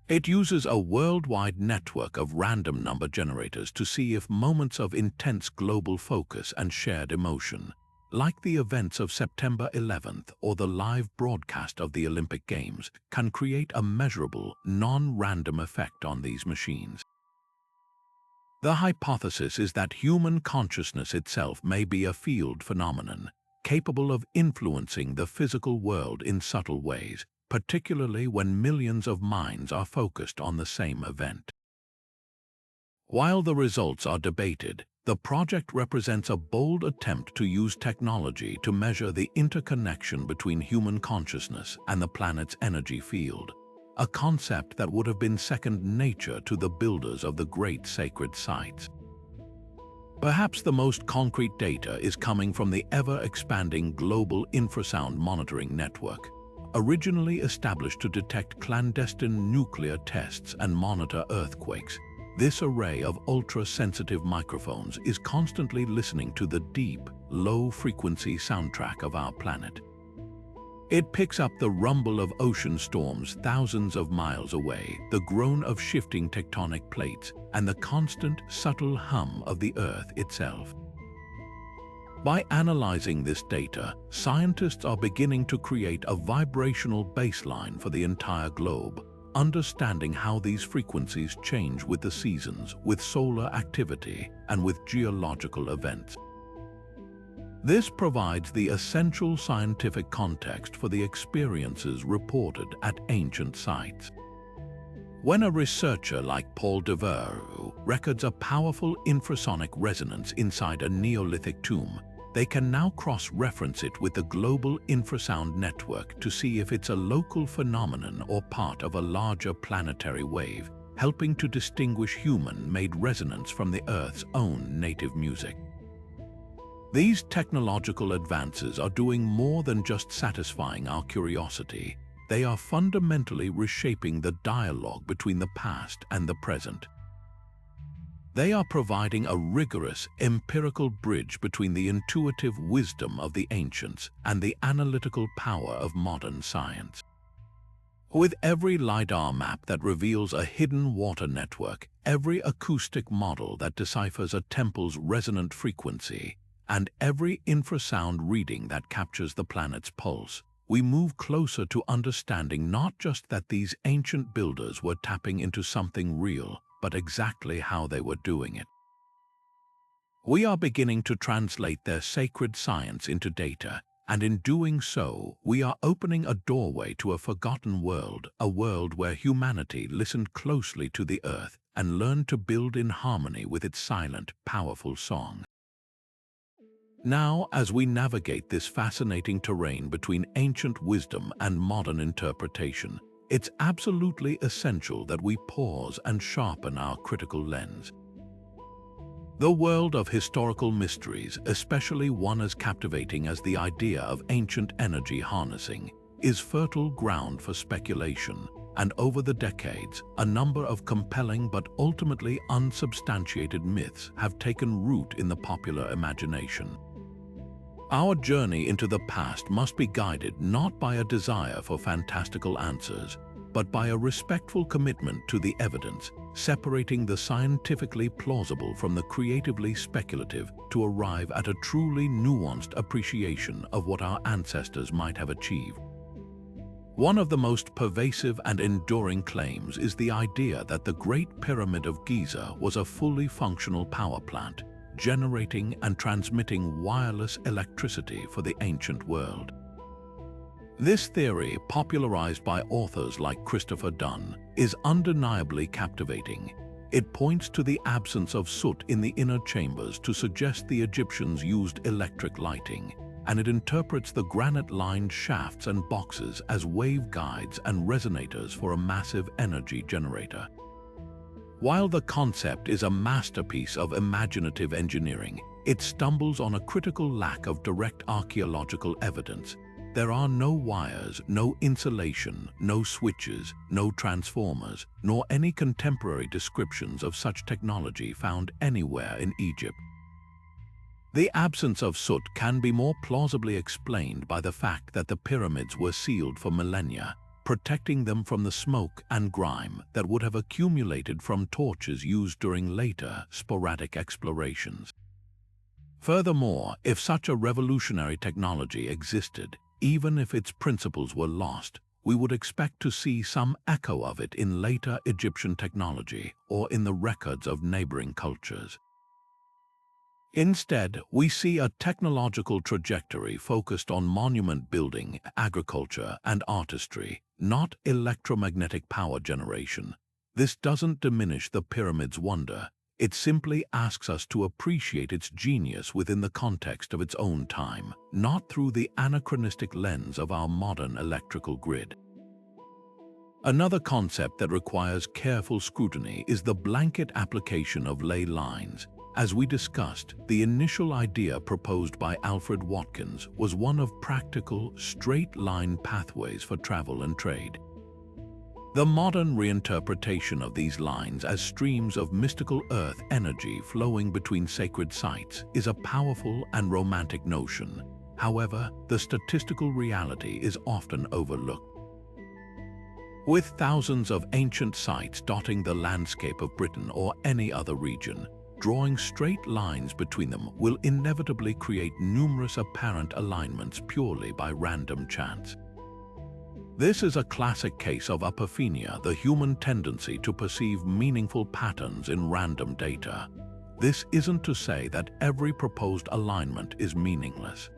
It uses a worldwide network of random number generators to see if moments of intense global focus and shared emotion, like the events of September 11th or the live broadcast of the Olympic Games, can create a measurable, non-random effect on these machines. The hypothesis is that human consciousness itself may be a field phenomenon, capable of influencing the physical world in subtle ways, particularly when millions of minds are focused on the same event. While the results are debated, the project represents a bold attempt to use technology to measure the interconnection between human consciousness and the planet's energy field, a concept that would have been second nature to the builders of the great sacred sites. Perhaps the most concrete data is coming from the ever-expanding Global Infrasound Monitoring Network. Originally established to detect clandestine nuclear tests and monitor earthquakes, this array of ultra-sensitive microphones is constantly listening to the deep, low-frequency soundtrack of our planet. It picks up the rumble of ocean storms thousands of miles away, the groan of shifting tectonic plates, and the constant, subtle hum of the Earth itself. By analyzing this data, scientists are beginning to create a vibrational baseline for the entire globe, understanding how these frequencies change with the seasons, with solar activity, and with geological events. This provides the essential scientific context for the experiences reported at ancient sites. When a researcher like Paul Devereux records a powerful infrasonic resonance inside a Neolithic tomb, they can now cross-reference it with the global infrasound network to see if it's a local phenomenon or part of a larger planetary wave, helping to distinguish human-made resonance from the Earth's own native music. These technological advances are doing more than just satisfying our curiosity. They are fundamentally reshaping the dialogue between the past and the present. They are providing a rigorous, empirical bridge between the intuitive wisdom of the ancients and the analytical power of modern science. With every LiDAR map that reveals a hidden water network, every acoustic model that deciphers a temple's resonant frequency, and every infrasound reading that captures the planet's pulse, we move closer to understanding not just that these ancient builders were tapping into something real, but exactly how they were doing it. We are beginning to translate their sacred science into data, and in doing so, we are opening a doorway to a forgotten world, a world where humanity listened closely to the earth and learned to build in harmony with its silent, powerful song. Now, as we navigate this fascinating terrain between ancient wisdom and modern interpretation, it's absolutely essential that we pause and sharpen our critical lens. The world of historical mysteries, especially one as captivating as the idea of ancient energy harnessing, is fertile ground for speculation, and over the decades, a number of compelling but ultimately unsubstantiated myths have taken root in the popular imagination. Our journey into the past must be guided not by a desire for fantastical answers, but by a respectful commitment to the evidence, separating the scientifically plausible from the creatively speculative to arrive at a truly nuanced appreciation of what our ancestors might have achieved. One of the most pervasive and enduring claims is the idea that the Great Pyramid of Giza was a fully functional power plant, generating and transmitting wireless electricity for the ancient world. This theory, popularized by authors like Christopher Dunn, is undeniably captivating. It points to the absence of soot in the inner chambers to suggest the Egyptians used electric lighting, and it interprets the granite-lined shafts and boxes as waveguides and resonators for a massive energy generator. While the concept is a masterpiece of imaginative engineering, it stumbles on a critical lack of direct archaeological evidence. There are no wires, no insulation, no switches, no transformers, nor any contemporary descriptions of such technology found anywhere in Egypt. The absence of soot can be more plausibly explained by the fact that the pyramids were sealed for millennia, protecting them from the smoke and grime that would have accumulated from torches used during later, sporadic explorations. Furthermore, if such a revolutionary technology existed, even if its principles were lost, we would expect to see some echo of it in later Egyptian technology or in the records of neighboring cultures. Instead, we see a technological trajectory focused on monument building, agriculture, and artistry, not electromagnetic power generation. This doesn't diminish the pyramid's wonder. It simply asks us to appreciate its genius within the context of its own time, not through the anachronistic lens of our modern electrical grid. Another concept that requires careful scrutiny is the blanket application of ley lines. As we discussed, the initial idea proposed by Alfred Watkins was one of practical, straight-line pathways for travel and trade. The modern reinterpretation of these lines as streams of mystical earth energy flowing between sacred sites is a powerful and romantic notion. However, the statistical reality is often overlooked. With thousands of ancient sites dotting the landscape of Britain or any other region, drawing straight lines between them will inevitably create numerous apparent alignments purely by random chance. This is a classic case of apophenia, the human tendency to perceive meaningful patterns in random data. This isn't to say that every proposed alignment is meaningless.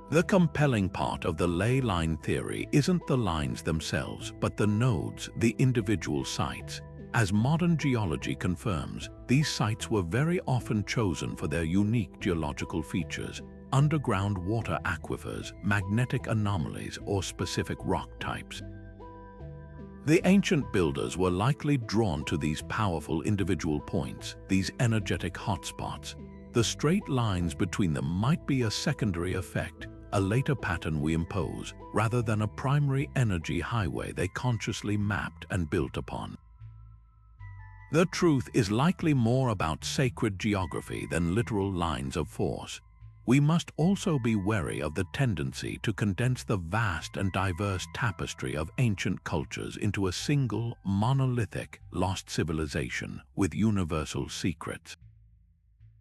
The compelling part of the ley line theory isn't the lines themselves, but the nodes, the individual sites. As modern geology confirms, these sites were very often chosen for their unique geological features: underground water aquifers, magnetic anomalies, or specific rock types. The ancient builders were likely drawn to these powerful individual points, these energetic hotspots. The straight lines between them might be a secondary effect, a later pattern we impose, rather than a primary energy highway they consciously mapped and built upon. The truth is likely more about sacred geography than literal lines of force. We must also be wary of the tendency to condense the vast and diverse tapestry of ancient cultures into a single, monolithic, lost civilization with universal secrets.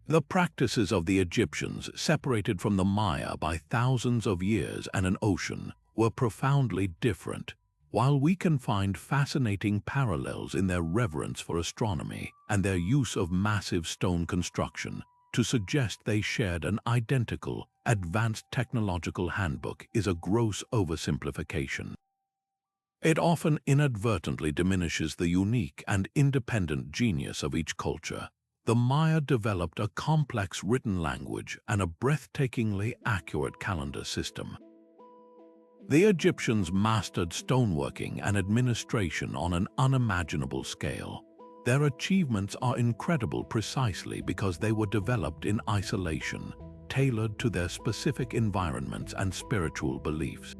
The practices of the Egyptians, separated from the Maya by thousands of years and an ocean, were profoundly different. While we can find fascinating parallels in their reverence for astronomy and their use of massive stone construction, to suggest they shared an identical, advanced technological handbook is a gross oversimplification. It often inadvertently diminishes the unique and independent genius of each culture. The Maya developed a complex written language and a breathtakingly accurate calendar system. The Egyptians mastered stoneworking and administration on an unimaginable scale. Their achievements are incredible precisely because they were developed in isolation, tailored to their specific environments and spiritual beliefs.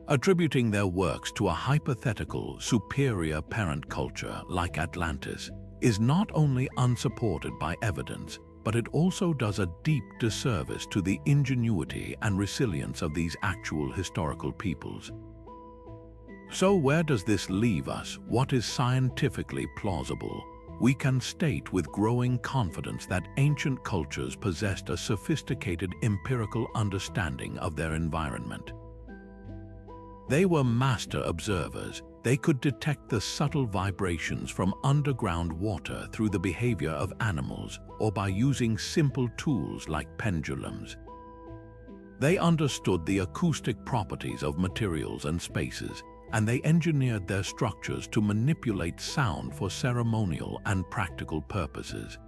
Attributing their works to a hypothetical, superior parent culture like Atlantis is not only unsupported by evidence, but it also does a deep disservice to the ingenuity and resilience of these actual historical peoples. So where does this leave us? What is scientifically plausible? We can state with growing confidence that ancient cultures possessed a sophisticated empirical understanding of their environment. They were master observers. They could detect the subtle vibrations from underground water through the behavior of animals or by using simple tools like pendulums. They understood the acoustic properties of materials and spaces, and they engineered their structures to manipulate sound for ceremonial and practical purposes.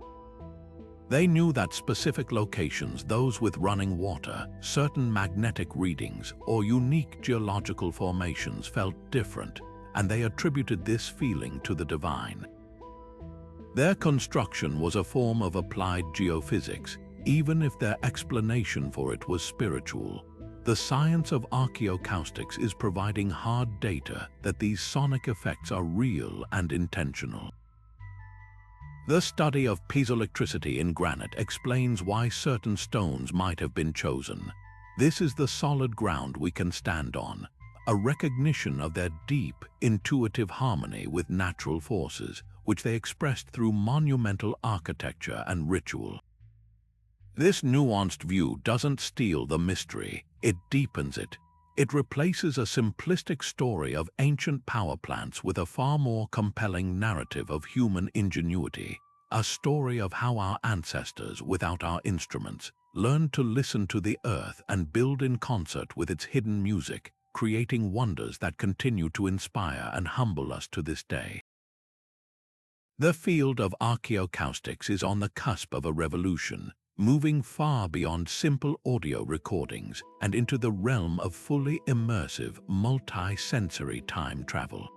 They knew that specific locations, those with running water, certain magnetic readings, or unique geological formations felt different, and they attributed this feeling to the divine. Their construction was a form of applied geophysics, even if their explanation for it was spiritual. The science of archaeoacoustics is providing hard data that these sonic effects are real and intentional. The study of piezoelectricity in granite explains why certain stones might have been chosen. This is the solid ground we can stand on, a recognition of their deep, intuitive harmony with natural forces, which they expressed through monumental architecture and ritual. This nuanced view doesn't steal the mystery, it deepens it. It replaces a simplistic story of ancient power plants with a far more compelling narrative of human ingenuity, a story of how our ancestors, without our instruments, learned to listen to the earth and build in concert with its hidden music, creating wonders that continue to inspire and humble us to this day. The field of archaeoacoustics is on the cusp of a revolution, moving far beyond simple audio recordings and into the realm of fully immersive, multi-sensory time travel.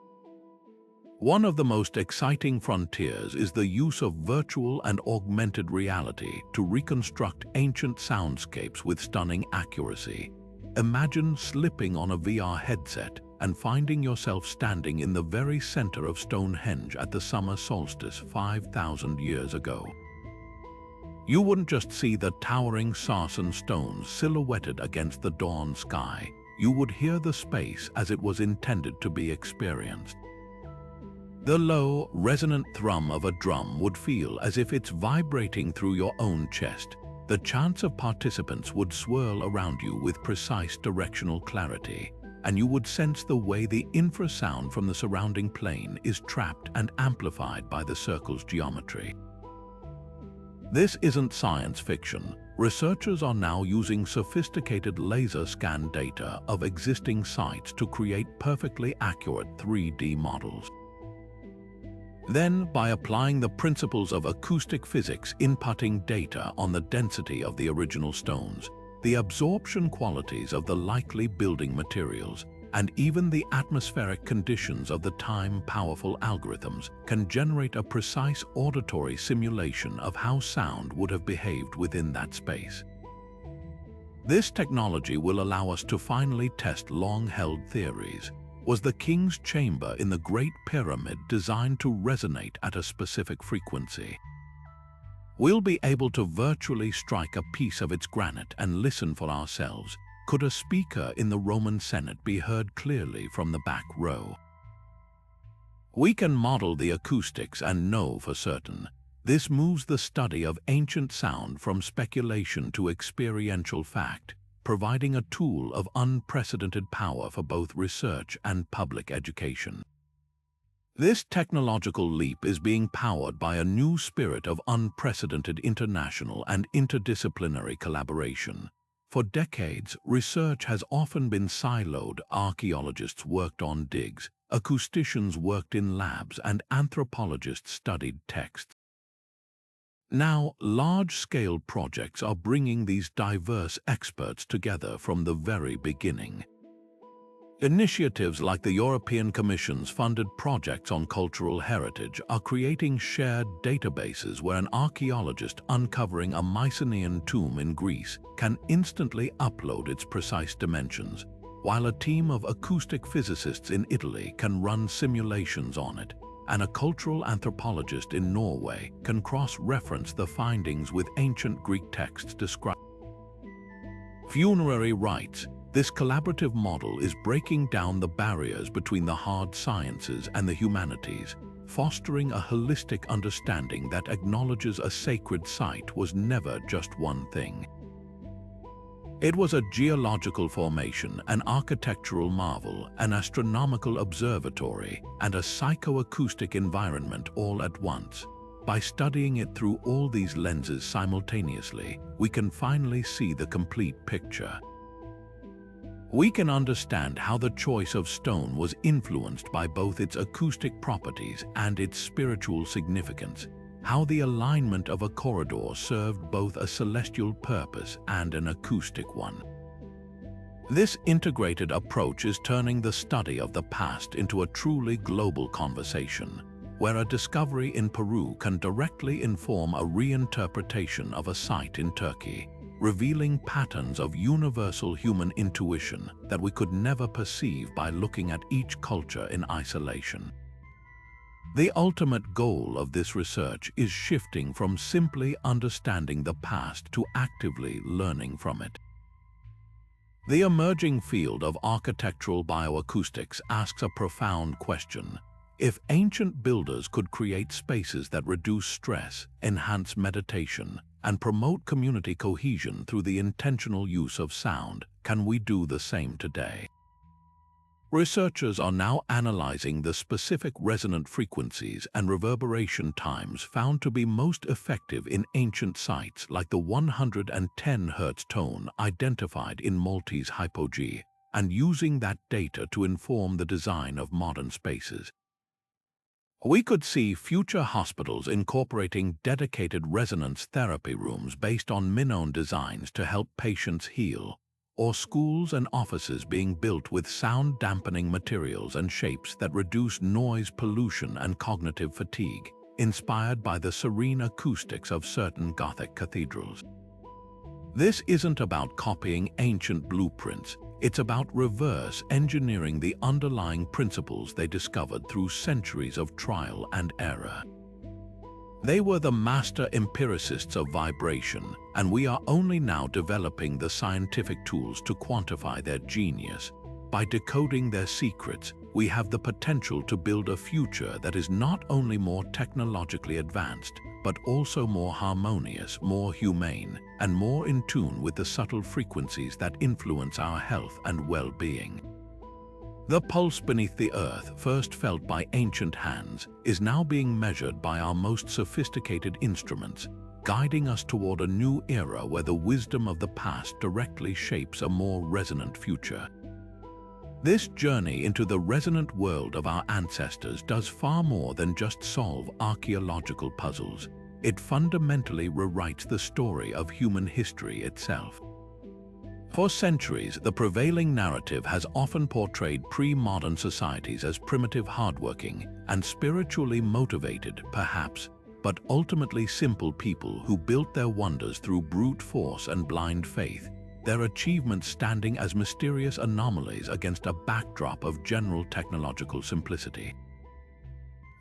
One of the most exciting frontiers is the use of virtual and augmented reality to reconstruct ancient soundscapes with stunning accuracy. Imagine slipping on a VR headset and finding yourself standing in the very center of Stonehenge at the summer solstice 5,000 years ago. You wouldn't just see the towering Sarsen stones silhouetted against the dawn sky. You would hear the space as it was intended to be experienced. The low, resonant thrum of a drum would feel as if it's vibrating through your own chest. The chants of participants would swirl around you with precise directional clarity, and you would sense the way the infrasound from the surrounding plane is trapped and amplified by the circle's geometry. This isn't science fiction. Researchers are now using sophisticated laser scan data of existing sites to create perfectly accurate 3D models. Then, by applying the principles of acoustic physics, inputting data on the density of the original stones, the absorption qualities of the likely building materials, and even the atmospheric conditions of the time-powerful algorithms, can generate a precise auditory simulation of how sound would have behaved within that space. This technology will allow us to finally test long-held theories. Was the king's chamber in the Great Pyramid designed to resonate at a specific frequency? We'll be able to virtually strike a piece of its granite and listen for ourselves. Could a speaker in the Roman Senate be heard clearly from the back row? We can model the acoustics and know for certain. This moves the study of ancient sound from speculation to experiential fact, providing a tool of unprecedented power for both research and public education. This technological leap is being powered by a new spirit of unprecedented international and interdisciplinary collaboration. For decades, research has often been siloed. Archaeologists worked on digs, acousticians worked in labs, and anthropologists studied texts. Now, large-scale projects are bringing these diverse experts together from the very beginning. Initiatives like the European Commission's funded projects on cultural heritage are creating shared databases where an archaeologist uncovering a Mycenaean tomb in Greece can instantly upload its precise dimensions, while a team of acoustic physicists in Italy can run simulations on it, and a cultural anthropologist in Norway can cross-reference the findings with ancient Greek texts describing funerary rites. This collaborative model is breaking down the barriers between the hard sciences and the humanities, fostering a holistic understanding that acknowledges a sacred site was never just one thing. It was a geological formation, an architectural marvel, an astronomical observatory, and a psychoacoustic environment all at once. By studying it through all these lenses simultaneously, we can finally see the complete picture. We can understand how the choice of stone was influenced by both its acoustic properties and its spiritual significance, how the alignment of a corridor served both a celestial purpose and an acoustic one. This integrated approach is turning the study of the past into a truly global conversation, where a discovery in Peru can directly inform a reinterpretation of a site in Turkey, revealing patterns of universal human intuition that we could never perceive by looking at each culture in isolation. The ultimate goal of this research is shifting from simply understanding the past to actively learning from it. The emerging field of architectural bioacoustics asks a profound question. If ancient builders could create spaces that reduce stress, enhance meditation, and promote community cohesion through the intentional use of sound, can we do the same today? Researchers are now analyzing the specific resonant frequencies and reverberation times found to be most effective in ancient sites like the 110 Hz tone identified in Maltese Hypogeum, and using that data to inform the design of modern spaces. We could see future hospitals incorporating dedicated resonance therapy rooms based on Minoan designs to help patients heal, or schools and offices being built with sound-dampening materials and shapes that reduce noise pollution and cognitive fatigue, inspired by the serene acoustics of certain Gothic cathedrals. This isn't about copying ancient blueprints. It's about reverse engineering the underlying principles they discovered through centuries of trial and error. They were the master empiricists of vibration, and we are only now developing the scientific tools to quantify their genius. By decoding their secrets, we have the potential to build a future that is not only more technologically advanced, but also more harmonious, more humane, and more in tune with the subtle frequencies that influence our health and well-being. The pulse beneath the earth, first felt by ancient hands, is now being measured by our most sophisticated instruments, guiding us toward a new era where the wisdom of the past directly shapes a more resonant future. This journey into the resonant world of our ancestors does far more than just solve archaeological puzzles. It fundamentally rewrites the story of human history itself. For centuries, the prevailing narrative has often portrayed pre-modern societies as primitive, hardworking, and spiritually motivated, perhaps, but ultimately simple people who built their wonders through brute force and blind faith, their achievements standing as mysterious anomalies against a backdrop of general technological simplicity.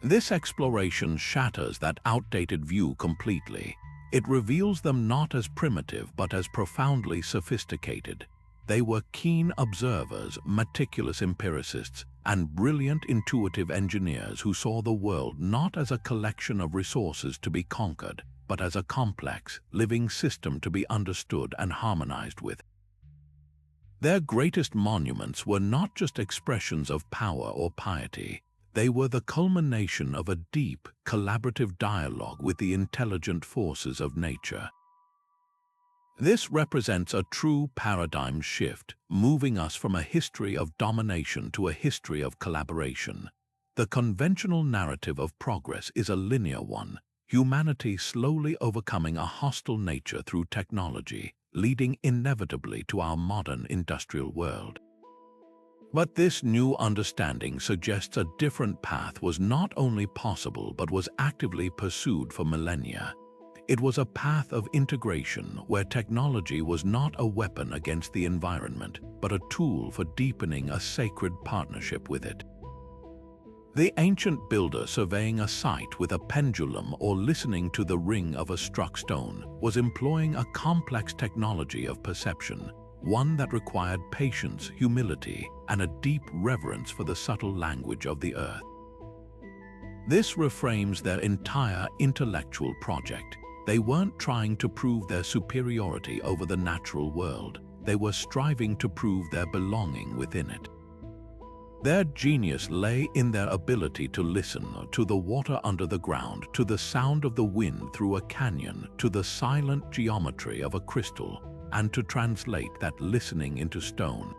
This exploration shatters that outdated view completely. It reveals them not as primitive but as profoundly sophisticated. They were keen observers, meticulous empiricists, and brilliant intuitive engineers who saw the world not as a collection of resources to be conquered, but as a complex, living system to be understood and harmonized with. Their greatest monuments were not just expressions of power or piety. They were the culmination of a deep, collaborative dialogue with the intelligent forces of nature. This represents a true paradigm shift, moving us from a history of domination to a history of collaboration. The conventional narrative of progress is a linear one, humanity slowly overcoming a hostile nature through technology, leading inevitably to our modern industrial world. But this new understanding suggests a different path was not only possible but was actively pursued for millennia. It was a path of integration where technology was not a weapon against the environment, but a tool for deepening a sacred partnership with it. The ancient builder surveying a site with a pendulum or listening to the ring of a struck stone was employing a complex technology of perception, one that required patience, humility, and a deep reverence for the subtle language of the earth. This reframes their entire intellectual project. They weren't trying to prove their superiority over the natural world. They were striving to prove their belonging within it. Their genius lay in their ability to listen to the water under the ground, to the sound of the wind through a canyon, to the silent geometry of a crystal, and to translate that listening into stone.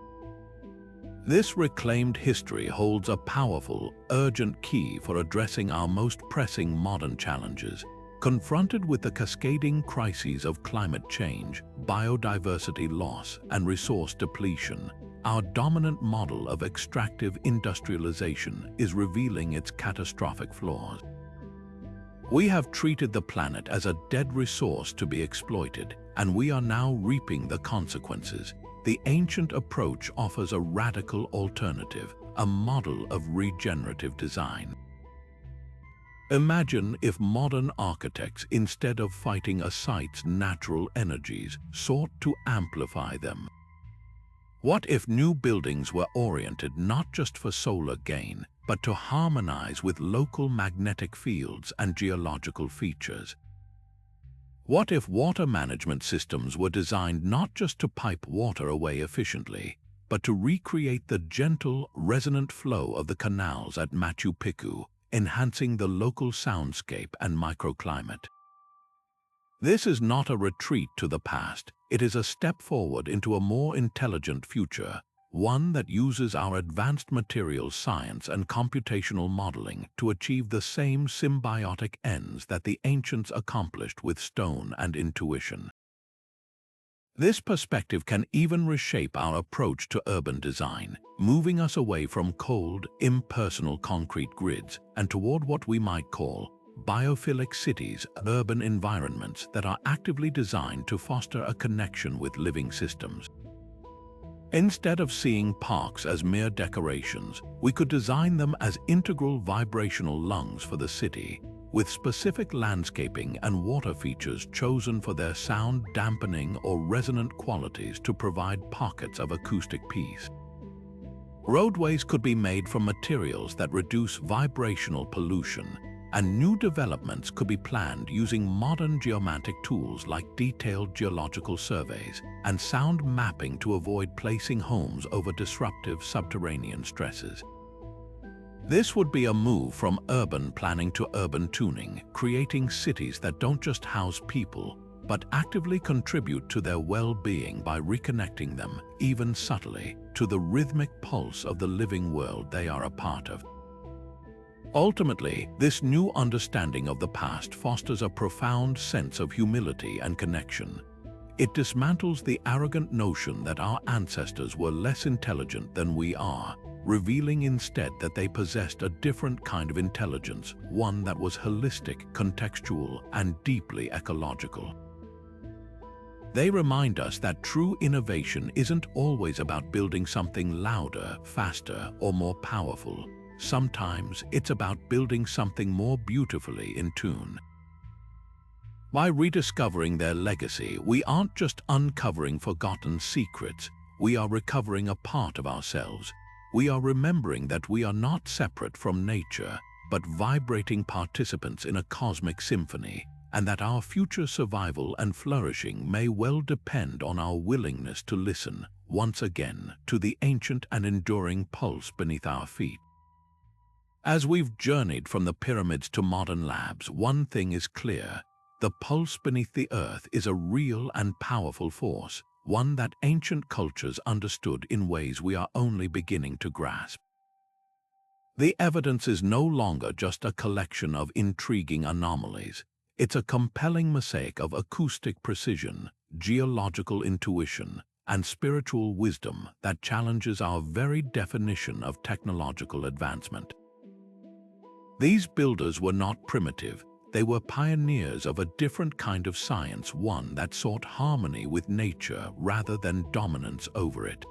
This reclaimed history holds a powerful, urgent key for addressing our most pressing modern challenges. Confronted with the cascading crises of climate change, biodiversity loss, and resource depletion, our dominant model of extractive industrialization is revealing its catastrophic flaws. We have treated the planet as a dead resource to be exploited, and we are now reaping the consequences. The ancient approach offers a radical alternative, a model of regenerative design. Imagine if modern architects, instead of fighting a site's natural energies, sought to amplify them. What if new buildings were oriented not just for solar gain, but to harmonize with local magnetic fields and geological features? What if water management systems were designed not just to pipe water away efficiently, but to recreate the gentle, resonant flow of the canals at Machu Picchu, enhancing the local soundscape and microclimate? This is not a retreat to the past, it is a step forward into a more intelligent future, one that uses our advanced materials science and computational modeling to achieve the same symbiotic ends that the ancients accomplished with stone and intuition. This perspective can even reshape our approach to urban design, moving us away from cold, impersonal concrete grids and toward what we might call biophilic cities, urban environments that are actively designed to foster a connection with living systems. Instead of seeing parks as mere decorations, we could design them as integral vibrational lungs for the city, with specific landscaping and water features chosen for their sound dampening or resonant qualities to provide pockets of acoustic peace. Roadways could be made from materials that reduce vibrational pollution, and new developments could be planned using modern geomantic tools like detailed geological surveys and sound mapping to avoid placing homes over disruptive subterranean stresses. This would be a move from urban planning to urban tuning, creating cities that don't just house people, but actively contribute to their well-being by reconnecting them, even subtly, to the rhythmic pulse of the living world they are a part of. Ultimately, this new understanding of the past fosters a profound sense of humility and connection. It dismantles the arrogant notion that our ancestors were less intelligent than we are, revealing instead that they possessed a different kind of intelligence, one that was holistic, contextual, and deeply ecological. They remind us that true innovation isn't always about building something louder, faster, or more powerful. Sometimes it's about building something more beautifully in tune. By rediscovering their legacy, we aren't just uncovering forgotten secrets, we are recovering a part of ourselves. We are remembering that we are not separate from nature, but vibrating participants in a cosmic symphony, and that our future survival and flourishing may well depend on our willingness to listen, once again, to the ancient and enduring pulse beneath our feet. As we've journeyed from the pyramids to modern labs, one thing is clear: the pulse beneath the earth is a real and powerful force, one that ancient cultures understood in ways we are only beginning to grasp. The evidence is no longer just a collection of intriguing anomalies. It's a compelling mosaic of acoustic precision, geological intuition, and spiritual wisdom that challenges our very definition of technological advancement. These builders were not primitive. They were pioneers of a different kind of science, one that sought harmony with nature rather than dominance over it.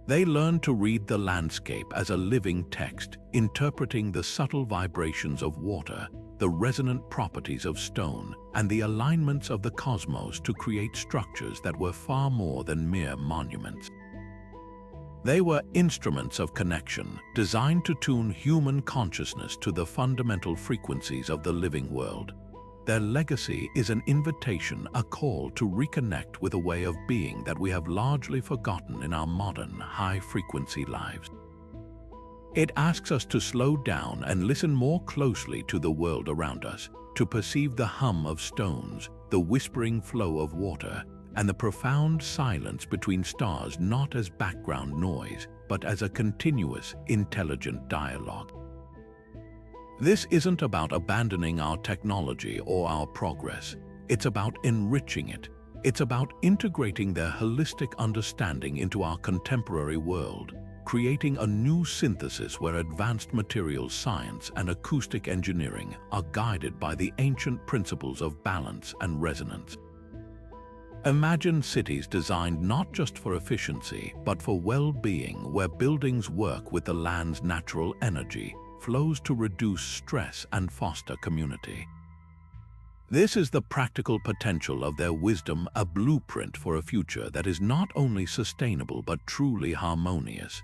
They learned to read the landscape as a living text, interpreting the subtle vibrations of water, the resonant properties of stone, and the alignments of the cosmos to create structures that were far more than mere monuments. They were instruments of connection, designed to tune human consciousness to the fundamental frequencies of the living world. Their legacy is an invitation, a call to reconnect with a way of being that we have largely forgotten in our modern, high-frequency lives. It asks us to slow down and listen more closely to the world around us, to perceive the hum of stones, the whispering flow of water, and the profound silence between stars, not as background noise, but as a continuous, intelligent dialogue. This isn't about abandoning our technology or our progress. It's about enriching it. It's about integrating their holistic understanding into our contemporary world, creating a new synthesis where advanced materials science and acoustic engineering are guided by the ancient principles of balance and resonance. Imagine cities designed not just for efficiency, but for well-being, where buildings work with the land's natural energy, flows to reduce stress and foster community. This is the practical potential of their wisdom, a blueprint for a future that is not only sustainable but truly harmonious.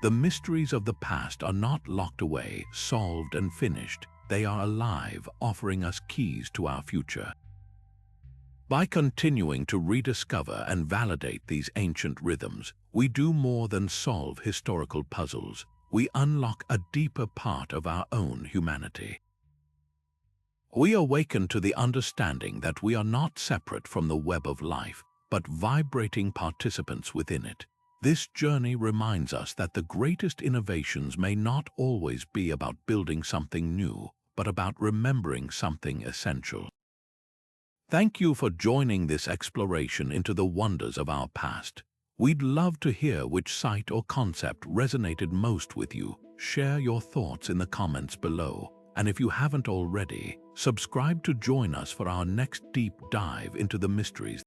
The mysteries of the past are not locked away, solved and finished. They are alive, offering us keys to our future. By continuing to rediscover and validate these ancient rhythms, we do more than solve historical puzzles. We unlock a deeper part of our own humanity. We awaken to the understanding that we are not separate from the web of life, but vibrating participants within it. This journey reminds us that the greatest innovations may not always be about building something new, but about remembering something essential. Thank you for joining this exploration into the wonders of our past. We'd love to hear which site or concept resonated most with you. Share your thoughts in the comments below. And if you haven't already, subscribe to join us for our next deep dive into the mysteries